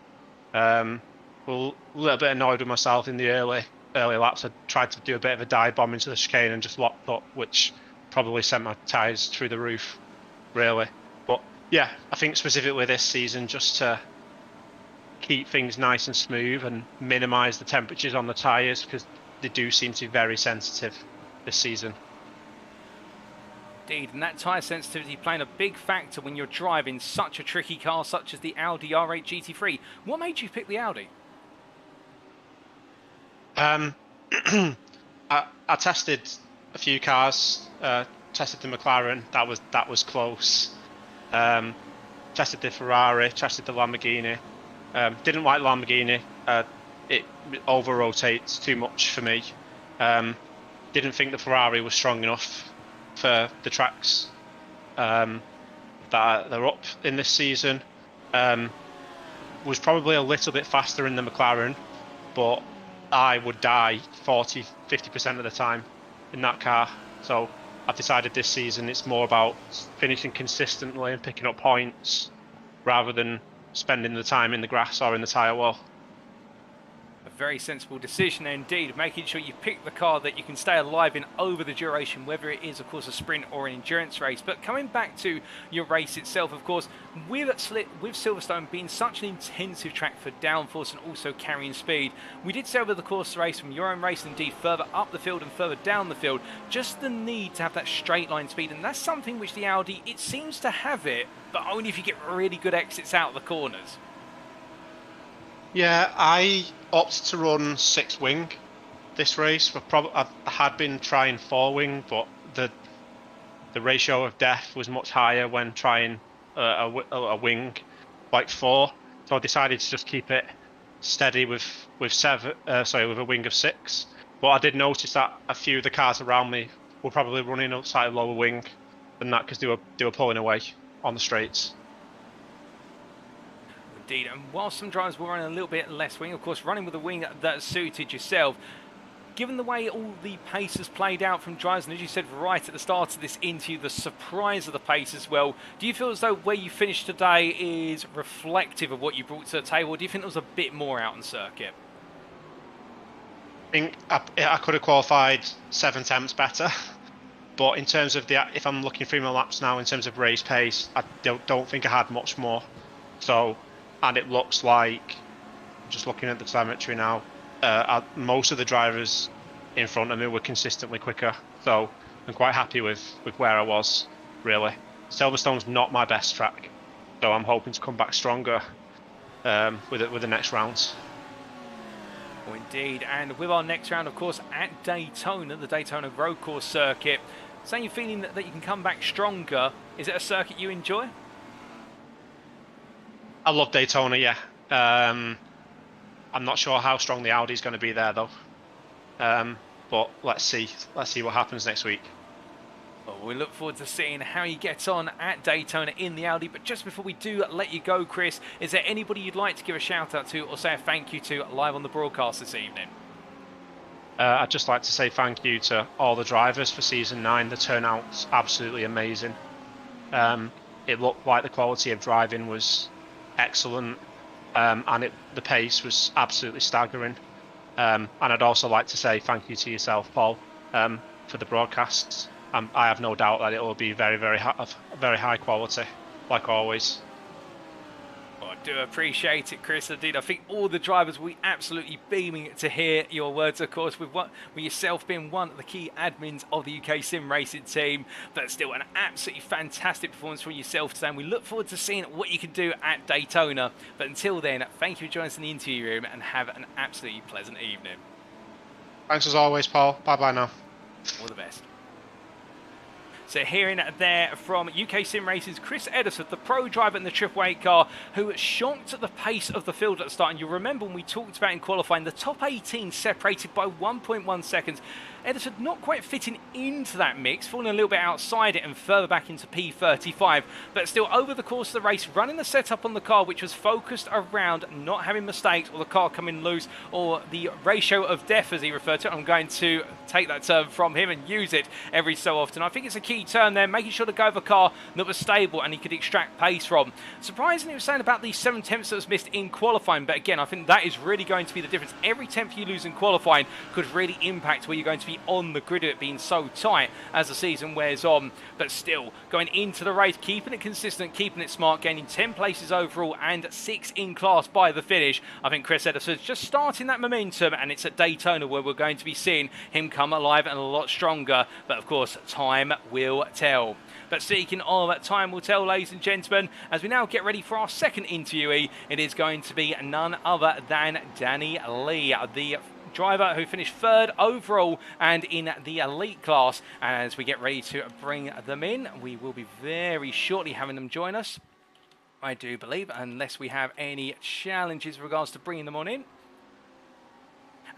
A little bit annoyed with myself in the early laps. I tried to do a bit of a dive bomb into the chicane and just locked up, which probably sent my tyres through the roof, really. But yeah, I think specifically this season, just to keep things nice and smooth and minimise the temperatures on the tyres, because they do seem to be very sensitive this season. Indeed, and that tyre sensitivity playing a big factor when you're driving such a tricky car such as the Audi R8 GT3. What made you pick the Audi? I tested a few cars. Tested the McLaren. That was close. Tested the Ferrari. Tested the Lamborghini. Didn't like Lamborghini. It over-rotates too much for me. Didn't think the Ferrari was strong enough for the tracks that they're up in this season. Was probably a little bit faster in the McLaren, but I would die 40-50% of the time in that car. So I've decided this season it's more about finishing consistently and picking up points rather than spending the time in the grass or in the tyre wall. A very sensible decision indeed, making sure you pick the car that you can stay alive in over the duration, whether it is, of course, a sprint or an endurance race. But coming back to your race itself, of course, with Silverstone being such an intensive track for downforce and also carrying speed, we did say over the course of the race, from your own race, indeed, further up the field and further down the field, just the need to have that straight line speed. And that's something which the Audi, it seems to have it, but only if you get really good exits out of the corners. Yeah, I opted to run 6-wing this race. I had been trying 4-wing, but the ratio of death was much higher when trying a wing like 4. So I decided to just keep it steady with a wing of 6. But I did notice that a few of the cars around me were probably running a slightly lower wing than that because they were pulling away on the straights. Indeed, and while some drivers were running a little bit less wing, of course, running with a wing that suited yourself, given the way all the paces played out from drivers, and as you said right at the start of this interview, the surprise of the pace as well, do you feel as though where you finished today is reflective of what you brought to the table, or do you think there was a bit more out on circuit? I think I could have qualified 7 attempts better, but in terms of if I'm looking through my laps now, in terms of race pace, I don't think I had much more. So. And it looks like, just looking at the telemetry now, most of the drivers in front of me were consistently quicker. So I'm quite happy with where I was, really. Silverstone's not my best track, so I'm hoping to come back stronger with the next rounds. Well, indeed, and with our next round, of course, at Daytona, the Daytona road course circuit, saying you're feeling that you can come back stronger, is it a circuit you enjoy? I love Daytona, yeah. I'm not sure how strong the Audi is going to be there, though. But let's see what happens next week. Well, we look forward to seeing how you get on at Daytona in the Audi. But just before we do let you go, Chris, is there anybody you'd like to give a shout out to or say a thank you to live on the broadcast this evening? I'd just like to say thank you to all the drivers for Season 9. The turnout's absolutely amazing. It looked like the quality of driving was excellent, and the pace was absolutely staggering. And I'd also like to say thank you to yourself, Paul, for the broadcasts. I have no doubt that it will be very, very high quality, like always. Well, I do appreciate it, Chris. Indeed, I think all the drivers will be absolutely beaming to hear your words, of course, with yourself being one of the key admins of the UKSimRacing team. But still, an absolutely fantastic performance from yourself today, and we look forward to seeing what you can do at Daytona. But until then, thank you for joining us in the interview room, and have an absolutely pleasant evening. Thanks as always, Paul. Bye-bye now. All the best. So hearing there from UKSimRacing's Chris Edison, the pro driver in the Triple 8 car, who shocked at the pace of the field at the start. And you'll remember when we talked about in qualifying, the top 18 separated by 1.1 seconds. Edison not quite fitting into that mix, falling a little bit outside it and further back into P35. But still, over the course of the race, running the setup on the car, which was focused around not having mistakes or the car coming loose or the ratio of death, as he referred to it. I'm going to take that term from him and use it every so often. I think it's a key term there, making sure to go with a car that was stable and he could extract pace from. Surprisingly, he was saying about the 7 tenths that was missed in qualifying, but again, I think that is really going to be the difference. Every tenth you lose in qualifying could really impact where you're going to be on the grid, it being so tight as the season wears on. But still, going into the race, keeping it consistent, keeping it smart, gaining 10 places overall and 6 in class by the finish. I think Chris Edison's just starting that momentum, and it's at Daytona where we're going to be seeing him come alive and a lot stronger. But of course, time will tell. But speaking of time will tell, ladies and gentlemen, as we now get ready for our second interviewee, it is going to be none other than Danny Lee, the driver who finished 3rd overall and in the elite class. And as we get ready to bring them in, we will be very shortly having them join us. I do believe, unless we have any challenges in regards to bringing them on in.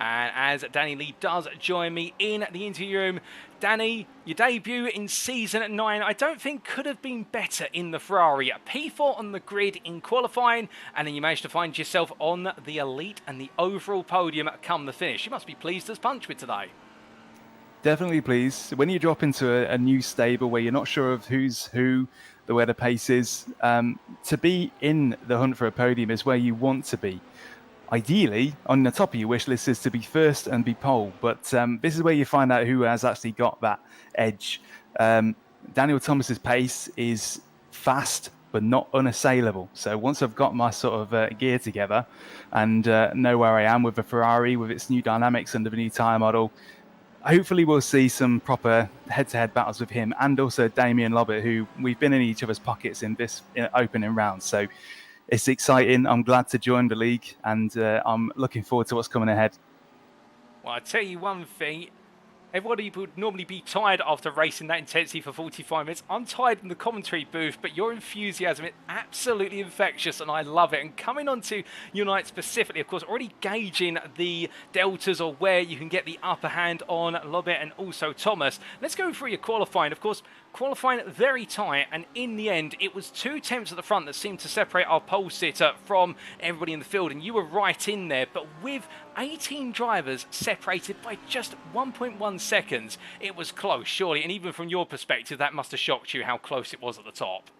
And as Danny Lee does join me in the interview room, Danny, your debut in Season 9, I don't think could have been better in the Ferrari. P4 on the grid in qualifying, and then you managed to find yourself on the Elite and the overall podium come the finish. You must be pleased as punch with today. Definitely pleased. When you drop into a new stable where you're not sure of who's who, where the pace is, to be in the hunt for a podium is where you want to be. Ideally, on the top of your wish list is to be first and be pole, but this is where you find out who has actually got that edge. Daniel Thomas's pace is fast, but not unassailable. So once I've got my sort of gear together and know where I am with the Ferrari, with its new dynamics under the new tyre model, hopefully we'll see some proper head-to-head battles with him and also Damien Lobbett, who we've been in each other's pockets in this opening round. So it's exciting. I'm glad to join the league, and I'm looking forward to what's coming ahead. Well, I tell you one thing. Everybody would normally be tired after racing that intensity for 45 minutes. I'm tired in the commentary booth, but your enthusiasm is absolutely infectious, and I love it. And coming on to your night specifically, of course, already gauging the deltas or where you can get the upper hand on Lobbett and also Thomas. Let's go through your qualifying. Of course, qualifying very tight, and in the end, it was 2 attempts at the front that seemed to separate our pole sitter from everybody in the field, and you were right in there. But with 18 drivers separated by just 1.1 seconds, it was close, surely. And even from your perspective, that must have shocked you how close it was at the top.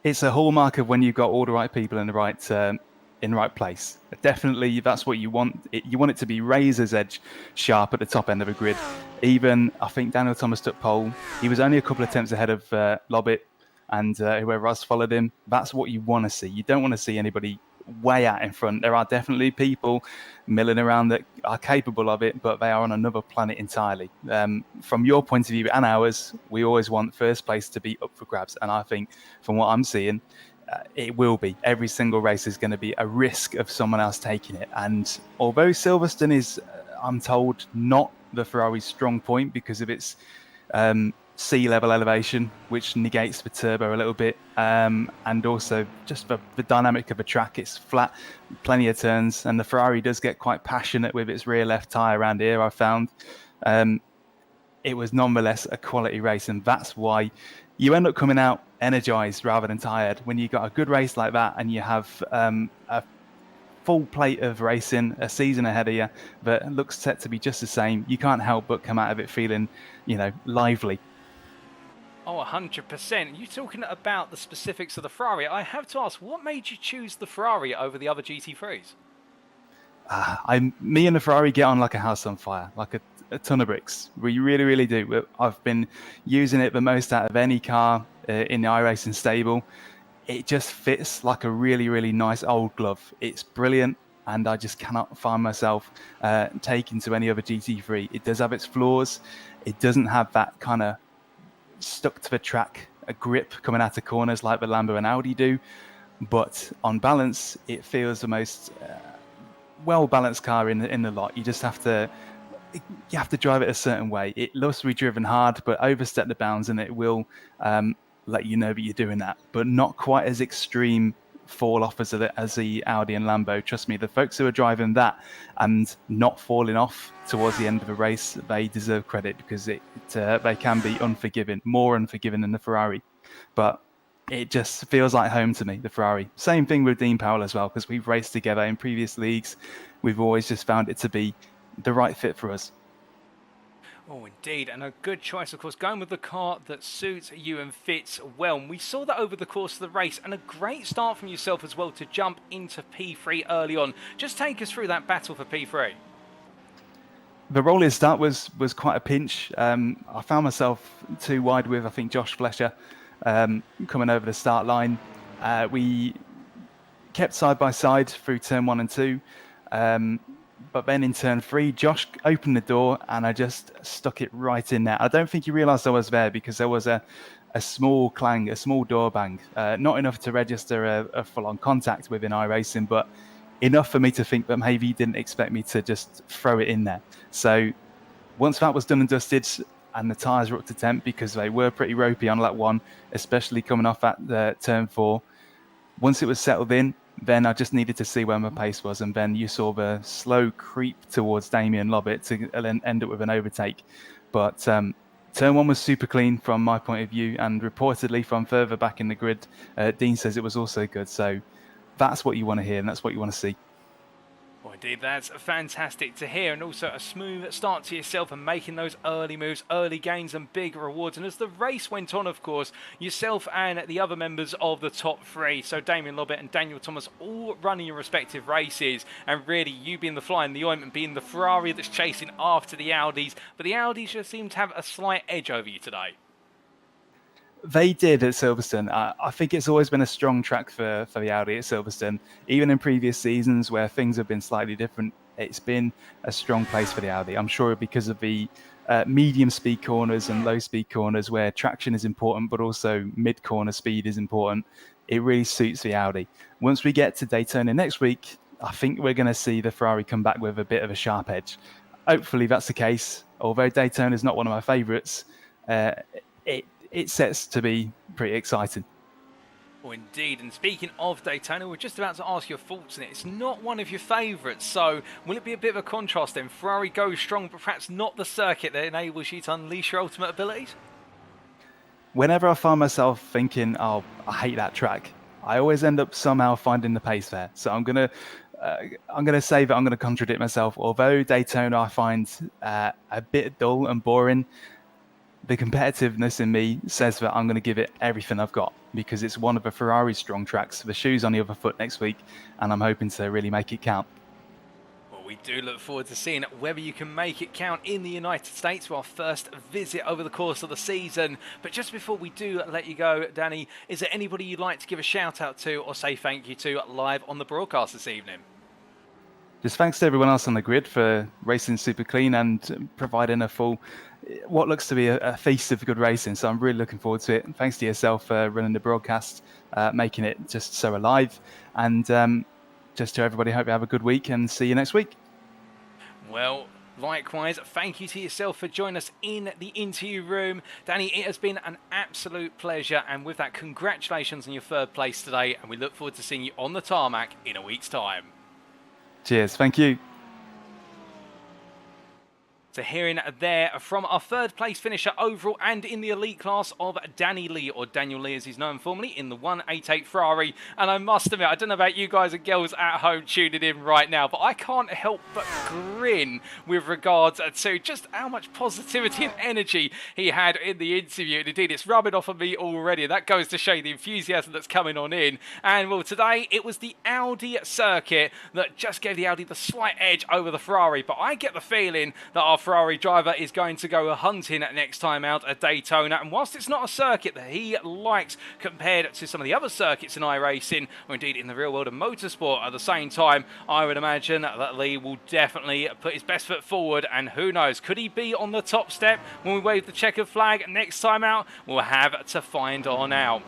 It's a hallmark of when you've got all the right people in the right place. Definitely, that's what you want. You want it to be razor's edge sharp at the top end of a grid. Even, I think Daniel Thomas took pole. He was only a couple of attempts ahead of Lobbett and whoever else followed him. That's what you want to see. You don't want to see anybody way out in front. There are definitely people milling around that are capable of it, but they are on another planet entirely. From your point of view and ours, we always want first place to be up for grabs. And I think from what I'm seeing, it will be. Every single race is going to be a risk of someone else taking it. And although Silverstone is, I'm told, not the Ferrari's strong point because of its sea level elevation, which negates the turbo a little bit, and also just the dynamic of the track. It's flat, plenty of turns, and the Ferrari does get quite passionate with its rear left tyre around here, I found. It was nonetheless a quality race, and that's why you end up coming out energized rather than tired. When you got a good race like that and you have a full plate of racing, a season ahead of you that looks set to be just the same, you can't help but come out of it feeling, lively. Oh, 100%. You talking about the specifics of the Ferrari. I have to ask, what made you choose the Ferrari over the other GT3s? Me and the Ferrari get on like a house on fire, like a ton of bricks. We really, really do. I've been using it the most out of any car in the iRacing stable. It just fits like a really, really nice old glove. It's brilliant, and I just cannot find myself taking to any other GT3. It does have its flaws. It doesn't have that kind of stuck to the track, a grip coming out of corners like the Lambo and Audi do. But on balance, it feels the most well-balanced car in the lot. You have to drive it a certain way. It loves to be driven hard, but overstep the bounds, and it will let you know that you're doing that. But not quite as extreme fall off as the Audi and Lambo. Trust me, the folks who are driving that and not falling off towards the end of a race, they deserve credit, because they can be unforgiving, more unforgiving than the Ferrari. But it just feels like home to me, the Ferrari. Same thing with Dean Powell as well, because we've raced together in previous leagues. We've always just found it to be the right fit for us. Oh, indeed, and a good choice, of course, going with the car that suits you and fits well. And we saw that over the course of the race, and a great start from yourself as well to jump into P3 early on. Just take us through that battle for P3. The rolling start was quite a pinch. I found myself too wide with, I think, Josh Fletcher coming over the start line. We kept side by side through turn 1 and 2. But then in turn 3, Josh opened the door and I just stuck it right in there. I don't think he realised I was there, because there was a small clang, a small door bang. Not enough to register a full-on contact within iRacing, but enough for me to think that maybe he didn't expect me to just throw it in there. So once that was done and dusted, and the tyres were up to temp, because they were pretty ropey on lap 1, especially coming off at the turn 4, Once it was settled in, then I just needed to see where my pace was, and then you saw the slow creep towards Damien Lobbit to then end up with an overtake. But turn one was super clean from my point of view, and reportedly from further back in the grid, Dean says it was also good. So that's what you want to hear, and that's what you want to see. Well, indeed, that's fantastic to hear, and also a smooth start to yourself and making those early moves, early gains and big rewards. And as the race went on, of course, yourself and the other members of the top three, so Damien Lobbit and Daniel Thomas, all running your respective races, and really you being the fly in the ointment, being the Ferrari that's chasing after the Audis, but the Audis just seem to have a slight edge over you today. They did at Silverstone. I think it's always been a strong track for the Audi at Silverstone. Even in previous seasons where things have been slightly different, it's been a strong place for the Audi. I'm sure because of the medium speed corners and low speed corners where traction is important, but also mid corner speed is important. It really suits the Audi. Once we get to Daytona next week, I think we're going to see the Ferrari come back with a bit of a sharp edge. Hopefully that's the case. Although Daytona is not one of my favourites, it sets to be pretty exciting. Well, indeed, and speaking of Daytona, we're just about to ask your thoughts on it. It's not one of your favourites, so will it be a bit of a contrast then? Ferrari goes strong, but perhaps not the circuit that enables you to unleash your ultimate abilities? Whenever I find myself thinking, oh, I hate that track, I always end up somehow finding the pace there. So I'm gonna say that I'm gonna contradict myself. Although Daytona I find a bit dull and boring, the competitiveness in me says that I'm going to give it everything I've got because it's one of the Ferrari's strong tracks. The shoe's on the other foot next week, and I'm hoping to really make it count. Well, we do look forward to seeing whether you can make it count in the United States for our first visit over the course of the season. But just before we do let you go, Danny, is there anybody you'd like to give a shout out to or say thank you to live on the broadcast this evening? Just thanks to everyone else on the grid for racing super clean and providing a full, what looks to be a feast of good racing. So I'm really looking forward to it. And thanks to yourself for running the broadcast, making it just so alive. And just to everybody, hope you have a good week and see you next week. Well, likewise, thank you to yourself for joining us in the interview room. Danny, it has been an absolute pleasure. And with that, congratulations on your third place today. And we look forward to seeing you on the tarmac in a week's time. Cheers. Thank you. So hearing there from our third place finisher overall and in the elite class of Danny Lee, or Daniel Lee as he's known formerly, in the 188 Ferrari. And I must admit, I don't know about you guys and girls at home tuning in right now, but I can't help but grin with regards to just how much positivity and energy he had in the interview. And indeed, it's rubbing off on me already. That goes to show the enthusiasm that's coming on in. And well, today it was the Audi circuit that just gave the Audi the slight edge over the Ferrari. But I get the feeling that our Ferrari driver is going to go hunting next time out at Daytona, and whilst it's not a circuit that he likes compared to some of the other circuits in iRacing, or indeed in the real world of motorsport at the same time, I would imagine that Lee will definitely put his best foot forward, and who knows, could he be on the top step when we wave the checkered flag next time out? We'll have to find on out.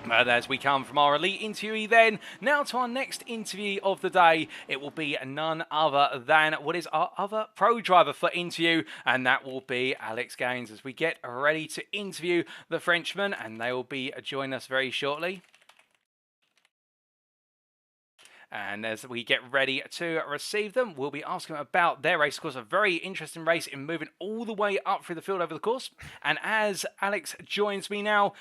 But as we come from our elite interviewee then, now to our next interview of the day, it will be none other than what is our other pro driver for interview, and that will be Alex Gaines, as we get ready to interview the Frenchman, and they will be joining us very shortly. And as we get ready to receive them, we'll be asking them about their race. Of course, a very interesting race in moving all the way up through the field over the course. And as Alex joins me now,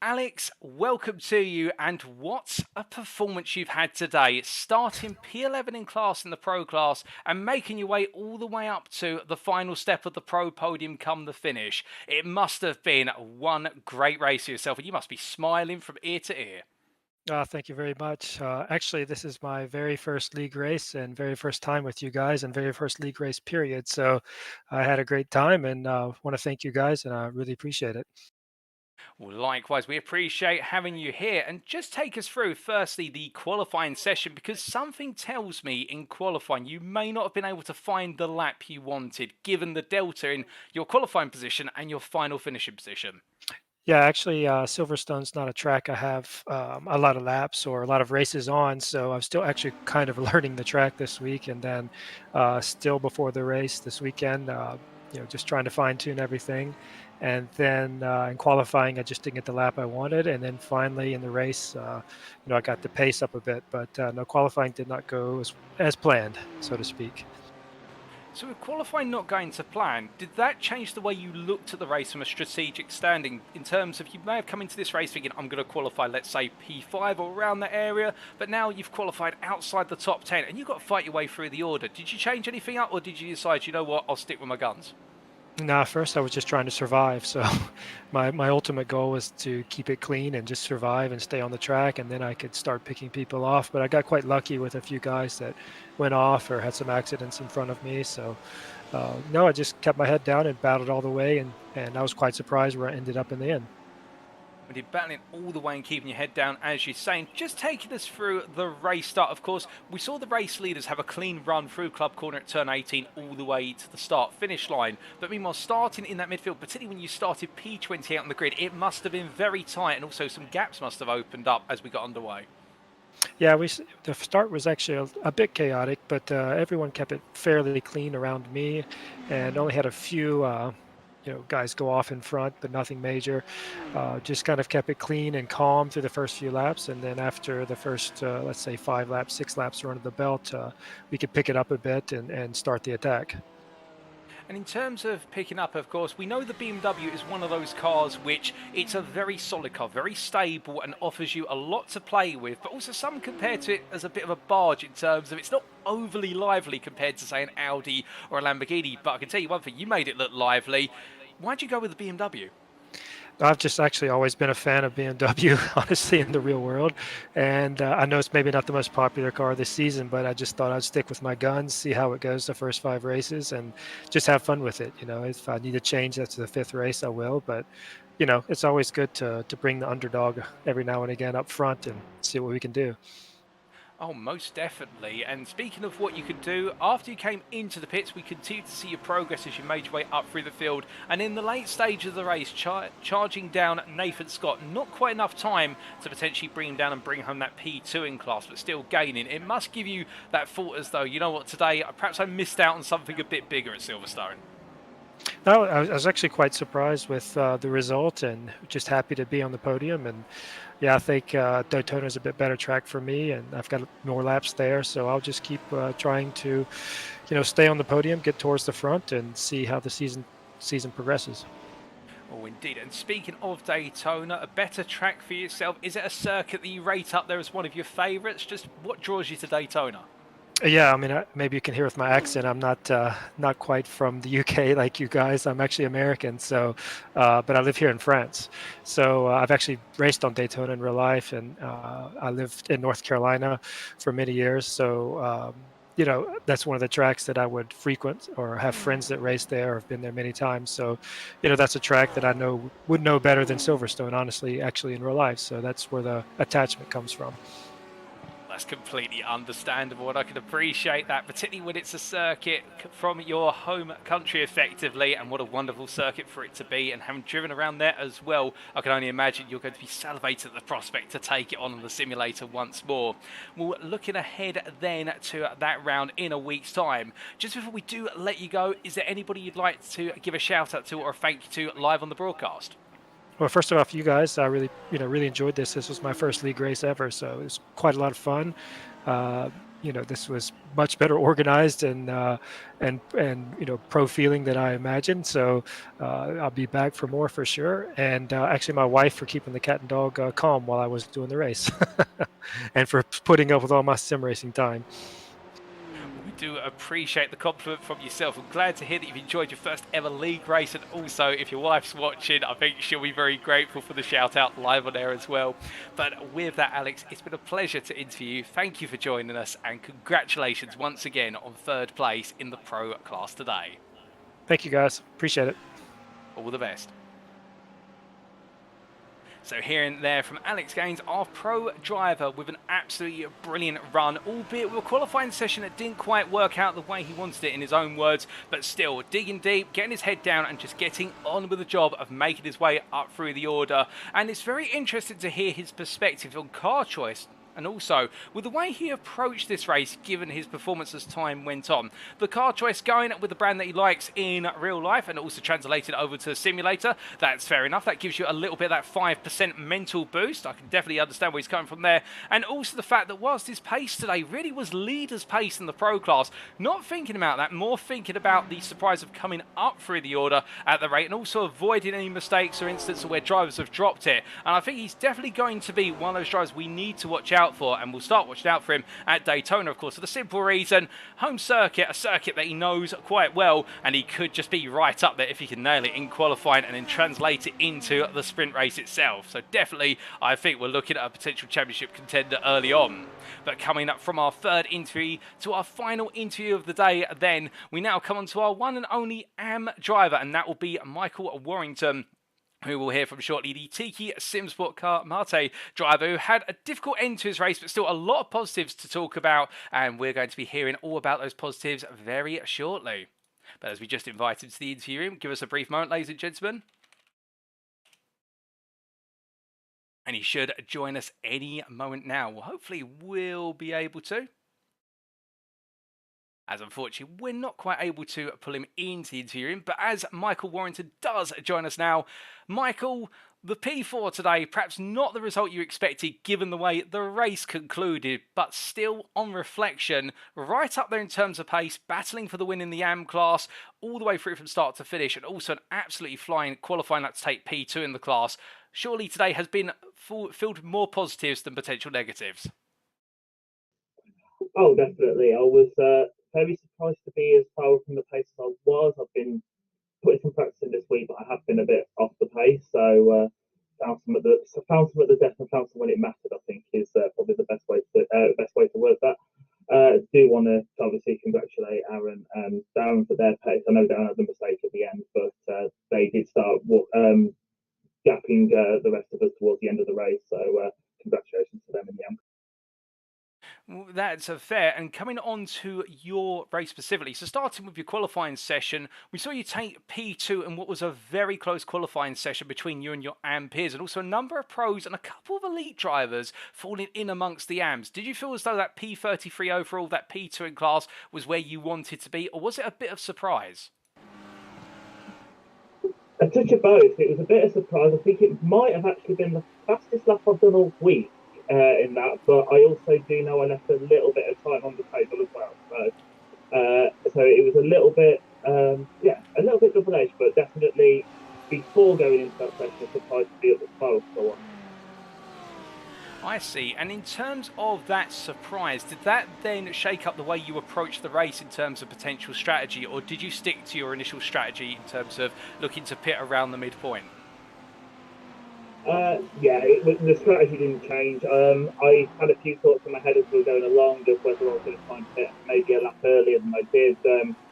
Alex, welcome to you, and what a performance you've had today, starting P11 in class in the pro class and making your way all the way up to the final step of the pro podium come the finish. It must have been one great race for yourself, and you must be smiling from ear to ear. Thank you very much. Actually, this is my very first league race and very first time with you guys and very first league race period. So I had a great time and want to thank you guys, and I really appreciate it. Well, likewise, we appreciate having you here. And just take us through, firstly, the qualifying session, because something tells me in qualifying you may not have been able to find the lap you wanted, given the delta in your qualifying position and your final finishing position. Yeah, actually, Silverstone's not a track I have a lot of laps or a lot of races on, so I'm still actually kind of learning the track this week. And then still before the race this weekend, just trying to fine tune everything. And then in qualifying, I just didn't get the lap I wanted. And then finally in the race, I got the pace up a bit, but no, qualifying did not go as planned, so to speak. So with qualifying not going to plan, did that change the way you looked at the race from a strategic standing, in terms of you may have come into this race thinking, I'm going to qualify, let's say, P5 or around that area, but now you've qualified outside the top 10 and you've got to fight your way through the order. Did you change anything up, or did you decide, you know what, I'll stick with my guns? No, first I was just trying to survive. So my ultimate goal was to keep it clean and just survive and stay on the track, and then I could start picking people off. But I got quite lucky with a few guys that went off or had some accidents in front of me. So no, I just kept my head down and battled all the way, and I was quite surprised where I ended up in the end. We did battling all the way and keeping your head down, as you're saying. Just taking us through the race start, of course, we saw the race leaders have a clean run through Club Corner at turn 18 all the way to the start-finish line. But meanwhile, starting in that midfield, particularly when you started P28 on the grid, it must have been very tight, and also some gaps must have opened up as we got underway. Yeah, the start was actually a bit chaotic, but everyone kept it fairly clean around me, and only had a few guys go off in front, but nothing major. Just kind of kept it clean and calm through the first few laps, and then after the first, let's say 5 laps, 6 laps run of the belt, we could pick it up a bit and start the attack. And in terms of picking up, of course, we know the BMW is one of those cars which it's a very solid car, very stable, and offers you a lot to play with, but also some compare to it as a bit of a barge in terms of it's not overly lively compared to, say, an Audi or a Lamborghini. But I can tell you one thing, you made it look lively. Why'd you go with the BMW? I've just actually always been a fan of BMW, honestly, in the real world. And I know it's maybe not the most popular car this season, but I just thought I'd stick with my guns, see how it goes the first 5 races, and just have fun with it. If I need to change that to the 5th race, I will. But, it's always good to bring the underdog every now and again up front and see what we can do. Oh, most definitely. And speaking of what you could do, after you came into the pits, we continued to see your progress as you made your way up through the field. And in the late stage of the race, charging down Nathan Scott, not quite enough time to potentially bring him down and bring home that P2 in class, but still gaining. It must give you that thought as though, you know what, today perhaps I missed out on something a bit bigger at Silverstone. No, I was actually quite surprised with the result, and just happy to be on the podium. And yeah, I think Daytona is a bit better track for me, and I've got more laps there, so I'll just keep trying to, stay on the podium, get towards the front, and see how the season progresses. Oh, indeed. And speaking of Daytona, a better track for yourself. Is it a circuit that you rate up there as one of your favourites? Just what draws you to Daytona? Yeah, I mean, maybe you can hear with my accent, I'm not quite from the UK like you guys. I'm actually American, so but I live here in France. So I've actually raced on Daytona in real life, and I lived in North Carolina for many years. So that's one of the tracks that I would frequent, or have friends that race there, or have been there many times. So that's a track that I would know better than Silverstone, honestly, actually in real life. So that's where the attachment comes from. That's completely understandable, and I can appreciate that, particularly when it's a circuit from your home country effectively, and what a wonderful circuit for it to be. And having driven around there as well, I can only imagine you're going to be salivating at the prospect to take it on the simulator once more. Well, looking ahead then to that round in a week's time, just before we do let you go, is there anybody you'd like to give a shout out to or a thank you to live on the broadcast? Well, first off, you guys, I really enjoyed this. This was my first league race ever, so it was quite a lot of fun. This was much better organized and pro feeling than I imagined. So I'll be back for more for sure. And actually, my wife for keeping the cat and dog calm while I was doing the race, and for putting up with all my sim racing time. We do appreciate the compliment from yourself. I'm glad to hear that you've enjoyed your first ever league race, and also if your wife's watching, I think she'll be very grateful for the shout out live on air as well. But with that, Alex, it's been a pleasure to interview you. Thank you for joining us, and congratulations once again on 3rd place in the pro class today. Thank you, guys. Appreciate it. All the best. So hearing there from Alex Gaines, our pro driver, with an absolutely brilliant run, albeit with a qualifying session that didn't quite work out the way he wanted it in his own words, but still digging deep, getting his head down and just getting on with the job of making his way up through the order. And it's very interesting to hear his perspective on car choice, And also, with the way he approached this race, given his performance as time went on, the car choice going with the brand that he likes in real life and also translated over to the simulator, that's fair enough. That gives you a little bit of that 5% mental boost. I can definitely understand where he's coming from there. And also the fact that whilst his pace today really was leader's pace in the Pro class, not thinking about that, more thinking about the surprise of coming up through the order at the rate and also avoiding any mistakes or instances where drivers have dropped it. And I think he's definitely going to be one of those drivers we need to watch out for, and we'll start watching out for him at Daytona, of course, for the simple reason, home circuit, a circuit that he knows quite well, and he could just be right up there if he can nail it in qualifying and then translate it into the sprint race itself. So definitely, I think we're looking at a potential championship contender early on. But coming up from our third interview to our final interview of the day, then we now come on to our one and only AM driver, and that will be Michael Warrington, who we'll hear from shortly, the Tiki SimSport Car Mate driver who had a difficult end to his race, but still a lot of positives to talk about, and we're going to be hearing all about those positives very shortly. But as we just invite him to the interview room, give us a brief moment, ladies and gentlemen. And he should join us any moment now. Well, hopefully we'll be able to. As unfortunately, we're not quite able to pull him into the interview room, but as Michael Warrington does join us now, Michael, the P4 today, perhaps not the result you expected given the way the race concluded, but still on reflection, right up there in terms of pace, battling for the win in the AM class, all the way through from start to finish, and also an absolutely flying qualifying lap to take P2 in the class. Surely today has been filled with more positives than potential negatives. Oh, definitely. I was very surprised to be as far from the pace as I was. I've been putting some practice in this week, but I have been a bit off the pace. So found some at the death and found some when it mattered. I think is probably the best way to word that. Do want to obviously congratulate Aaron and Darren for their pace. I know Darren had a mistake at the end, but they did start gapping the rest of us towards the end of the race. So congratulations to them in the end. Well, that's fair. And coming on to your race specifically, so starting with your qualifying session, we saw you take P2 in what was a very close qualifying session between you and your AM peers, and also a number of pros and a couple of elite drivers falling in amongst the AMs. Did you feel as though that P33 overall, that P2 in class, was where you wanted to be, or was it a bit of surprise? A touch of both. It was a bit of surprise. I think it might have actually been the fastest lap I've done all week in that, but I also do know I left a little bit of time on the table as well. So it was a little bit, a little bit double-edged, but definitely before going into that session, I was surprised to be at the final for one. I see. And in terms of that surprise, did that then shake up the way you approached the race in terms of potential strategy, or did you stick to your initial strategy in terms of looking to pit around the midpoint? The strategy didn't change. I had a few thoughts in my head as we were going along of whether I was going to try and pit maybe a lap earlier than I did.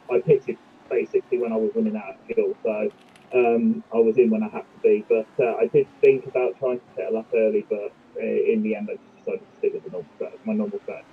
I pitted basically when I was running out of fuel, so I was in when I had to be. But I did think about trying to pit a lap early, but in the end I just decided to stick with my normal strategy.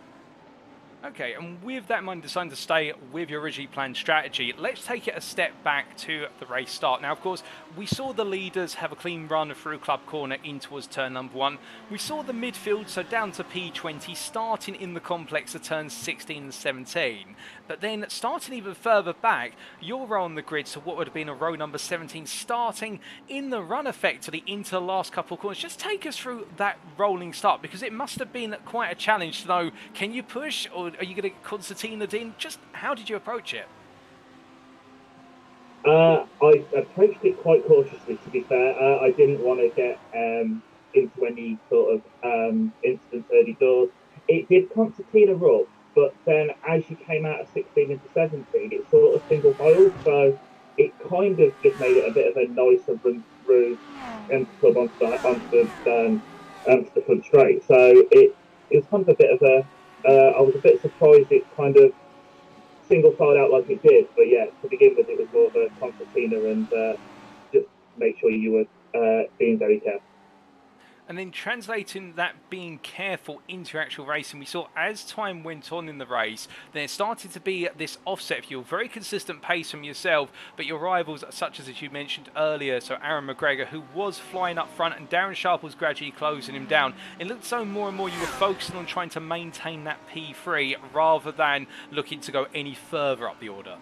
Okay, and with that in mind, deciding to stay with your originally planned strategy, let's take it a step back to the race start. Now, of course, we saw the leaders have a clean run through Club Corner in towards turn number 1. We saw the midfield, so down to P20, starting in the complex at turns 16 and 17. But then, starting even further back, your row on the grid, so what would have been a row number 17, starting in the run effectively into the last couple of corners. Just take us through that rolling start, because it must have been quite a challenge to know, can you push, or are you going to get Constantino'd in? Just how did you approach it? I approached it quite cautiously, to be fair. I didn't want to get into any sort of incidents early doors. It did Constantina up, but then as you came out of 16 into 17, it sort of single filed, so it kind of just made it a bit of a nicer run through and club onto the front straight. So it was kind of a bit of a I was a bit surprised it kind of single filed out like it did, but yeah, to begin with, it was more of a concertina and just make sure you were being very careful. And then translating that being careful into actual racing, we saw as time went on in the race, then it started to be this offset for you, very consistent pace from yourself, but your rivals, such as you mentioned earlier, so Aaron McGregor, who was flying up front, and Darren Sharp was gradually closing him down. It looked so more and more you were focusing on trying to maintain that P3 rather than looking to go any further up the order.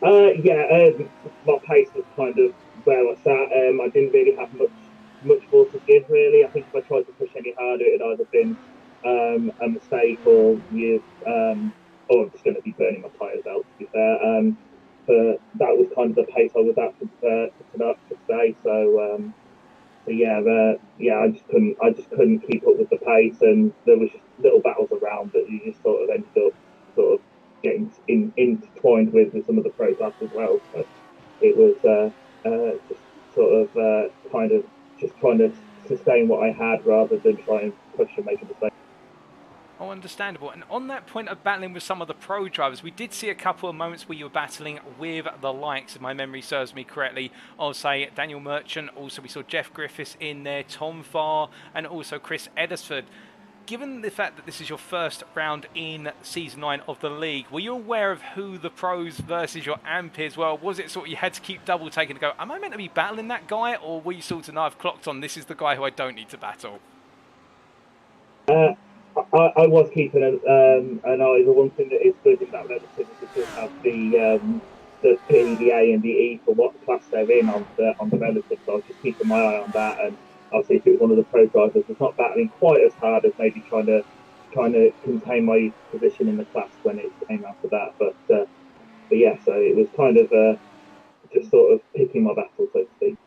My pace was kind of where I sat. I didn't really have much more to give, really. I think if I tried to push any harder, it'd either been a mistake or I'm just going to be burning my tyres out, to be fair. But that was kind of the pace I was at for today. So I just couldn't keep up with the pace, and there was just little battles around that you just sort of ended up sort of getting intertwined with some of the pro class as well. So it was just sort of kind of just trying to sustain what I had rather than try and push and make a mistake. Oh, understandable. And on that point of battling with some of the pro drivers, we did see a couple of moments where you were battling with the likes, if my memory serves me correctly, of, say, Daniel Merchant. Also, we saw Jeff Griffiths in there, Tom Farr, and also Chris Eddersford. Given the fact that this is your first round in Season 9 of the league, were you aware of who the pros versus your amperes were? Was it sort of you had to keep double taking to go, am I meant to be battling that guy? Or were you sort of, no, I've clocked on, this is the guy who I don't need to battle? I was keeping an eye. The one thing that is good in that relative is it does have the P, the A, and the E for what class they're in on the relative. So I was just keeping my eye on that, and obviously if it was one of the pro drivers, it's not battling quite as hard as maybe trying to contain my position in the class when it came out of that. But yeah, so it was kind of just sort of picking my battle, so to speak.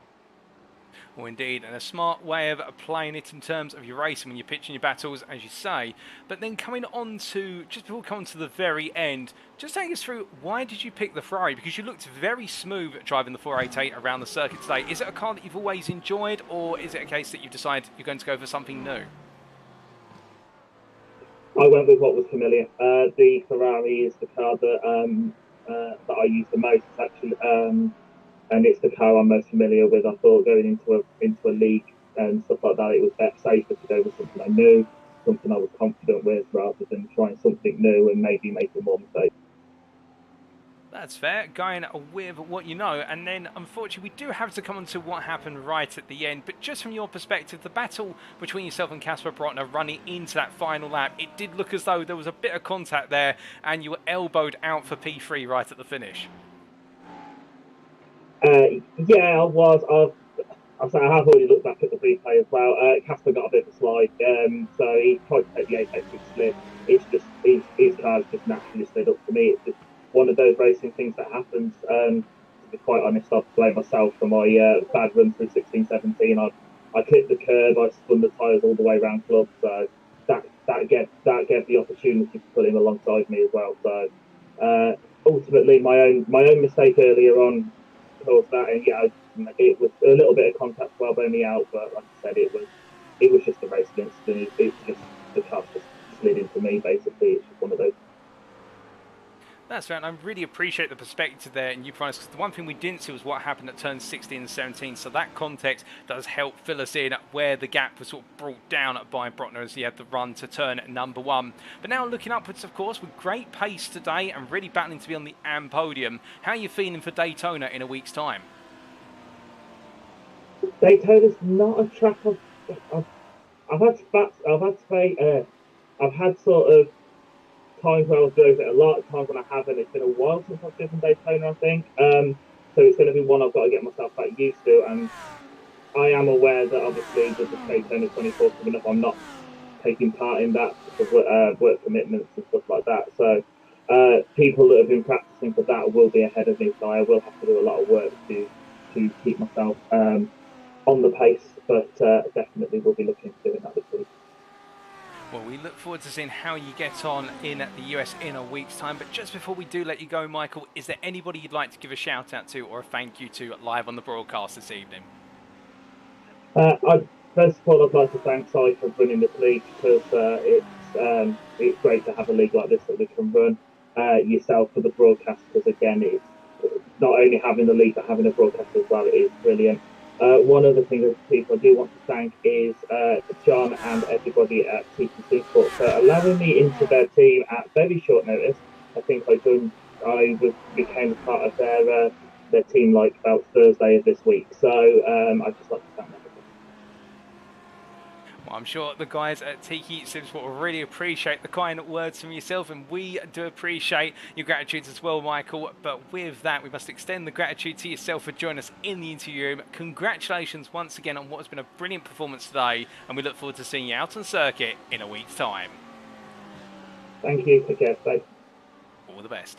Well, indeed, and a smart way of playing it in terms of your racing when you're pitching your battles, as you say. But then coming on to, just before coming to the very end, just take us through, why did you pick the Ferrari? Because you looked very smooth driving the 488 around the circuit today. Is it a car that you've always enjoyed, or is it a case that you decide you're going to go for something new? I went with what was familiar. The Ferrari is the car that I use the most, actually. And it's the car I'm most familiar with. I thought going into a league and stuff like that, it was safer to go with something I knew, something I was confident with, rather than trying something new and maybe making more mistakes. That's fair, going with what you know. And then, unfortunately, we do have to come on to what happened right at the end. But just from your perspective, the battle between yourself and Casper Brotner running into that final lap, it did look as though there was a bit of contact there and you were elbowed out for P3 right at the finish. Yeah, I was. I have already looked back at the replay as well. Casper got a bit of a slide, so he tried to take the apex with slip. It's just his car's just naturally slid up to me. It's just one of those racing things that happens. To be quite honest, I blame myself for my bad run through 16-17. I clipped the curb, I spun the tyres all the way around club, so that gave the opportunity to pull him alongside me as well. So ultimately, my own mistake earlier on caused that, and yeah, it was a little bit of contact to elbow me out, but like I said, it was just a racing incident. It's just the car just slid into me. Basically, it's just one of those. That's right, and I really appreciate the perspective there, and you promised, because the one thing we didn't see was what happened at turns 16 and 17, so that context does help fill us in where the gap was sort of brought down by Brotner as he had the run to turn number 1. But now looking upwards, of course, with great pace today and really battling to be on the AM podium, how are you feeling for Daytona in a week's time? Daytona's not a track I've had sort of times where I've driven it a lot, times when I haven't. It's been a while since I've driven Daytona, I think. So it's going to be one I've got to get myself back used to. And I am aware that obviously with the Daytona 24 coming up, I'm not taking part in that because of work commitments and stuff like that. So people that have been practicing for that will be ahead of me. So I will have to do a lot of work to keep myself on the pace. But definitely will be looking to doing that this week. Well, we look forward to seeing how you get on in the US in a week's time. But just before we do let you go, Michael, is there anybody you'd like to give a shout out to or a thank you to live on the broadcast this evening? First of all, I'd like to thank Si for running this league, because it's great to have a league like this that we can run. Yourself for the broadcast, because again, it's not only having the league but having a broadcast as well. It is brilliant. One other thing that people I do want to thank is John and everybody at TT Sport for allowing me into their team at very short notice. I think became a part of their team like about Thursday of this week. So I'd just like to thank them. Well, I'm sure the guys at Tiki Simsport will really appreciate the kind words from yourself, and we do appreciate your gratitude as well, Michael. But with that, we must extend the gratitude to yourself for joining us in the interview room. Congratulations once again on what has been a brilliant performance today, and we look forward to seeing you out on circuit in a week's time. Thank you. Take care. Bye. All the best.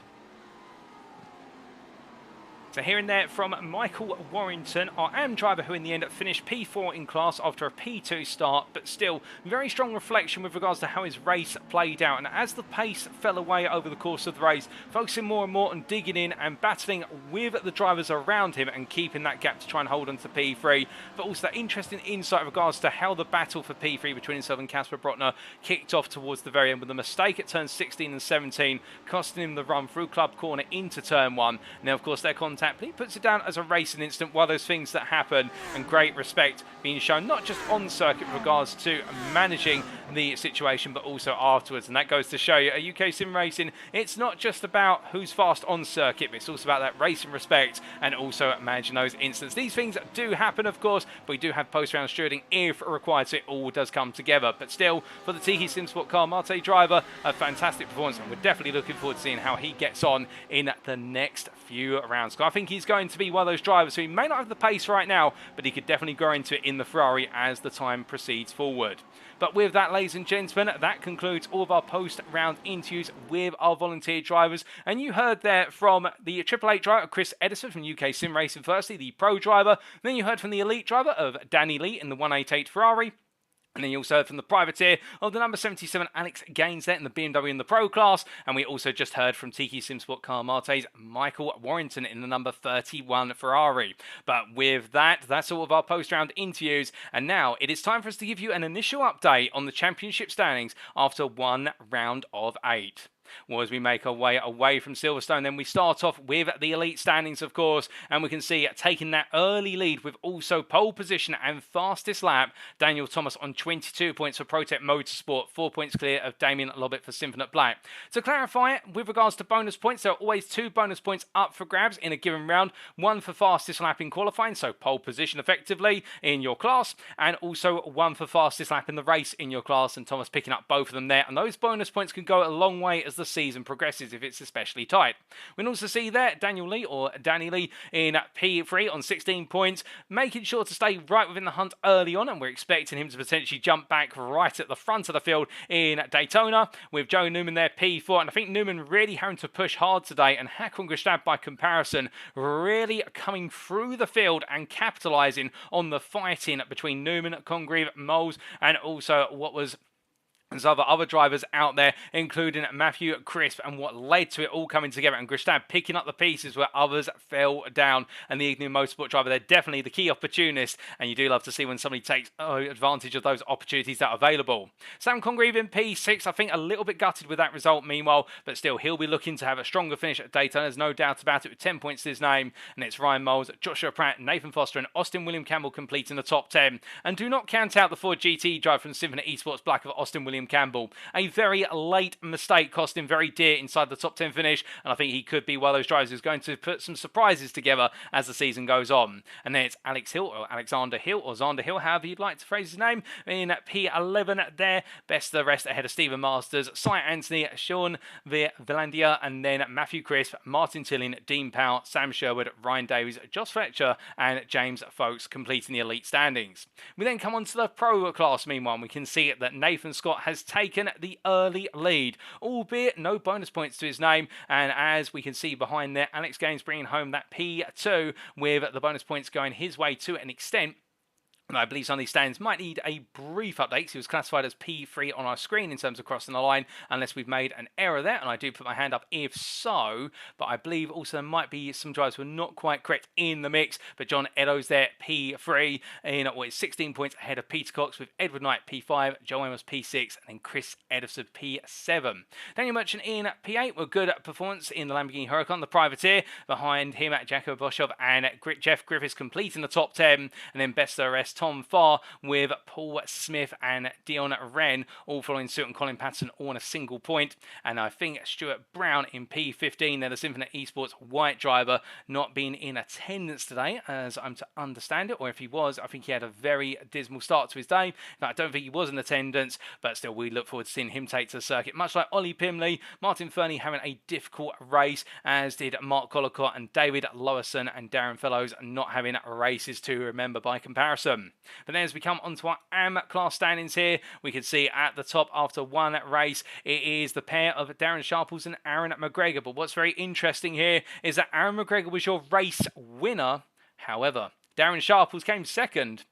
So hearing there from Michael Warrington, our AM driver who in the end finished P4 in class after a P2 start, but still very strong reflection with regards to how his race played out. And as the pace fell away over the course of the race, focusing more and more on digging in and battling with the drivers around him and keeping that gap to try and hold on to P3, but also that interesting insight in regards to how the battle for P3 between himself and Casper Brotner kicked off towards the very end with a mistake at turns 16 and 17, costing him the run through Club Corner into turn 1. Now, of course, their contact, but he puts it down as a racing incident, while those things that happen, and great respect being shown not just on circuit with regards to managing the situation, but also afterwards. And that goes to show you at UKSimRacing, it's not just about who's fast on circuit, but it's also about that racing respect and also managing those incidents. These things do happen, of course, but we do have post-round stewarding if required, so it all does come together. But still, for the Tiki Simsport car Marte driver, a fantastic performance, and we're definitely looking forward to seeing how he gets on in the next few rounds. I think he's going to be one of those drivers who may not have the pace right now, but he could definitely grow into it in the Ferrari as the time proceeds forward. But with that, ladies and gentlemen, that concludes all of our post-round interviews with our volunteer drivers. And you heard there from the Triple Eight driver, Chris Edison from UKSimRacing, firstly, the Pro driver. Then you heard from the Elite driver of Danny Lee in the 188 Ferrari. And then you also heard from the privateer of the number 77, Alex Gaines there in the BMW in the Pro class. And we also just heard from Tiki Simsport Car Marte's Michael Warrington in the number 31 Ferrari. But with that, that's all of our post-round interviews. And now it is time for us to give you an initial update on the championship standings after one round of 8. Well, as we make our way away from Silverstone, then we start off with the elite standings, of course, and we can see taking that early lead with also pole position and fastest lap, Daniel Thomas on 22 points for Protect Motorsport, 4 points clear of Damien Lobbett for Symphonite Black. To clarify, with regards to bonus points, there are always 2 bonus points up for grabs in a given round, one for fastest lap in qualifying, so pole position effectively in your class, and also one for fastest lap in the race in your class, and Thomas picking up both of them there, and those bonus points can go a long way as the season progresses if it's especially tight. We can also see there Daniel Lee or Danny Lee in P3 on 16 points, making sure to stay right within the hunt early on, and we're expecting him to potentially jump back right at the front of the field in Daytona with Joe Newman there P4, and I think Newman really having to push hard today, and Hakon Gustad by comparison really coming through the field and capitalising on the fighting between Newman, Congreve, Moles, and also what was there's other drivers out there, including Matthew Crisp, and what led to it all coming together, and Gustad picking up the pieces where others fell down. And the Ignium Motorsport driver, they're definitely the key opportunist, and you do love to see when somebody takes advantage of those opportunities that are available. Sam Congreve in P6, I think a little bit gutted with that result meanwhile, but still he'll be looking to have a stronger finish at Daytona, there's no doubt about it, with 10 points to his name. And it's Ryan Moles, Joshua Pratt, Nathan Foster, and Austin William Campbell completing the top 10. And do not count out the Ford GT driver from Symphony Esports Black of Austin William Campbell. A very late mistake cost him very dear inside the top 10 finish, and I think he could be one of those drivers who's going to put some surprises together as the season goes on. And then it's Alex Hill, or Alexander Hill, or Zander Hill, however you'd like to phrase his name, in P11 there. Best of the rest ahead of Stephen Masters, Cy Anthony, Sean Villandia, and then Matthew Crisp, Martin Tilling, Dean Powell, Sam Sherwood, Ryan Davies, Josh Fletcher, and James Folks completing the elite standings. We then come on to the pro class meanwhile, and we can see that Nathan Scott has taken the early lead, albeit no bonus points to his name. And as we can see behind there, Alex Gaines bringing home that P2 with the bonus points going his way to an extent. I believe some of these standings might need a brief update. He was classified as P3 on our screen in terms of crossing the line, unless we've made an error there, and I do put my hand up if so. But I believe also there might be some drivers who are not quite correct in the mix. But John Eddowes there, P3, in what is 16 points ahead of Peter Cox, with Edward Knight P5, Joe Amos P6, and then Chris Edison P7. Daniel Merchant in P8 were good performance in the Lamborghini Huracan, the privateer. Behind him, Jaco Boshov and Jeff Griffiths completing the top 10, and then best of the rest, Tom Farr with Paul Smith and Dion Wren all following suit, and Colin Patterson all on a single point. And I think Stuart Brown in P15, there the Symphony Esports white driver, not being in attendance today, as I'm to understand it, or if he was, I think he had a very dismal start to his day. In fact, I don't think he was in attendance, but still we look forward to seeing him take to the circuit. Much like Ollie Pimley, Martin Fernie having a difficult race, as did Mark Collicott and David Lowerson and Darren Fellows not having races to remember by comparison. But then as we come onto our AM class standings here, we can see at the top after one race, it is the pair of Darren Sharples and Aaron McGregor. But what's very interesting here is that Aaron McGregor was your race winner. However, Darren Sharples came second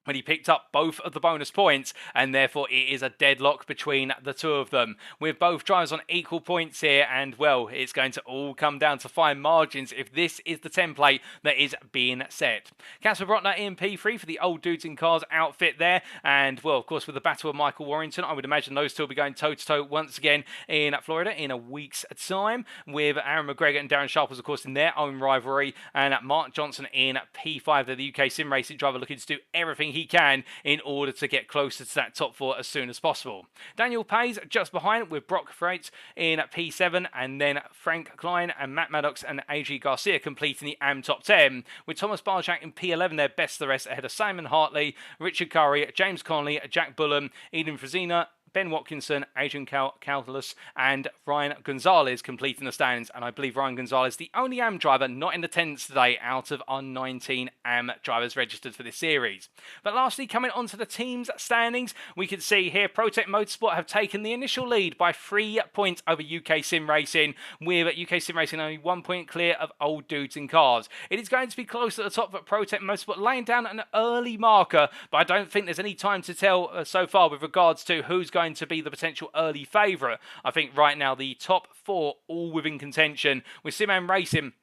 when he picked up both of the bonus points, and therefore it is a deadlock between the two of them, with both drivers on equal points here. And well, it's going to all come down to fine margins if this is the template that is being set. Casper Brotner in P3 for the Old Dudes in Cars outfit there, and well, of course, with the battle of Michael Warrington, I would imagine those two will be going toe-to-toe once again in Florida in a week's time, with Aaron McGregor and Darren Sharples, of course, in their own rivalry, and Mark Johnson in P5. They're the UK Sim Racing driver looking to do everything he can in order to get closer to that top 4 as soon as possible. Daniel Pays just behind, with Brock Freight in P7, and then Frank Klein and Matt Maddox and AG Garcia completing the AM top 10, with Thomas Barjack in P11, their best of the rest, ahead of Simon Hartley, Richard Curry, James Conley, Jack Bullen, Eden Frazina, Ben Watkinson, Adrian Calculus, and Ryan Gonzalez completing the standings. And I believe Ryan Gonzalez, the only AM driver not in attendance today out of our 19 AM drivers registered for this series. But lastly, coming on to the team's standings, we can see here ProTech Motorsport have taken the initial lead by 3 points over UKSimRacing, with UKSimRacing only 1 point clear of Old Dudes in Cars. It is going to be close at the top, but ProTech Motorsport laying down an early marker, but I don't think there's any time to tell so far with regards to who's going to be the potential early favourite. I think right now the top 4 all within contention, with Simam Racing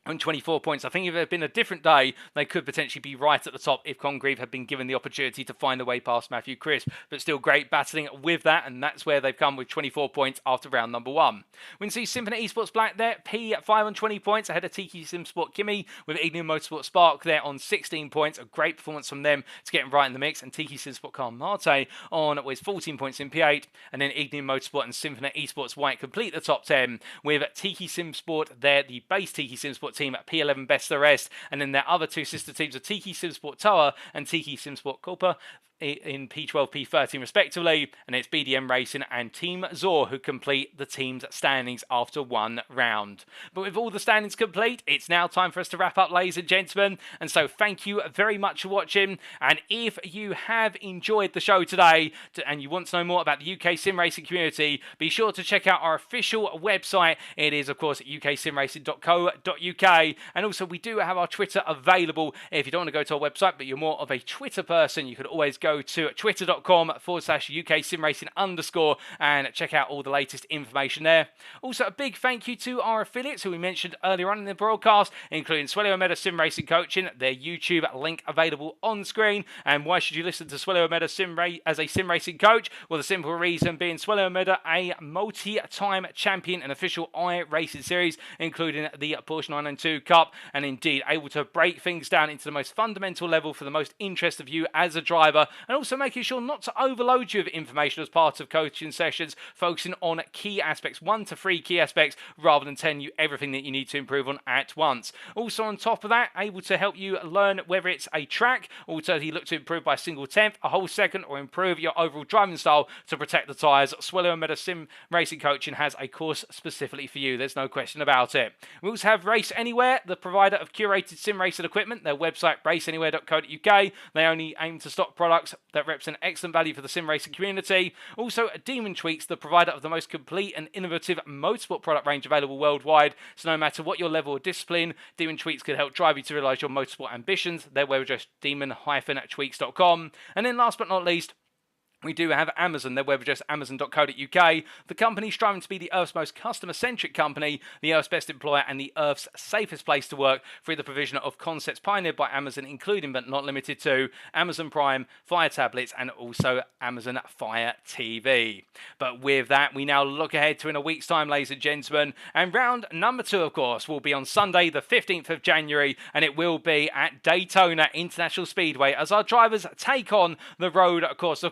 on 24 points. I think if it had been a different day, they could potentially be right at the top if Congreve had been given the opportunity to find a way past Matthew Crisp. But still great battling with that, and that's where they've come with 24 points after round number 1. We can see Symphony Esports Black there, P5 on 20 points, ahead of Tiki Sim Sport Kimmy, with Ignium Motorsport Spark there on 16 points. A great performance from them to get right in the mix. And Tiki Sim Sport Carl Marte on with 14 points in P8, and then Ignium Motorsport and Symphony Esports White complete the top 10, with Tiki Sim Sport there, the base Tiki Sim Sport team at P11 best of the rest, and then their other 2 sister teams are Tiki Simsport Tower and Tiki Simsport Copa in P12, P13 respectively, and it's BDM Racing and Team Zor who complete the team's standings after 1 round. But with all the standings complete, it's now time for us to wrap up, ladies and gentlemen, and so thank you very much for watching. And if you have enjoyed the show today and you want to know more about the UK Sim Racing community, be sure to check out our official website. It is, of course, uksimracing.co.uk, and also we do have our Twitter available. If you don't want to go to our website but you're more of a Twitter person, you could always go to twitter.com/UKSimRacing_ and check out all the latest information there. Also, a big thank you to our affiliates who we mentioned earlier on in the broadcast, including Swello Omeda Sim Racing Coaching, their YouTube link available on screen. And why should you listen to Swello Omeda as a sim racing coach? Well, the simple reason being Swello Omeda, a multi-time champion and official iRacing series, including the Porsche 992 Cup, and indeed able to break things down into the most fundamental level for the most interest of you as a driver, and also making sure not to overload you with information as part of coaching sessions, focusing on key aspects, 1 to 3 key aspects, rather than telling you everything that you need to improve on at once. Also on top of that, able to help you learn whether it's a track, also you look to improve by a single tenth, a whole second, or improve your overall driving style to protect the tyres. Swello Omeda Sim Racing Coaching has a course specifically for you, there's no question about it. We also have Race Anywhere, the provider of curated sim racing equipment. Their website, raceanywhere.co.uk. They only aim to stock products products that represent excellent value for the sim racing community. Also, Demon Tweaks, the provider of the most complete and innovative motorsport product range available worldwide. So no matter what your level of discipline, Demon Tweaks could help drive you to realise your motorsport ambitions. Their web address, demon-tweaks.com. And then last but not least, we do have Amazon, their web address amazon.co.uk, the company striving to be the Earth's most customer-centric company, the Earth's best employer, and the Earth's safest place to work through the provision of concepts pioneered by Amazon, including but not limited to Amazon Prime, Fire tablets, and also Amazon Fire TV. But with that, we now look ahead to in a week's time, ladies and gentlemen, and round number 2, of course, will be on Sunday, the 15th of January, and it will be at Daytona International Speedway as our drivers take on the road, of course,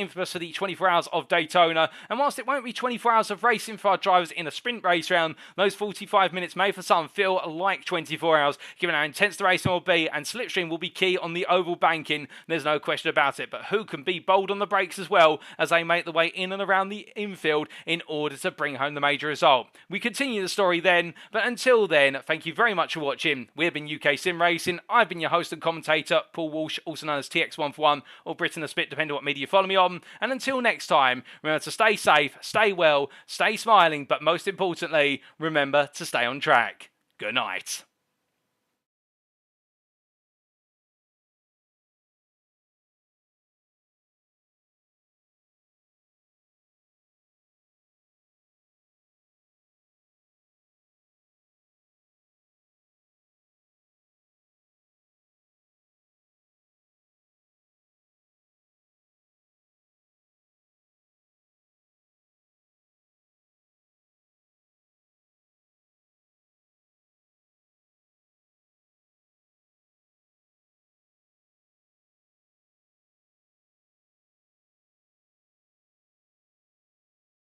infamous for the 24 hours of Daytona. And whilst it won't be 24 hours of racing for our drivers in a sprint race round, those 45 minutes may for some feel like 24 hours, given how intense the racing will be, and slipstream will be key on the oval banking. There's no question about it. But who can be bold on the brakes as well as they make the way in and around the infield in order to bring home the major result? We continue the story then, but until then, thank you very much for watching. We've been UK Sim Racing. I've been your host and commentator, Paul Walsh, also known as TX141 or Britain the Spit, depending on what media you follow me on. And until next time, remember to stay safe, stay well, stay smiling, but most importantly, remember to stay on track. Good night.